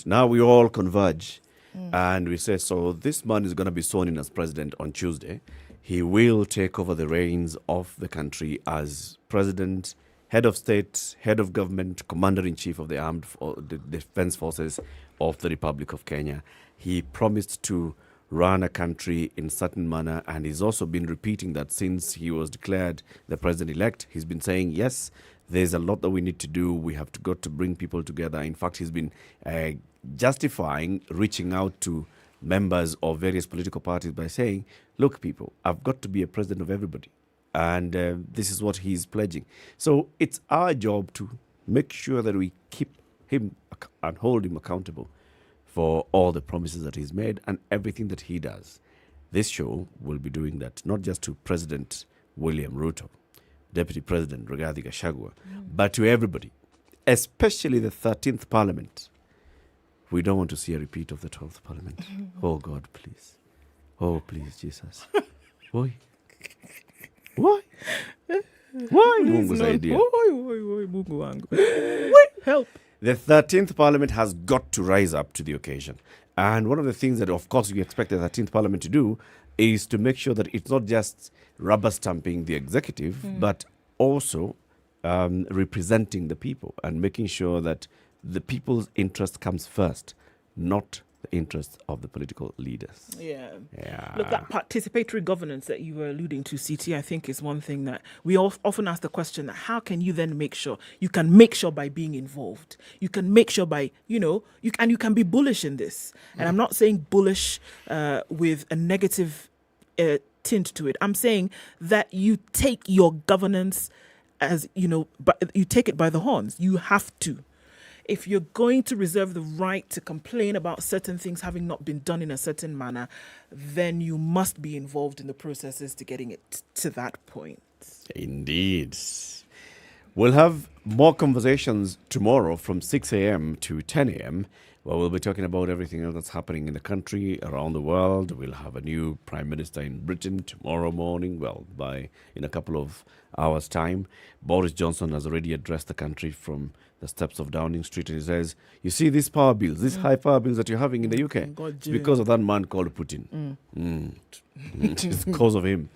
Now we all converge and we say, so this man is going to be sworn in as president on Tuesday. He will take over the reins of the country as president, head of state, head of government, commander-in-chief of the defense forces of the Republic of Kenya. He promised to run a country in a certain manner, and he's also been repeating that since he was declared the president-elect. He's been saying, yes, there's a lot that we need to do. We have got to bring people together. In fact, he's been justifying reaching out to members of various political parties by saying, look, people, I've got to be a president of everybody. And this is what he's pledging. So it's our job to make sure that we keep him and hold him accountable for all the promises that he's made and everything that he does. This show will be doing that, not just to President William Ruto, Deputy President Rigathi Gachagua, but to everybody, especially the 13th Parliament. We don't want to see a repeat of the 12th Parliament. Oh, God, please. Oh, please, Jesus. Why? Why? Why? Mungu's idea. Mungu wangu. Help. The 13th Parliament has got to rise up to the occasion. And one of the things that, of course, we expect the 13th Parliament to do is to make sure that it's not just rubber stamping the executive, but also representing the people and making sure that the people's interest comes first, not the interest of the political leaders. Yeah. Yeah. Look, that participatory governance that you were alluding to, CT, I think is one thing that we often ask the question, that how can you then make sure? You can make sure by being involved. You can make sure by, you can be bullish in this. And I'm not saying bullish with a negative tint to it. I'm saying that you take your governance as, but you take it by the horns. You have to. If you're going to reserve the right to complain about certain things having not been done in a certain manner, then you must be involved in the processes to getting it to that point. Indeed. We'll have more conversations tomorrow from 6 a.m. to 10 a.m. where we'll be talking about everything else that's happening in the country, around the world. We'll have a new Prime Minister in Britain tomorrow morning, in a couple of hours' time. Boris Johnson has already addressed the country from the steps of Downing Street, and he says, you see these power bills, these high power bills that you're having in the UK, it's because of that man called Putin. It's because of him.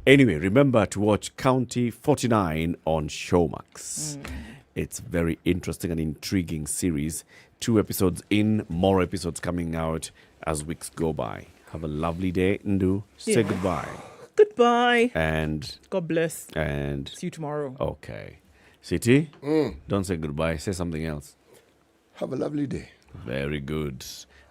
Anyway, remember to watch County 49 on Showmax. It's very interesting and intriguing series. 2 episodes in, more episodes coming out as weeks go by. Have a lovely day, Ndu. Say goodbye. Goodbye. And God bless. And see you tomorrow. Okay. City, don't say goodbye. Say something else. Have a lovely day. Very good.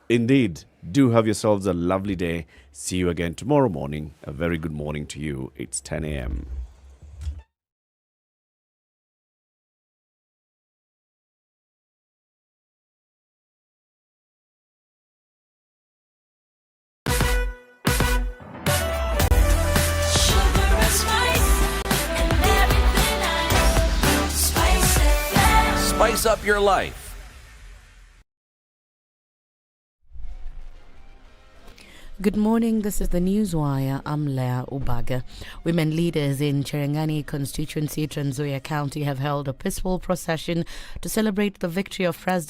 Indeed. Do have yourselves a lovely day. See you again tomorrow morning. A very good morning to you. It's 10 a.m. Spice up your life. Good morning, this is the Newswire. I'm Leah Ubaga. Women leaders in Cherangani constituency, Trans Nzoia County, have held a peaceful procession to celebrate the victory of President